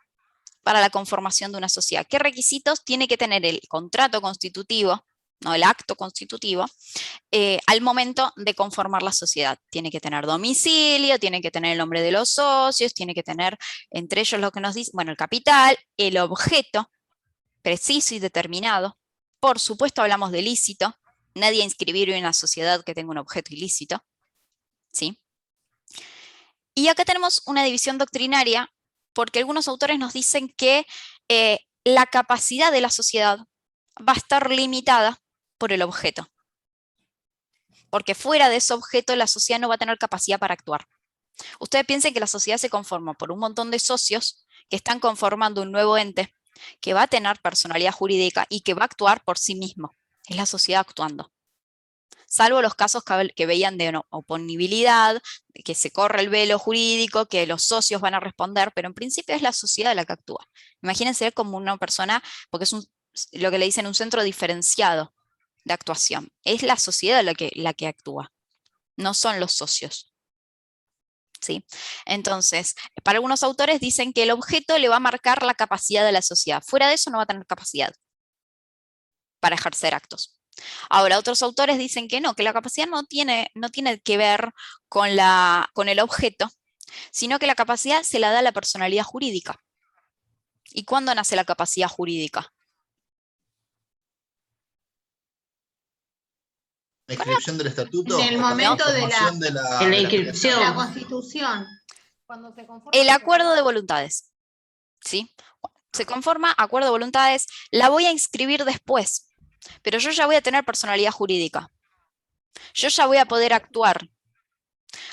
Speaker 1: para la conformación de una sociedad. ¿Qué requisitos tiene que tener el contrato constitutivo, no el acto constitutivo, al momento de conformar la sociedad? Tiene que tener domicilio, tiene que tener el nombre de los socios, tiene que tener, entre ellos lo que nos dice, bueno, el capital, el objeto preciso y determinado. Por supuesto hablamos de lícito. Nadie inscribir en una sociedad que tenga un objeto ilícito. ¿Sí? Y acá tenemos una división doctrinaria, porque algunos autores nos dicen que la capacidad de la sociedad va a estar limitada por el objeto. Porque fuera de ese objeto la sociedad no va a tener capacidad para actuar. Ustedes piensen que la sociedad se conforma por un montón de socios que están conformando un nuevo ente que va a tener personalidad jurídica y que va a actuar por sí mismo. Es la sociedad actuando. Salvo los casos que veían de oponibilidad, que se corre el velo jurídico, que los socios van a responder, pero en principio es la sociedad la que actúa. Imagínense como una persona, porque es lo que le dicen un centro diferenciado de actuación. Es la sociedad la que actúa, no son los socios. ¿Sí? Entonces, para algunos autores dicen que el objeto le va a marcar la capacidad de la sociedad. Fuera de eso no va a tener capacidad para ejercer actos. Ahora, otros autores dicen que no, que la capacidad no tiene que ver con el objeto, sino que la capacidad se la da a la personalidad jurídica. ¿Y cuándo nace la capacidad jurídica?
Speaker 7: La inscripción del estatuto.
Speaker 5: En el momento de
Speaker 9: la inscripción.
Speaker 5: La Constitución.
Speaker 4: Cuando se conforma
Speaker 1: El acuerdo de voluntades. ¿Sí? Se conforma acuerdo de voluntades, la voy a inscribir después. Pero yo ya voy a tener personalidad jurídica. Yo ya voy a poder actuar.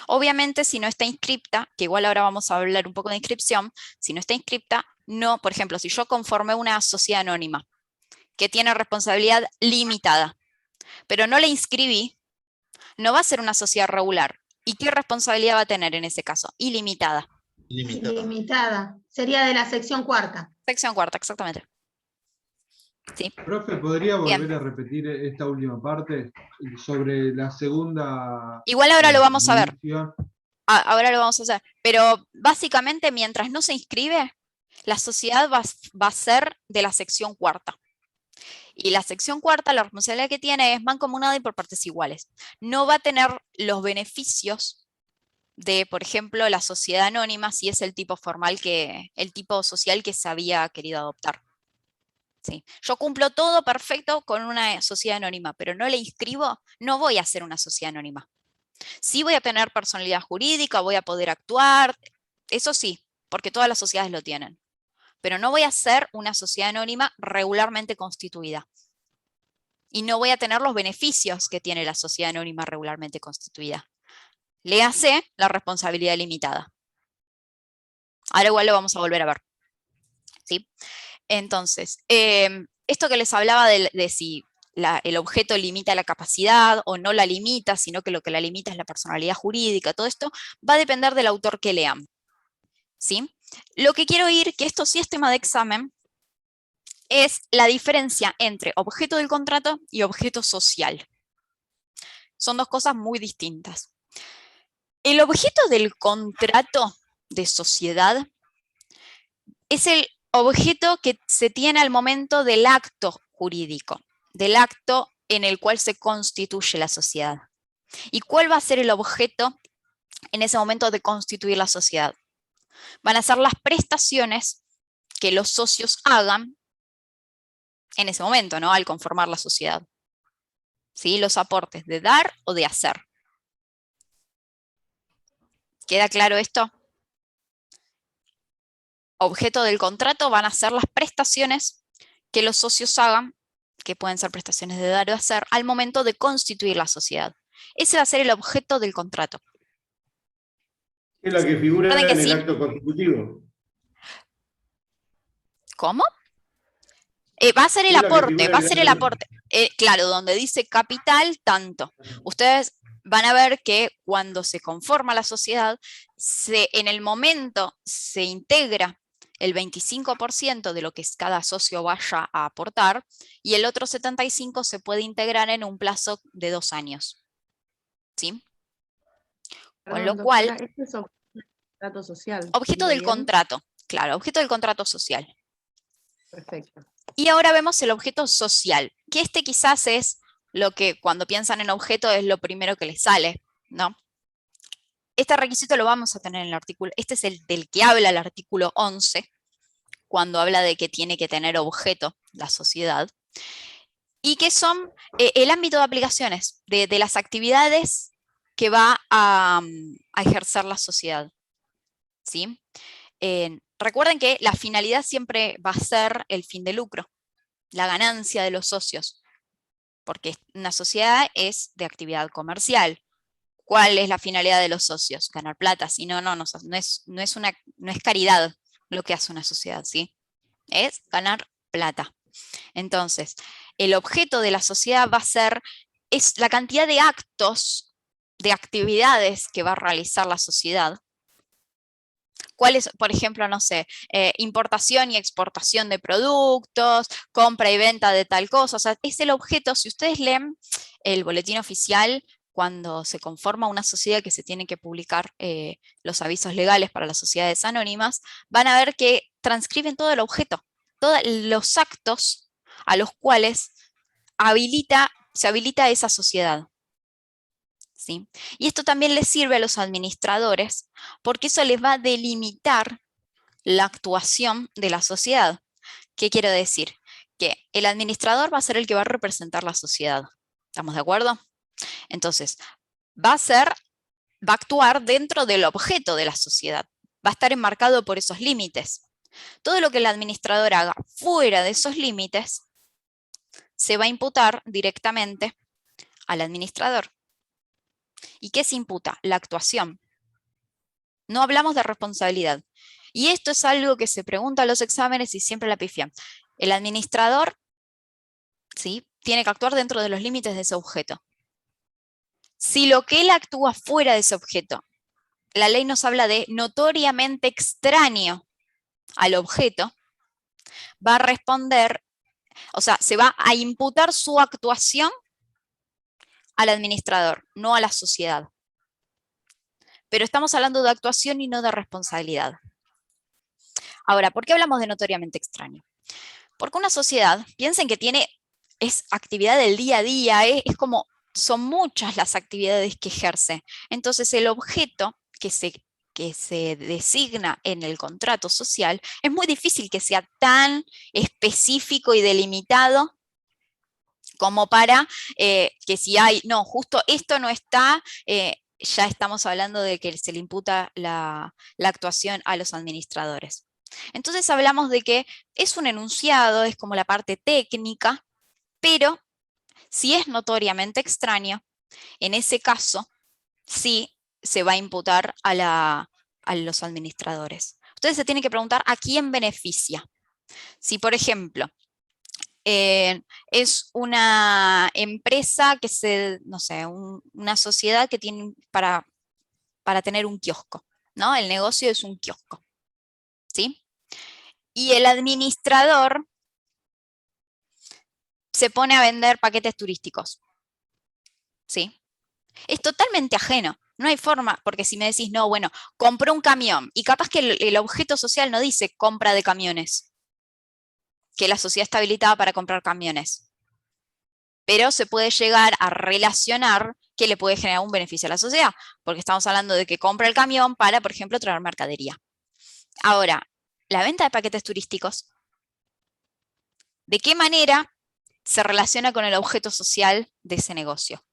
Speaker 1: Obviamente, si no está inscripta, que igual ahora vamos a hablar un poco de inscripción, si no está inscripta, no, por ejemplo, si yo conformé una sociedad anónima que tiene responsabilidad limitada, pero no la inscribí, no va a ser una sociedad regular. ¿Y qué responsabilidad va a tener en ese caso? Ilimitada.
Speaker 5: Ilimitada. Sería de la sección cuarta.
Speaker 1: Sección cuarta, exactamente. Sí.
Speaker 11: Profe, ¿podría volver a repetir esta última parte sobre la segunda?
Speaker 1: Igual ahora lo vamos a ver. Ahora lo vamos a hacer. Pero básicamente, mientras no se inscribe, la sociedad va a ser de la sección cuarta. Y la sección cuarta, la responsabilidad que tiene es mancomunada y por partes iguales. No va a tener los beneficios de, por ejemplo, la sociedad anónima, si es el tipo formal el tipo social que se había querido adoptar. Sí. Yo cumplo todo perfecto con una sociedad anónima, pero no le inscribo, no voy a ser una sociedad anónima. Sí voy a tener personalidad jurídica, voy a poder actuar, eso sí, porque todas las sociedades lo tienen. Pero no voy a ser una sociedad anónima regularmente constituida. Y no voy a tener los beneficios que tiene la sociedad anónima regularmente constituida. Léase la responsabilidad limitada. Ahora igual lo vamos a volver a ver. ¿Sí? Entonces, esto que les hablaba de si el objeto limita la capacidad o no la limita, sino que lo que la limita es la personalidad jurídica, todo esto va a depender del autor que lean. ¿Sí? Lo que quiero ir, que esto sí es tema de examen, es la diferencia entre objeto del contrato y objeto social. Son dos cosas muy distintas. El objeto del contrato de sociedad es el objeto que se tiene al momento del acto jurídico del acto en el cual se constituye la sociedad. ¿Y cuál va a ser el objeto en ese momento de constituir la sociedad? Van a ser las prestaciones que los socios hagan en ese momento, ¿no? Al conformar la sociedad. ¿Sí? Los aportes de dar o de hacer. ¿Queda claro esto? Objeto del contrato van a ser las prestaciones que los socios hagan, que pueden ser prestaciones de dar o hacer, al momento de constituir la sociedad. Ese va a ser el objeto del contrato.
Speaker 6: Es la que figura
Speaker 1: ¿Recuerden que
Speaker 6: en el
Speaker 1: sí?
Speaker 6: acto constitutivo.
Speaker 1: ¿Cómo? Va a ser el
Speaker 6: Es la que
Speaker 1: aporte,
Speaker 6: figura
Speaker 1: va a
Speaker 6: en el
Speaker 1: ser el
Speaker 6: acto
Speaker 1: aporte. Claro, donde dice capital, tanto. Ustedes van a ver que cuando se conforma la sociedad, en el momento se integra el 25% de lo que cada socio vaya a aportar, y el otro 75% se puede integrar en un plazo de 2 años. ¿Sí? Con
Speaker 12: Perdón,
Speaker 1: lo cual,
Speaker 12: doctora, este es objeto del contrato social.
Speaker 1: objeto
Speaker 12: ¿digo
Speaker 1: del
Speaker 12: bien?
Speaker 1: contrato, claro, objeto del contrato social.
Speaker 12: Perfecto.
Speaker 1: Y ahora vemos el objeto social, que este quizás es lo que cuando piensan en objeto es lo primero que les sale, ¿no? Este requisito lo vamos a tener en el artículo, este es el del que habla el artículo 11, cuando habla de que tiene que tener objeto la sociedad, y que son el ámbito de aplicaciones de las actividades que va a ejercer la sociedad, ¿sí? Recuerden que la finalidad siempre va a ser el fin de lucro, la ganancia de los socios, porque una sociedad es de actividad comercial. ¿Cuál es la finalidad de los socios? Ganar plata, si no, no es caridad lo que hace una sociedad, ¿sí? Es ganar plata. Entonces, el objeto de la sociedad va a ser la cantidad de actos, de actividades que va a realizar la sociedad. ¿Cuál es, por ejemplo, no sé, importación y exportación de productos, compra y venta de tal cosa? O sea, es el objeto. Si ustedes leen el boletín oficial, cuando se conforma una sociedad que se tiene que publicar los avisos legales para las sociedades anónimas, van a ver que transcriben todo el objeto, todos los actos a los cuales se habilita esa sociedad. ¿Sí? Y esto también les sirve a los administradores, porque eso les va a delimitar la actuación de la sociedad. ¿Qué quiero decir? Que el administrador va a ser el que va a representar la sociedad. ¿Estamos de acuerdo? Entonces, va a actuar dentro del objeto de la sociedad. Va a estar enmarcado por esos límites. Todo lo que el administrador haga fuera de esos límites se va a imputar directamente al administrador. ¿Y qué se imputa? La actuación. No hablamos de responsabilidad. Y esto es algo que se pregunta a los exámenes y siempre la pifian. El administrador, ¿sí?, tiene que actuar dentro de los límites de ese objeto. Si lo que él actúa fuera de ese objeto, la ley nos habla de notoriamente extraño al objeto, va a responder, o sea, se va a imputar su actuación al administrador, no a la sociedad. Pero estamos hablando de actuación y no de responsabilidad. Ahora, ¿por qué hablamos de notoriamente extraño? Porque una sociedad, piensen que es actividad del día a día, es como, son muchas las actividades que ejerce. Entonces el objeto que se designa en el contrato social, es muy difícil que sea tan específico y delimitado como para que si hay, no, justo esto no está, ya estamos hablando de que se le imputa la actuación a los administradores. Entonces hablamos de que es un enunciado, es como la parte técnica, pero si es notoriamente extraño, en ese caso sí se va a imputar a los administradores. Ustedes se tienen que preguntar a quién beneficia. Si, por ejemplo, es una empresa que no sé, una sociedad que tiene para tener un kiosco, ¿no? El negocio es un kiosco, ¿sí? Y el administrador se pone a vender paquetes turísticos, ¿sí? Es totalmente ajeno. No hay forma, porque si me decís, no, bueno, compró un camión, y capaz que el objeto social no dice compra de camiones. que la sociedad está habilitada para comprar camiones. Pero se puede llegar a relacionar que le puede generar un beneficio a la sociedad, porque estamos hablando de que compra el camión para, por ejemplo, traer mercadería. Ahora, la venta de paquetes turísticos, ¿de qué manera se relaciona con el objeto social de ese negocio?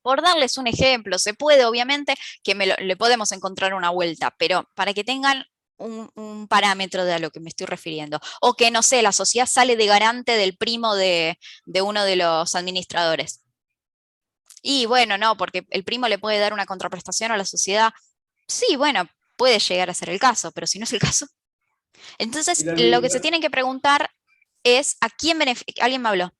Speaker 1: Por darles un ejemplo, se puede, obviamente, que le podemos encontrar una vuelta, pero para que tengan un parámetro de a lo que me estoy refiriendo. O que, no sé, la sociedad sale de garante del primo de uno de los administradores. Y bueno, no, porque el primo le puede dar una contraprestación a la sociedad. Sí, bueno, puede llegar a ser el caso, pero si no es el caso. Entonces, lo que se tienen que preguntar es ¿a quién beneficia? ¿Alguien me habló?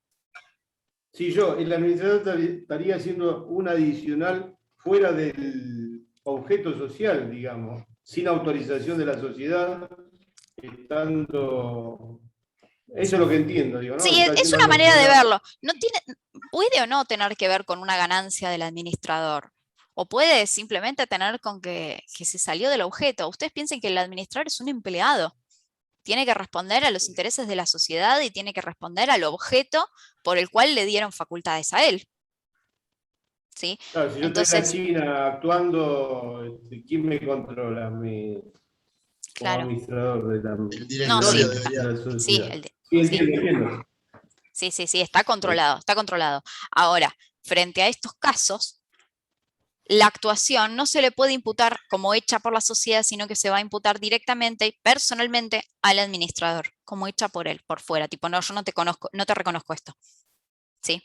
Speaker 6: Sí, yo, el administrador estaría haciendo un adicional fuera del objeto social, digamos, sin autorización de la sociedad, estando... Eso es lo que entiendo, digo, ¿no?
Speaker 1: Sí, es una manera de verlo. No tiene, puede o no tener que ver con una ganancia del administrador, o puede simplemente tener con que se salió del objeto. Ustedes piensen que el administrador es un empleado. Tiene que responder a los intereses de la sociedad y tiene que responder al objeto por el cual le dieron facultades a él. ¿Sí?
Speaker 6: Claro, si yo estoy en China actuando, ¿quién me controla? Como administrador de la...
Speaker 7: El directorio debería...
Speaker 1: Sí, está controlado. Ahora, frente a estos casos, la actuación no se le puede imputar como hecha por la sociedad, sino que se va a imputar directamente, personalmente, al administrador, como hecha por él, por fuera. Tipo, no, yo no te conozco, no te reconozco esto. ¿Sí?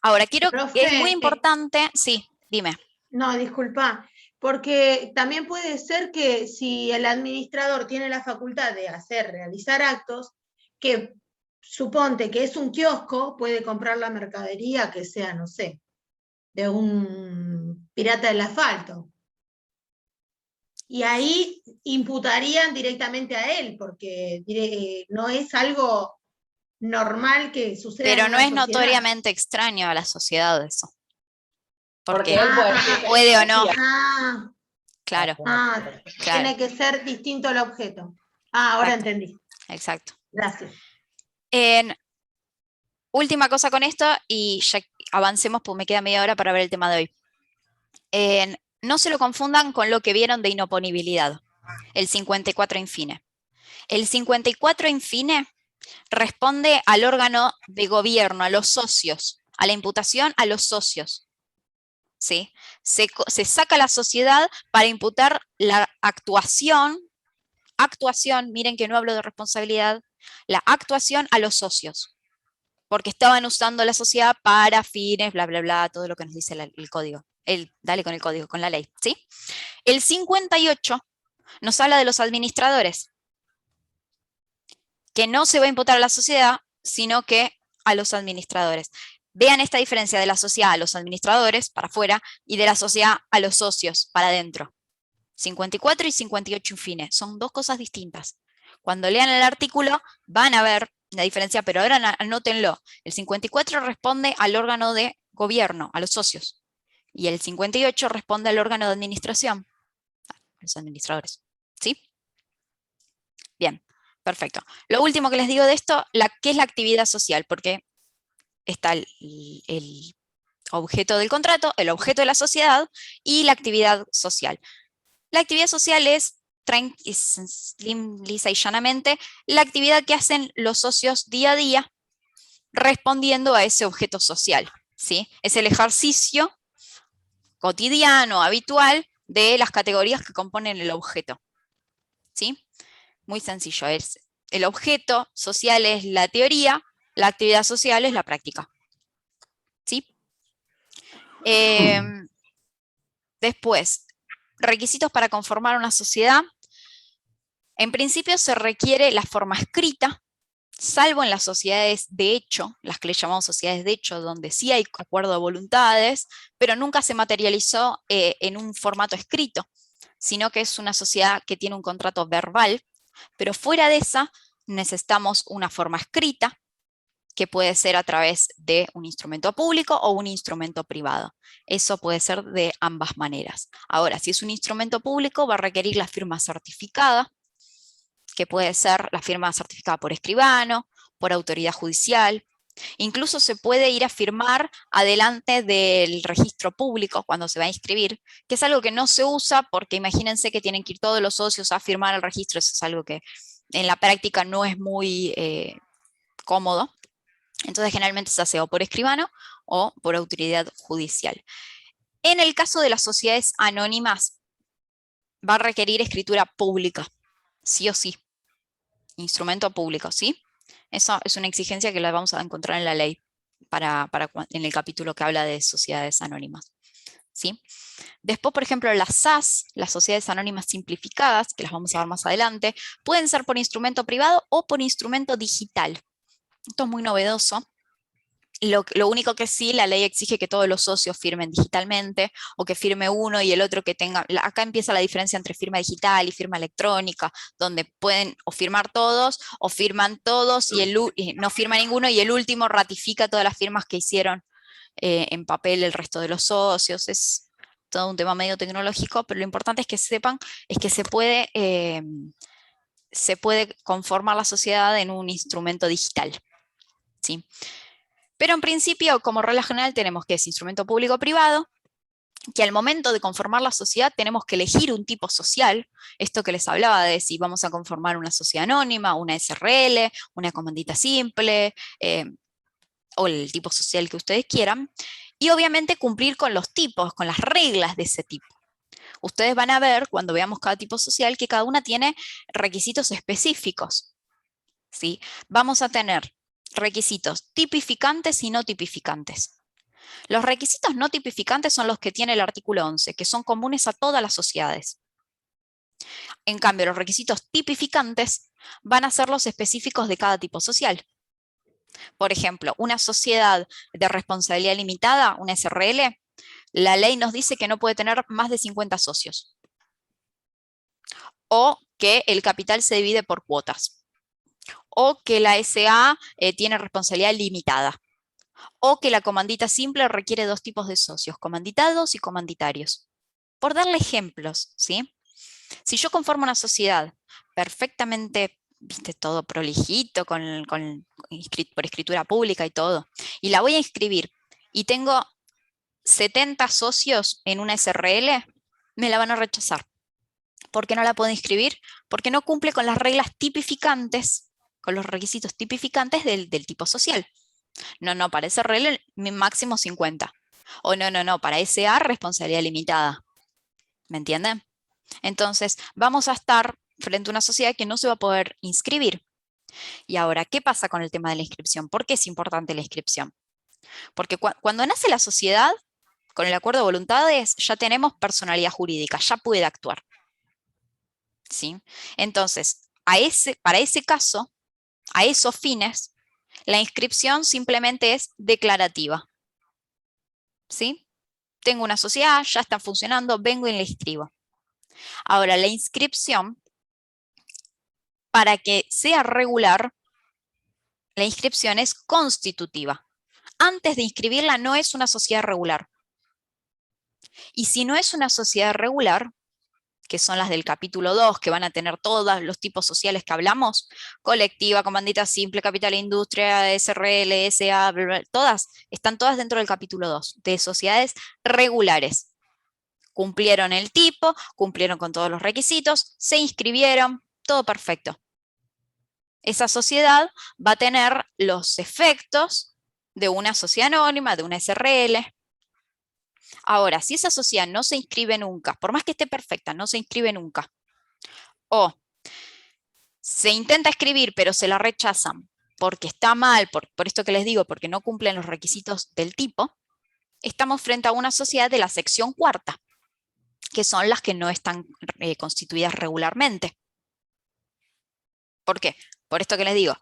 Speaker 1: Ahora, quiero que es muy importante... Sí, dime.
Speaker 5: No, disculpa, porque también puede ser que si el administrador tiene la facultad de realizar actos, que suponte que es un kiosco, puede comprar la mercadería que sea, no sé, de un pirata del asfalto. Y ahí imputarían directamente a él, porque no es algo normal que suceda.
Speaker 1: Pero
Speaker 5: en
Speaker 1: no
Speaker 5: una
Speaker 1: es
Speaker 5: sociedad.
Speaker 1: Notoriamente extraño a la sociedad eso.
Speaker 3: Porque
Speaker 1: él puede o no. Claro.
Speaker 5: Tiene que ser distinto el objeto. Ahora entendí.
Speaker 1: Exacto.
Speaker 5: Gracias.
Speaker 1: Última cosa con esto, y ya avancemos, pues me queda media hora para ver el tema de hoy. No se lo confundan con lo que vieron de inoponibilidad, el 54 infine. El 54 infine responde al órgano de gobierno, a los socios, a la imputación a los socios. ¿Sí? Se saca la sociedad para imputar la actuación, miren que no hablo de responsabilidad, la actuación a los socios, porque estaban usando la sociedad para fines, bla, bla, bla, todo lo que nos dice el código. Dale con el código, con la ley, ¿sí? El 58 nos habla de los administradores, que no se va a imputar a la sociedad, sino que a los administradores. Vean esta diferencia de la sociedad a los administradores, para afuera, y de la sociedad a los socios, para adentro. 54 y 58 infine, son dos cosas distintas. Cuando lean el artículo van a ver la diferencia, pero ahora anótenlo. El 54 responde al órgano de gobierno, a los socios, y el 58 responde al órgano de administración, a los administradores. ¿Sí? Bien, perfecto. Lo último que les digo de esto, ¿qué es la actividad social? Porque está el objeto del contrato, el objeto de la sociedad y la actividad social. La actividad social es, lisa y llanamente, la actividad que hacen los socios día a día respondiendo a ese objeto social. ¿Sí? Es el ejercicio cotidiano, habitual, de las categorías que componen el objeto. ¿Sí? Muy sencillo, el objeto social es la teoría, la actividad social es la práctica. ¿Sí? Después, requisitos para conformar una sociedad. En principio se requiere la forma escrita, salvo en las sociedades de hecho, las que le llamamos sociedades de hecho, donde sí hay acuerdo de voluntades, pero nunca se materializó en un formato escrito, sino que es una sociedad que tiene un contrato verbal, pero fuera de esa necesitamos una forma escrita, que puede ser a través de un instrumento público o un instrumento privado. Eso puede ser de ambas maneras. Ahora, si es un instrumento público, va a requerir la firma certificada que puede ser la firma certificada por escribano, por autoridad judicial. Incluso se puede ir a firmar adelante del registro público cuando se va a inscribir, que es algo que no se usa porque imagínense que tienen que ir todos los socios a firmar el registro. Eso es algo que en la práctica no es muy cómodo. Entonces generalmente se hace o por escribano o por autoridad judicial. En el caso de las sociedades anónimas, va a requerir escritura pública, sí o sí. Instrumento público, ¿sí? Eso es una exigencia que la vamos a encontrar en la ley en el capítulo que habla de sociedades anónimas, ¿sí? Después, por ejemplo, las SAS, las sociedades anónimas simplificadas, que las vamos a ver más adelante, pueden ser por instrumento privado o por instrumento digital. Esto es muy novedoso. Lo único que sí, la ley exige que todos los socios firmen digitalmente, o que firme uno y el otro que tenga. Acá empieza la diferencia entre firma digital y firma electrónica, donde pueden o firmar todos, o firman todos y no firma ninguno, y el último ratifica todas las firmas que hicieron en papel el resto de los socios. Es todo un tema medio tecnológico, pero lo importante es que sepan es que se puede conformar la sociedad en un instrumento digital, ¿sí? Pero en principio, como regla general, tenemos que es instrumento público-privado, que al momento de conformar la sociedad tenemos que elegir un tipo social, esto que les hablaba de si vamos a conformar una sociedad anónima, una SRL, una comandita simple, o el tipo social que ustedes quieran, y obviamente cumplir con los tipos, con las reglas de ese tipo. Ustedes van a ver, cuando veamos cada tipo social, que cada una tiene requisitos específicos, ¿sí? Vamos a tener requisitos tipificantes y no tipificantes. Los requisitos no tipificantes son los que tiene el artículo 11, que son comunes a todas las sociedades. En cambio, los requisitos tipificantes van a ser los específicos de cada tipo social. Por ejemplo, una sociedad de responsabilidad limitada, una SRL, la ley nos dice que no puede tener más de 50 socios. O que el capital se divide por cuotas. O que la SA tiene responsabilidad limitada, o que la comandita simple requiere 2 tipos de socios, comanditados y comanditarios. Por darle ejemplos, ¿sí? Si yo conformo una sociedad perfectamente, viste, todo prolijito, por escritura pública y todo, y la voy a inscribir, y tengo 70 socios en una SRL, me la van a rechazar. ¿Por qué no la puedo inscribir? Porque no cumple con las reglas tipificantes, con los requisitos tipificantes del tipo social. No, para SRL máximo 50. O no, para SA responsabilidad limitada. ¿Me entienden? Entonces, vamos a estar frente a una sociedad que no se va a poder inscribir. Y ahora, ¿qué pasa con el tema de la inscripción? ¿Por qué es importante la inscripción? Porque cuando nace la sociedad, con el acuerdo de voluntades, ya tenemos personalidad jurídica, ya puede actuar, ¿sí? Entonces, para ese caso, a esos fines, la inscripción simplemente es declarativa, ¿sí? Tengo una sociedad, ya está funcionando, vengo y la inscribo. Ahora, la inscripción, para que sea regular, la inscripción es constitutiva. Antes de inscribirla no es una sociedad regular. Y si no es una sociedad regular, que son las del capítulo 2, que van a tener todos los tipos sociales que hablamos, colectiva, comandita simple, capital industria, SRL, SA, están todas dentro del capítulo 2, de sociedades regulares. Cumplieron el tipo, cumplieron con todos los requisitos, se inscribieron, todo perfecto. Esa sociedad va a tener los efectos de una sociedad anónima, de una SRL. Ahora, si esa sociedad no se inscribe nunca, por más que esté perfecta, no se inscribe nunca, o se intenta escribir pero se la rechazan porque está mal, por esto que les digo, porque no cumplen los requisitos del tipo, estamos frente a una sociedad de la sección 4ª, que son las que no están constituidas regularmente. ¿Por qué? Por esto que les digo,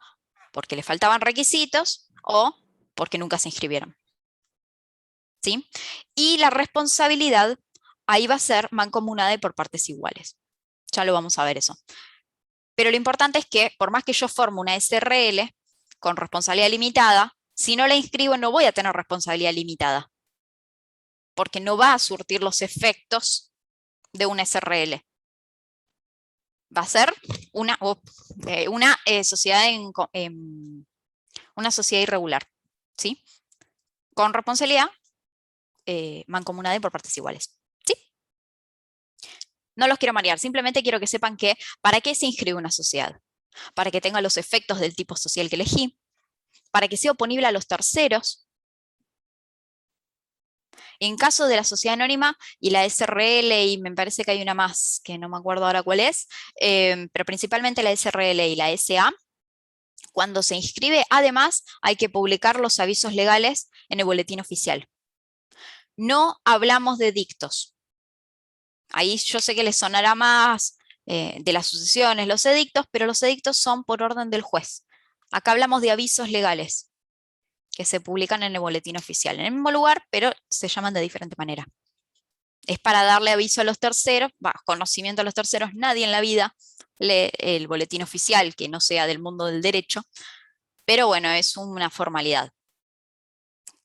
Speaker 1: porque le faltaban requisitos o porque nunca se inscribieron, ¿sí? Y la responsabilidad ahí va a ser mancomunada y por partes iguales. Ya lo vamos a ver eso. Pero lo importante es que, por más que yo forme una SRL con responsabilidad limitada, si no la inscribo no voy a tener responsabilidad limitada, porque no va a surtir los efectos de una SRL. va a ser una sociedad una sociedad irregular, ¿sí? Con responsabilidad mancomunada y por partes iguales, ¿sí? No los quiero marear, simplemente quiero que sepan que ¿para qué se inscribe una sociedad? Para que tenga los efectos del tipo social que elegí, para que sea oponible a los terceros. En caso de la sociedad anónima y la SRL, y me parece que hay una más, que no me acuerdo ahora cuál es, pero principalmente la SRL y la SA, cuando se inscribe, además, hay que publicar los avisos legales en el boletín oficial. No hablamos de dictos. Ahí yo sé que les sonará más de las sucesiones, los edictos, pero los edictos son por orden del juez. Acá hablamos de avisos legales que se publican en el boletín oficial, en el mismo lugar, pero se llaman de diferente manera. Es para darle aviso a los terceros, conocimiento a los terceros. Nadie en la vida lee el boletín oficial que no sea del mundo del derecho, pero bueno, es una formalidad,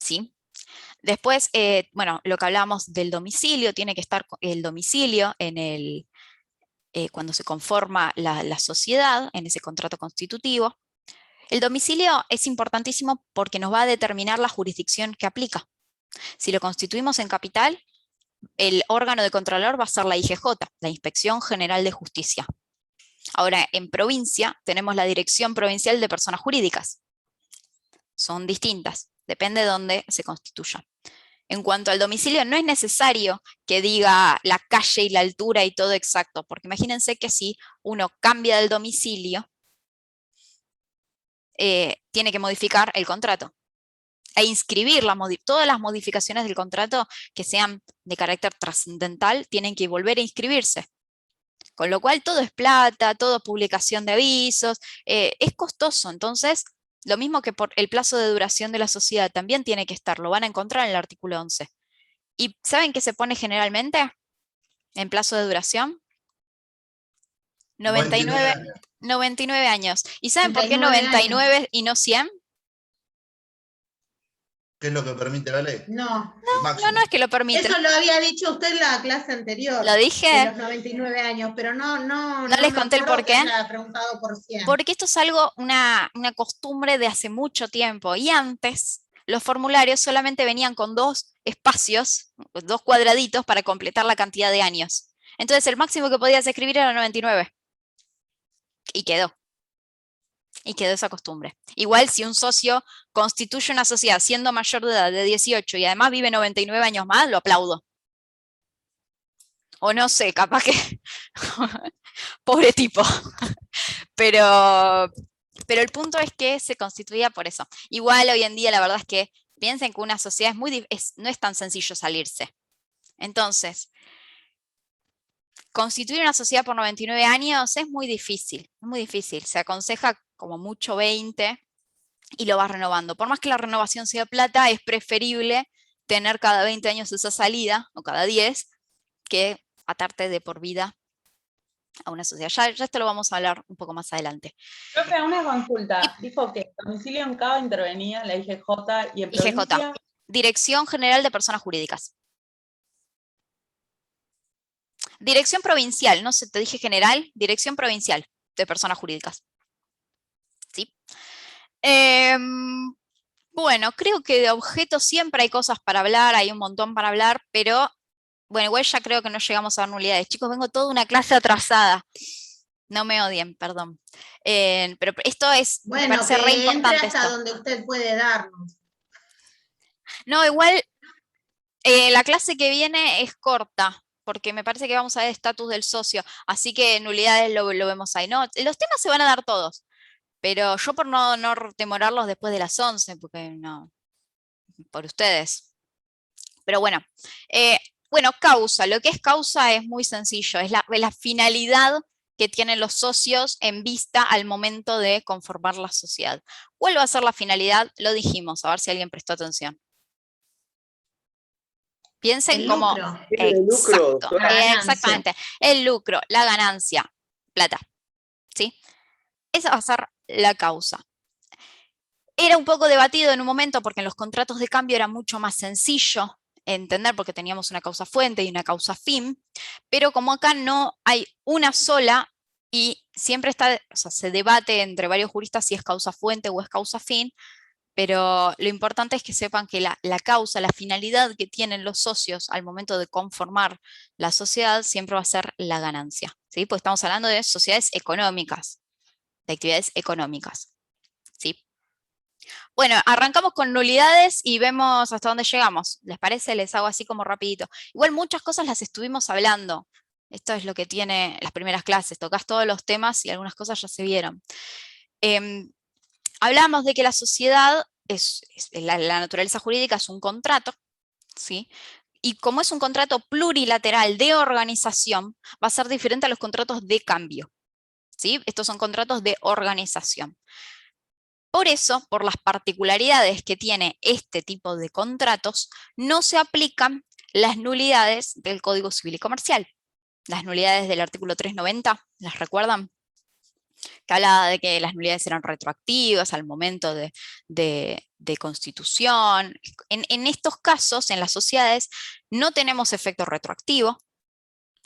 Speaker 1: ¿sí? Después, bueno, lo que hablábamos del domicilio, tiene que estar el domicilio en cuando se conforma la sociedad, en ese contrato constitutivo. El domicilio es importantísimo porque nos va a determinar la jurisdicción que aplica. Si lo constituimos en capital, el órgano de contralor va a ser la IGJ, la Inspección General de Justicia. Ahora, en provincia tenemos la Dirección Provincial de Personas Jurídicas. Son distintas, depende de dónde se constituya. En cuanto al domicilio, no es necesario que diga la calle y la altura y todo exacto, porque imagínense que si uno cambia del domicilio, tiene que modificar el contrato e inscribir todas las modificaciones del contrato que sean de carácter trascendental, tienen que volver a inscribirse. Con lo cual todo es plata, todo publicación de avisos, es costoso. Entonces, lo mismo que por el plazo de duración de la sociedad también tiene que estar, lo van a encontrar en el artículo 11. ¿Y saben qué se pone generalmente en plazo de duración? 99 años. ¿Y saben por qué 99 y no 100?
Speaker 7: ¿Qué es lo que permite la ley?
Speaker 5: No.
Speaker 1: No es que lo permite.
Speaker 5: Eso lo había dicho usted en la clase anterior.
Speaker 1: ¿Lo dije?
Speaker 5: De los 99 años, pero no
Speaker 1: les conté el por qué.
Speaker 5: Preguntado por 100.
Speaker 1: Porque esto es algo, una costumbre de hace mucho tiempo. Y antes, los formularios solamente venían con 2 espacios, 2 cuadraditos para completar la cantidad de años. Entonces, el máximo que podías escribir era 99. Y quedó. Y quedó esa costumbre. Igual si un socio constituye una sociedad siendo mayor de edad de 18 y además vive 99 años más, lo aplaudo. O no sé, capaz que... Pobre tipo. Pero el punto es que se constituía por eso. Igual hoy en día la verdad es que piensen que una sociedad no es tan sencillo salirse. Entonces, constituir una sociedad por 99 años es muy difícil, se aconseja como mucho 20 y lo vas renovando. Por más que la renovación sea plata, es preferible tener cada 20 años esa salida, o cada 10, que atarte de por vida a una sociedad. Ya esto lo vamos a hablar un poco más adelante.
Speaker 3: Profe, una consulta. Dijo que domicilio en Cava intervenía la IGJ y en provincia...
Speaker 1: IGJ, Dirección General de Personas Jurídicas. Dirección provincial, no sé, te dije general, Dirección Provincial de Personas Jurídicas. ¿Sí? Bueno, creo que de objetos siempre hay cosas para hablar, hay un montón para hablar, pero bueno, igual ya creo que no llegamos a dar nulidades. Chicos, vengo toda una clase atrasada. No me odien, perdón. Pero esto es,
Speaker 5: bueno,
Speaker 1: me parece re importante
Speaker 5: hasta donde usted puede darnos.
Speaker 1: No, igual la clase que viene es corta, porque me parece que vamos a ver estatus del socio, así que nulidades lo vemos ahí. No, los temas se van a dar todos, pero yo por no demorarlos después de las 11, porque no, por ustedes. Pero bueno, causa, lo que es causa es muy sencillo, es la finalidad que tienen los socios en vista al momento de conformar la sociedad. ¿Cuál va a ser la finalidad? Lo dijimos, a ver si alguien prestó atención. Piensen
Speaker 5: el
Speaker 1: como...
Speaker 5: lucro.
Speaker 1: Exacto, exactamente. El lucro, la ganancia, plata. ¿Sí? Esa va a ser la causa. Era un poco debatido en un momento porque en los contratos de cambio era mucho más sencillo entender porque teníamos una causa fuente y una causa fin, pero como acá no hay una sola y siempre está, o sea, se debate entre varios juristas si es causa fuente o es causa fin, pero lo importante es que sepan que la causa, la finalidad que tienen los socios al momento de conformar la sociedad siempre va a ser la ganancia, ¿sí? Pues estamos hablando de sociedades económicas, de actividades económicas, ¿sí? Bueno, arrancamos con nulidades y vemos hasta dónde llegamos. ¿Les parece? Les hago así como rapidito. Igual muchas cosas las estuvimos hablando. Esto es lo que tiene las primeras clases. Tocas todos los temas y algunas cosas ya se vieron. Hablamos de que la sociedad, la naturaleza jurídica es un contrato, ¿sí? Y como es un contrato plurilateral de organización, va a ser diferente a los contratos de cambio, ¿sí? Estos son contratos de organización. Por eso, por las particularidades que tiene este tipo de contratos, no se aplican las nulidades del Código Civil y Comercial. Las nulidades del artículo 390, ¿las recuerdan? Que hablaba de que las nulidades eran retroactivas al momento de constitución. En estos casos, en las sociedades, no tenemos efecto retroactivo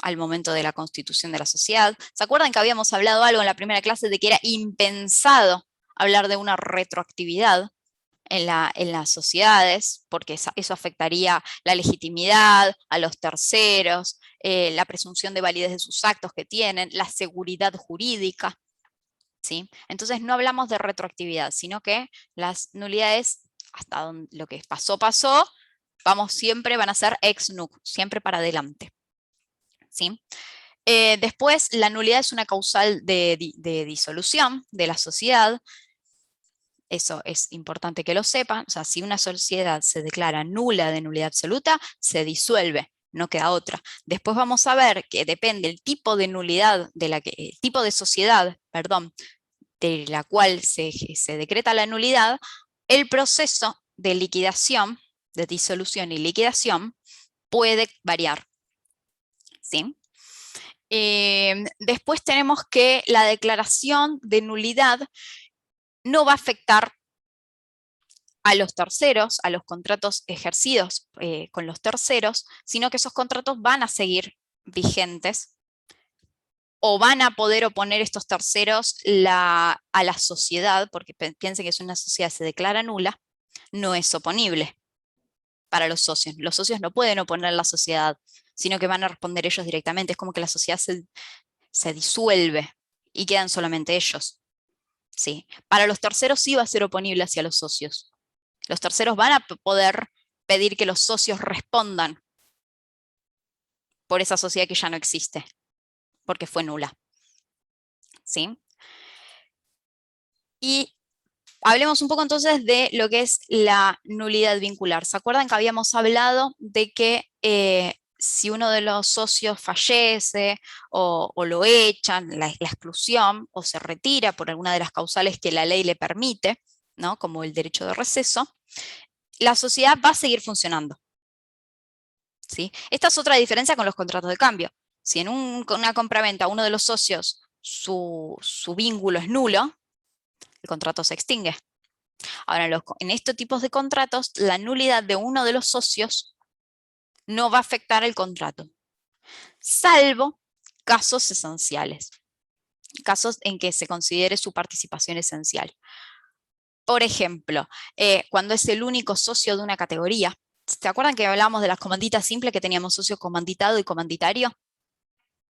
Speaker 1: al momento de la constitución de la sociedad. ¿Se acuerdan que habíamos hablado algo en la primera clase de que era impensado hablar de una retroactividad en las sociedades, porque eso afectaría la legitimidad, a los terceros, la presunción de validez de sus actos que tienen, la seguridad jurídica, ¿sí? Entonces no hablamos de retroactividad, sino que las nulidades, hasta donde lo que pasó, pasó, van a ser ex nunc, siempre para adelante, ¿sí? Después, la nulidad es una causal de disolución de la sociedad. Eso es importante que lo sepan. O sea, si una sociedad se declara nula de nulidad absoluta, se disuelve, no queda otra. Después vamos a ver que depende el tipo de nulidad, el tipo de sociedad, perdón, de la cual se decreta la nulidad, el proceso de liquidación, de disolución y liquidación, puede variar, ¿sí? Después tenemos que la declaración de nulidad no va a afectar a los terceros, a los contratos ejercidos con los terceros, sino que esos contratos van a seguir vigentes o van a poder oponer estos terceros a la sociedad, porque piensen que si una sociedad se declara nula, no es oponible para los socios. Los socios no pueden oponer la sociedad, sino que van a responder ellos directamente. Es como que la sociedad se disuelve y quedan solamente ellos. ¿Sí? Para los terceros sí va a ser oponible hacia los socios. Los terceros van a poder pedir que los socios respondan por esa sociedad que ya no existe, porque fue nula, ¿sí? Y hablemos un poco entonces de lo que es la nulidad vincular. ¿Se acuerdan que habíamos hablado de que si uno de los socios fallece o lo echan, la exclusión, o se retira por alguna de las causales que la ley le permite, ¿no? Como el derecho de receso, la sociedad va a seguir funcionando, ¿sí? Esta es otra diferencia con los contratos de cambio. Si en una compraventa uno de los socios su vínculo es nulo, el contrato se extingue. Ahora, en estos tipos de contratos, la nulidad de uno de los socios no va a afectar el contrato, salvo casos esenciales, casos en que se considere su participación esencial. Por ejemplo, cuando es el único socio de una categoría. ¿Se acuerdan que hablábamos de las comanditas simples, que teníamos socio comanditado y comanditario?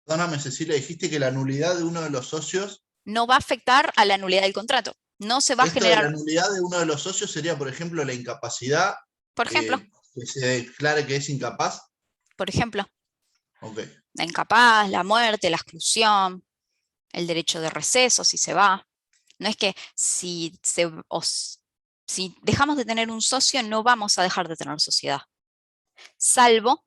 Speaker 7: Perdóname, Cecilia, dijiste que la nulidad de uno de los socios...
Speaker 1: No va a afectar a la nulidad del contrato. No se va a generar...
Speaker 7: La nulidad de uno de los socios sería, por ejemplo, la incapacidad.
Speaker 1: Por ejemplo.
Speaker 7: Que se declare que es incapaz.
Speaker 1: Por ejemplo.
Speaker 7: Ok.
Speaker 1: La incapaz, la muerte, la exclusión, el derecho de receso, si se va. No es que si dejamos de tener un socio, no vamos a dejar de tener sociedad. Salvo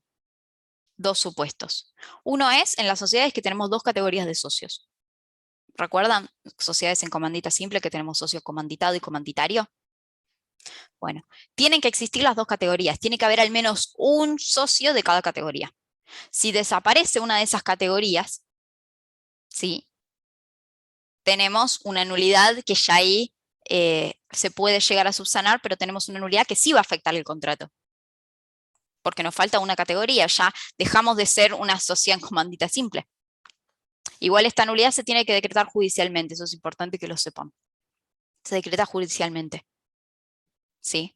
Speaker 1: dos supuestos. Uno es en las sociedades que tenemos dos categorías de socios. ¿Recuerdan? Sociedades en comandita simple que tenemos socio comanditado y comanditario. Bueno, tienen que existir las dos categorías. Tiene que haber al menos un socio de cada categoría. Si desaparece una de esas categorías, ¿sí?, tenemos una nulidad que ya ahí se puede llegar a subsanar, pero tenemos una nulidad que sí va a afectar el contrato. Porque nos falta una categoría, ya dejamos de ser una sociedad en comandita simple. Igual esta nulidad se tiene que decretar judicialmente, eso es importante que lo sepan. Se decreta judicialmente. ¿Sí?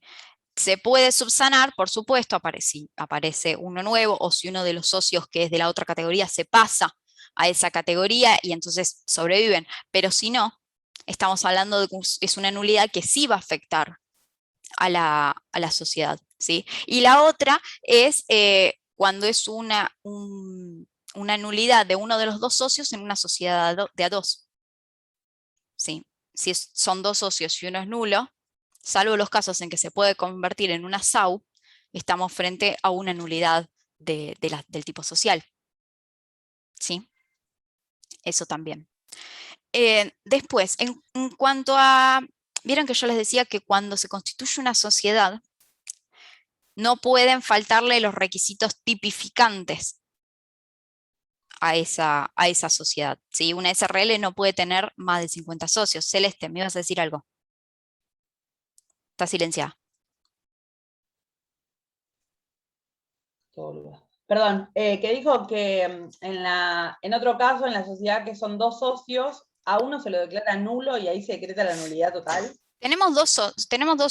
Speaker 1: Se puede subsanar, por supuesto, aparece uno nuevo, o si uno de los socios que es de la otra categoría se pasa a esa categoría y entonces sobreviven, pero si no, estamos hablando de que es una nulidad que sí va a afectar a la sociedad, ¿sí? Y la otra es cuando es una nulidad de uno de los dos socios en una sociedad de a dos, ¿sí? Si son dos socios y uno es nulo, salvo los casos en que se puede convertir en una SAU, estamos frente a una nulidad del tipo social, ¿sí? Eso también. Después, en cuanto a... Vieron que yo les decía que cuando se constituye una sociedad, no pueden faltarle los requisitos tipificantes a esa sociedad, ¿sí? Una SRL no puede tener más de 50 socios. Celeste, ¿me ibas a decir algo? Está silenciada.
Speaker 3: Perdón, que dijo que en otro caso, en la sociedad que son dos socios, a uno se lo declara nulo y ahí se decreta la nulidad total.
Speaker 1: Tenemos dos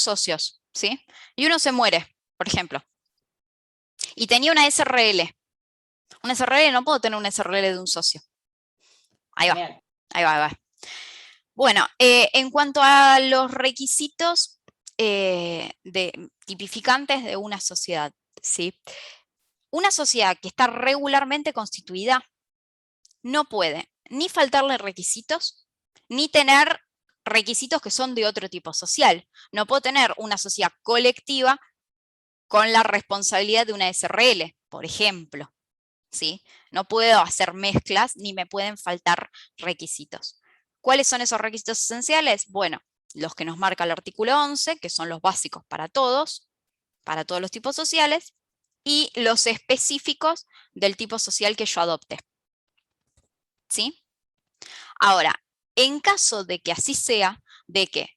Speaker 1: socios, ¿sí? Y uno se muere, por ejemplo. Y tenía una SRL. Una SRL, no puedo tener una SRL de un socio. Ahí va, ahí va, ahí va. Bueno, en cuanto a los requisitos tipificantes de una sociedad, ¿sí? Una sociedad que está regularmente constituida no puede ni faltarle requisitos, ni tener requisitos que son de otro tipo social. No puedo tener una sociedad colectiva con la responsabilidad de una SRL, por ejemplo, ¿sí? No puedo hacer mezclas ni me pueden faltar requisitos. ¿Cuáles son esos requisitos esenciales? Bueno, los que nos marca el artículo 11, que son los básicos para todos los tipos sociales, y los específicos del tipo social que yo adopte. ¿Sí? Ahora, en caso de que así sea, de que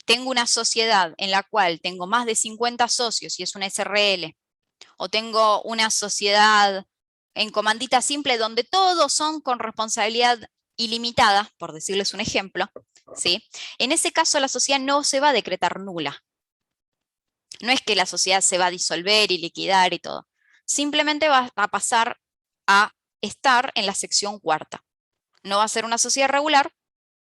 Speaker 1: tengo una sociedad en la cual tengo más de 50 socios y es una SRL, o tengo una sociedad en comandita simple donde todos son con responsabilidad ilimitada, por decirles un ejemplo, ¿sí? En ese caso la sociedad no se va a decretar nula. No es que la sociedad se va a disolver y liquidar y todo. Simplemente va a pasar a estar en la sección cuarta. No va a ser una sociedad regular,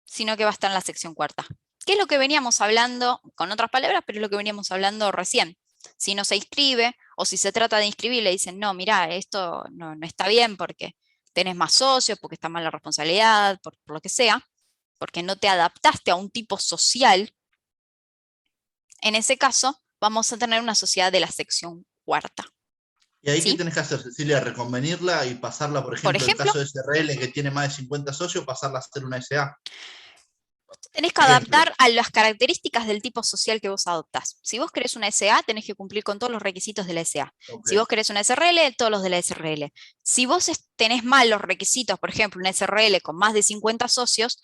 Speaker 1: sino que va a estar en la sección cuarta. ¿Qué es lo que veníamos hablando, con otras palabras, pero es lo que veníamos hablando recién? Si no se inscribe, o si se trata de inscribir, le dicen, no, mira, esto no está bien porque tenés más socios, porque está mal la responsabilidad, por lo que sea, porque no te adaptaste a un tipo social. En ese caso, vamos a tener una sociedad de la sección cuarta.
Speaker 7: ¿Y ahí qué tenés que hacer, Cecilia? ¿Reconvenirla y pasarla, por ejemplo, en el caso de SRL que tiene más de 50 socios, pasarla a ser una SA?
Speaker 1: Tenés que adaptar a las características del tipo social que vos adoptás. Si vos querés una SA, tenés que cumplir con todos los requisitos de la SA. Okay. Si vos querés una SRL, todos los de la SRL. Si vos tenés mal los requisitos, por ejemplo, una SRL con más de 50 socios,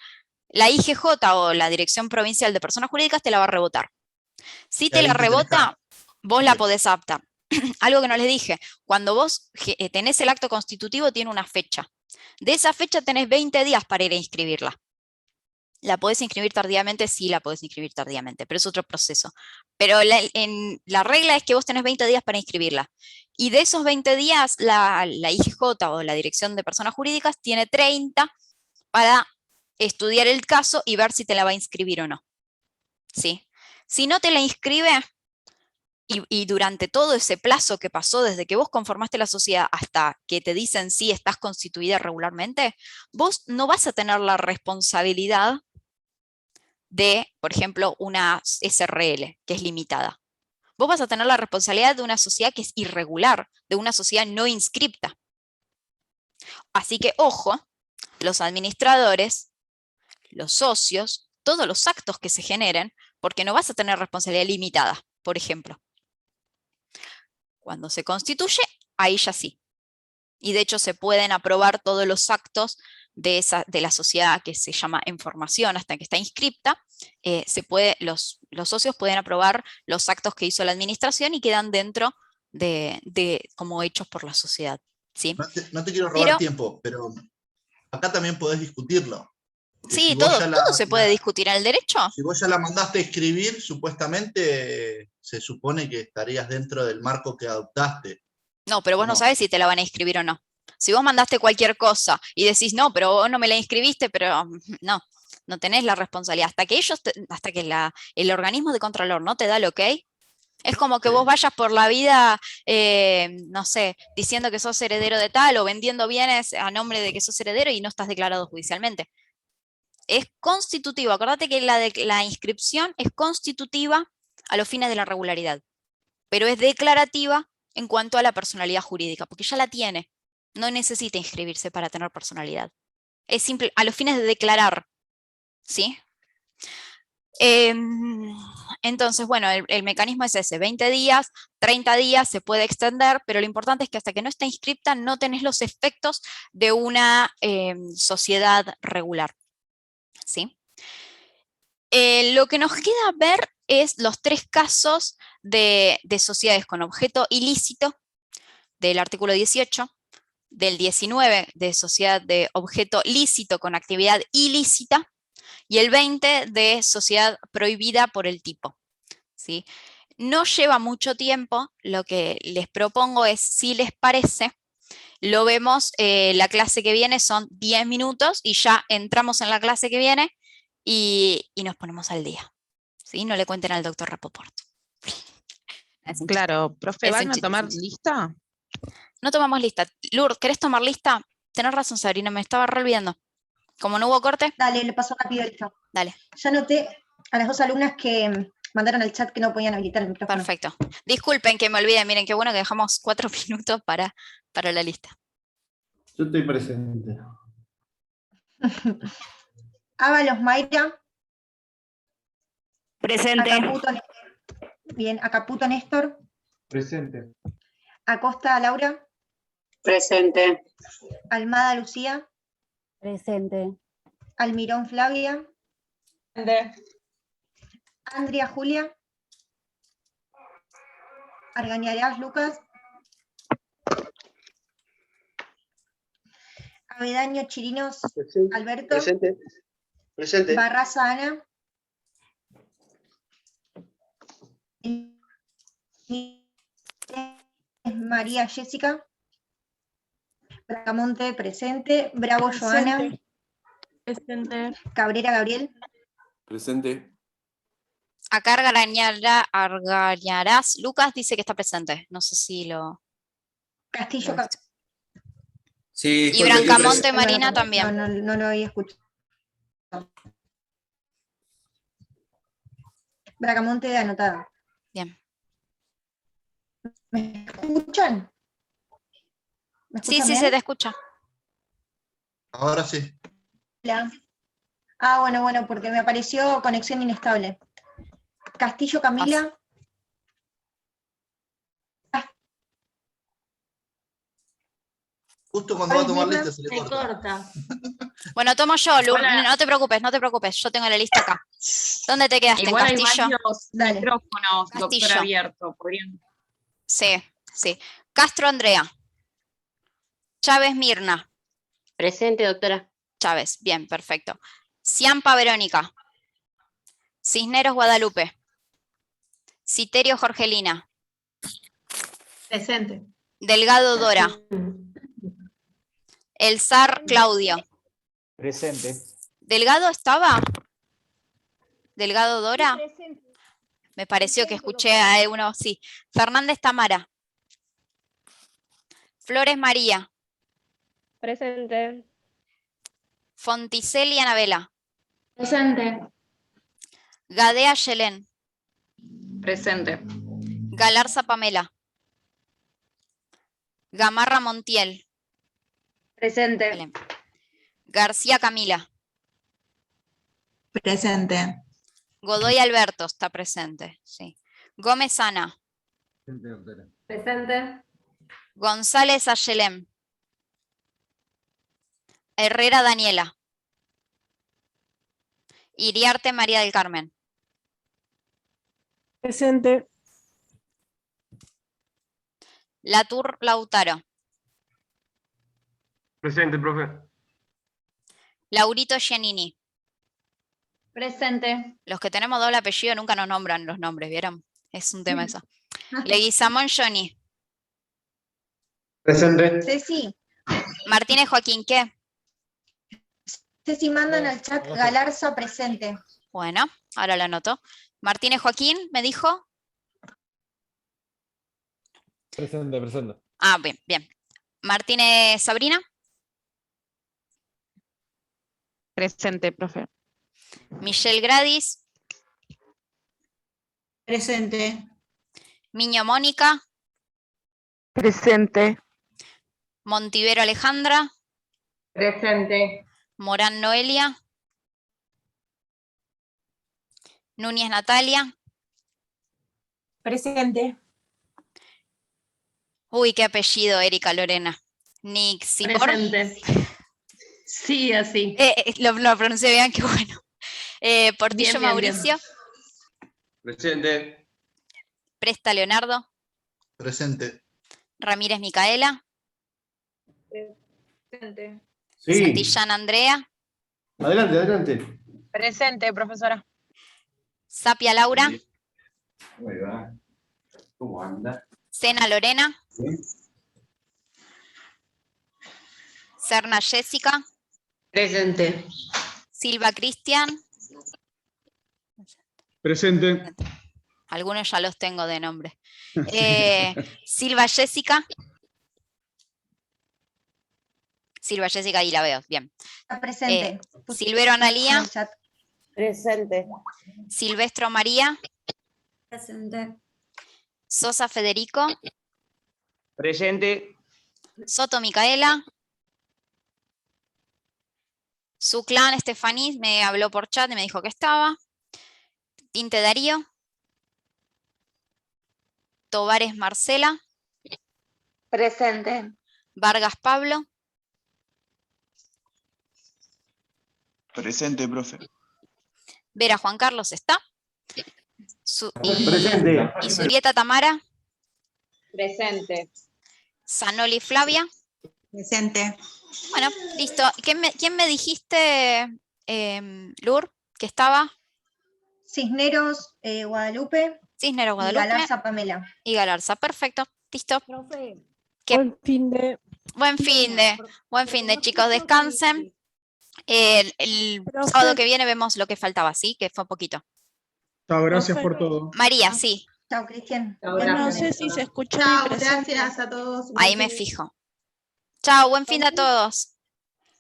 Speaker 1: la IGJ o la Dirección Provincial de Personas Jurídicas te la va a rebotar. Si te la rebota, vos la podés adaptar. Algo que no les dije, cuando vos tenés el acto constitutivo tiene una fecha. De esa fecha tenés 20 días para ir a inscribirla. ¿La podés inscribir tardíamente? Sí, la podés inscribir tardíamente, pero es otro proceso. Pero la regla es que vos tenés 20 días para inscribirla. Y de esos 20 días, la IGJ o la Dirección de Personas Jurídicas tiene 30 para estudiar el caso y ver si te la va a inscribir o no. ¿Sí? Si no te la inscribe, y durante todo ese plazo que pasó desde que vos conformaste la sociedad hasta que te dicen sí, estás constituida regularmente, vos no vas a tener la responsabilidad de, por ejemplo, una SRL, que es limitada. Vos vas a tener la responsabilidad de una sociedad que es irregular, de una sociedad no inscripta. Así que, ojo, los administradores, los socios, todos los actos que se generen, porque no vas a tener responsabilidad limitada, por ejemplo. Cuando se constituye, ahí ya sí. Y de hecho se pueden aprobar todos los actos de la sociedad que se llama en formación hasta que está inscripta. Los socios pueden aprobar los actos que hizo la administración y quedan dentro como hechos por la sociedad. ¿Sí?
Speaker 7: No te quiero robar tiempo, pero acá también podés discutirlo. Porque
Speaker 1: Sí,
Speaker 7: si vos
Speaker 1: todo,
Speaker 7: ya
Speaker 1: todo se puede discutir en el derecho.
Speaker 7: Si vos ya la mandaste a escribir, supuestamente se supone que estarías dentro del marco que adoptaste.
Speaker 1: No, pero vos no
Speaker 7: No.
Speaker 1: sabés si te la van a inscribir o no. Si vos mandaste cualquier cosa y decís, no, pero vos no me la inscribiste, pero no tenés la responsabilidad. Hasta que el organismo de Contralor no te da el ok, es como que vos vayas por la vida, no sé, diciendo que sos heredero de tal o vendiendo bienes a nombre de que sos heredero y no estás declarado judicialmente. Es constitutivo, acordate que la inscripción es constitutiva a los fines de la regularidad, pero es declarativa en cuanto a la personalidad jurídica, porque ya la tiene, no necesita inscribirse para tener personalidad. Es simple, a los fines de declarar, ¿sí? Entonces, bueno, el mecanismo es ese, 20 días, 30 días, se puede extender, pero lo importante es que hasta que no está inscripta no tenés los efectos de una sociedad regular, ¿sí? Lo que nos queda ver es los 3 casos de sociedades con objeto ilícito del artículo 18, del 19 de sociedad de objeto lícito con actividad ilícita, y el 20 de sociedad prohibida por el tipo, ¿sí? No lleva mucho tiempo, lo que les propongo es, si les parece, lo vemos, la clase que viene son 10 minutos y ya entramos en la clase que viene y nos ponemos al día, ¿sí? No le cuenten al doctor Rapoport.
Speaker 15: Claro, profe, ¿van a tomar lista?
Speaker 1: No tomamos lista. Lourdes, ¿querés tomar lista? Tenés razón, Sabrina, me estaba re olvidando. Como no hubo corte.
Speaker 10: Dale, le paso rápido esto.
Speaker 1: Dale.
Speaker 10: Ya noté a las 2 alumnas que mandaron al chat que no podían habilitar el micrófono.
Speaker 1: Perfecto. Disculpen que me olvide, miren qué bueno que dejamos 4 minutos para la lista.
Speaker 6: Yo estoy presente.
Speaker 10: Ábalos Mayra.
Speaker 9: Presente.
Speaker 10: Bien, Acaputo Néstor.
Speaker 11: Presente.
Speaker 10: Acosta Laura.
Speaker 9: Presente.
Speaker 10: Almada Lucía.
Speaker 16: Presente.
Speaker 10: Almirón Flavia. Andrea Julia. Argañarás Lucas. Avedaño Chirinos Alberto.
Speaker 17: Presente. Presente.
Speaker 10: Barraza Ana. María Jessica. Bracamonte presente. Bravo Joana.
Speaker 12: Presente.
Speaker 10: Cabrera Gabriel.
Speaker 14: Presente.
Speaker 1: Acá Argañarás Lucas dice que está presente. No sé si lo...
Speaker 10: Castillo.
Speaker 17: Sí,
Speaker 1: Y Brancamonte Marina también.
Speaker 10: No lo había escuchado. Bracamonte de anotada.
Speaker 1: Bien.
Speaker 10: ¿Me escuchan? ¿Me
Speaker 1: Sí,
Speaker 10: escuchan
Speaker 1: sí,
Speaker 10: bien?
Speaker 1: se te escucha.
Speaker 7: Ahora sí.
Speaker 10: Hola. Ah, bueno, porque me apareció conexión inestable. Castillo Camila.
Speaker 7: Justo cuando va a tomar lista se le corta.
Speaker 1: Bueno, tomo yo, Lu.
Speaker 9: Hola.
Speaker 1: No te preocupes, yo tengo la lista acá. ¿Dónde te quedaste,
Speaker 9: Igual hay
Speaker 1: Castillo?
Speaker 9: varios
Speaker 10: Dale.
Speaker 9: micrófonos, doctor,
Speaker 1: Castillo.
Speaker 9: abierto. Podrían...
Speaker 1: Sí. Castro Andrea. Chávez Mirna.
Speaker 9: Presente, doctora.
Speaker 1: Chávez, bien, perfecto. Ciampa Verónica. Cisneros Guadalupe. Citerio Jorgelina.
Speaker 5: Presente.
Speaker 1: Delgado Dora. El zar Claudio.
Speaker 17: Presente.
Speaker 1: ¿Delgado estaba? ¿Delgado Dora?
Speaker 4: Presente.
Speaker 1: Me pareció que escuché a uno, sí. Fernández Tamara. Flores María.
Speaker 16: Presente.
Speaker 1: Fonticelli Anabela.
Speaker 16: Presente.
Speaker 1: Gadea Yelén.
Speaker 9: Presente.
Speaker 1: Galarza Pamela. Gamarra Montiel.
Speaker 16: Presente.
Speaker 1: Belén. García Camila.
Speaker 3: Presente.
Speaker 1: Godoy Alberto está presente. Sí. Gómez Ana.
Speaker 16: Presente.
Speaker 1: González Ayelem. Herrera Daniela. Iriarte María del Carmen.
Speaker 13: Presente.
Speaker 1: Latour Lautaro.
Speaker 17: Presente, profe.
Speaker 1: Laurito Giannini.
Speaker 16: Presente.
Speaker 1: Los que tenemos doble apellido nunca nos nombran los nombres, ¿vieron? Es un tema eso. Leguizamón Johnny.
Speaker 17: Presente.
Speaker 5: Ceci,
Speaker 1: Martínez Joaquín, ¿qué?
Speaker 5: Ceci manda en el chat Galarza presente.
Speaker 1: Bueno, ahora lo anoto. Martínez Joaquín, ¿me dijo?
Speaker 18: Presente, presente.
Speaker 1: Ah, bien, bien. Martínez Sabrina.
Speaker 15: Presente, profe.
Speaker 1: Michelle Gradis.
Speaker 8: Presente.
Speaker 1: Miño Mónica.
Speaker 12: Presente.
Speaker 1: Montivero Alejandra.
Speaker 16: Presente.
Speaker 1: Morán Noelia. Núñez Natalia.
Speaker 16: Presente.
Speaker 1: Uy, qué apellido, Erika Lorena. Nick Sipor.
Speaker 16: Presente. Sí, así.
Speaker 1: Lo pronuncié bien, qué bueno. Portillo
Speaker 16: Bien, bien,
Speaker 1: Mauricio.
Speaker 17: Presente.
Speaker 1: Presta Leonardo.
Speaker 7: Presente.
Speaker 1: Ramírez Micaela.
Speaker 16: Presente.
Speaker 6: Sí.
Speaker 1: Santillán Andrea.
Speaker 6: Adelante, adelante.
Speaker 16: Presente, profesora.
Speaker 1: Sapia Laura.
Speaker 17: ¿Cómo anda?
Speaker 1: Sena Lorena. Serna Jessica.
Speaker 16: Presente.
Speaker 1: Silva Cristian.
Speaker 11: Presente.
Speaker 1: Algunos ya los tengo de nombre. Silva Jessica. Silva Jessica, ahí la veo, bien.
Speaker 5: Está presente.
Speaker 1: Silvero Analía.
Speaker 5: En el chat.
Speaker 16: Presente.
Speaker 1: Silvestro María.
Speaker 16: Presente.
Speaker 1: Sosa Federico.
Speaker 17: Presente.
Speaker 1: Soto Micaela. Su clan Estefaní me habló por chat y me dijo que estaba. Tinte Darío. Tovares Marcela.
Speaker 16: Presente.
Speaker 1: Vargas Pablo.
Speaker 14: Presente, profe.
Speaker 1: Vera Juan Carlos está.
Speaker 6: Presente.
Speaker 1: Y Surieta Tamara.
Speaker 16: Presente.
Speaker 1: Sanoli Flavia.
Speaker 8: Presente.
Speaker 1: Bueno, listo. ¿Quién me dijiste, Lur, que estaba?
Speaker 5: Cisneros Guadalupe.
Speaker 1: Cisneros Guadalupe.
Speaker 5: Y Galarza Pamela.
Speaker 1: Y Galarza, perfecto. Listo.
Speaker 4: Profe,
Speaker 1: ¿Qué?
Speaker 13: Buen fin de...
Speaker 1: Buen fin de, chicos, descansen. El
Speaker 13: Profe.
Speaker 1: sábado que viene vemos lo que faltaba, ¿sí? Que fue poquito.
Speaker 11: Chao, gracias
Speaker 13: Profe.
Speaker 11: por todo.
Speaker 1: María, sí.
Speaker 5: Chao, Cristian.
Speaker 16: No
Speaker 5: sé
Speaker 16: si se escuchó
Speaker 5: Chao, gracias a todos.
Speaker 1: Ahí me fijo. Chao, buen fin de a todos.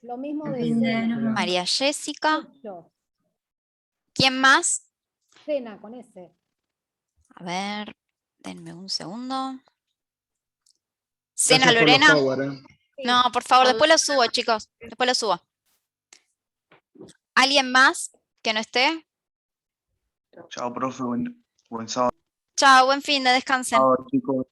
Speaker 4: lo mismo de
Speaker 1: María Jessica.
Speaker 4: yo.
Speaker 1: ¿Quién más?
Speaker 4: Cena con ese.
Speaker 1: A ver, denme un segundo. Sena
Speaker 11: Gracias por los
Speaker 1: Lorena.
Speaker 11: power,
Speaker 1: No, por favor, después lo subo, chicos. Después lo subo. ¿Alguien más que no esté?
Speaker 14: Chao, profe. Buen sábado.
Speaker 1: Chao, buen fin de, descansen.
Speaker 14: Chao, chicos.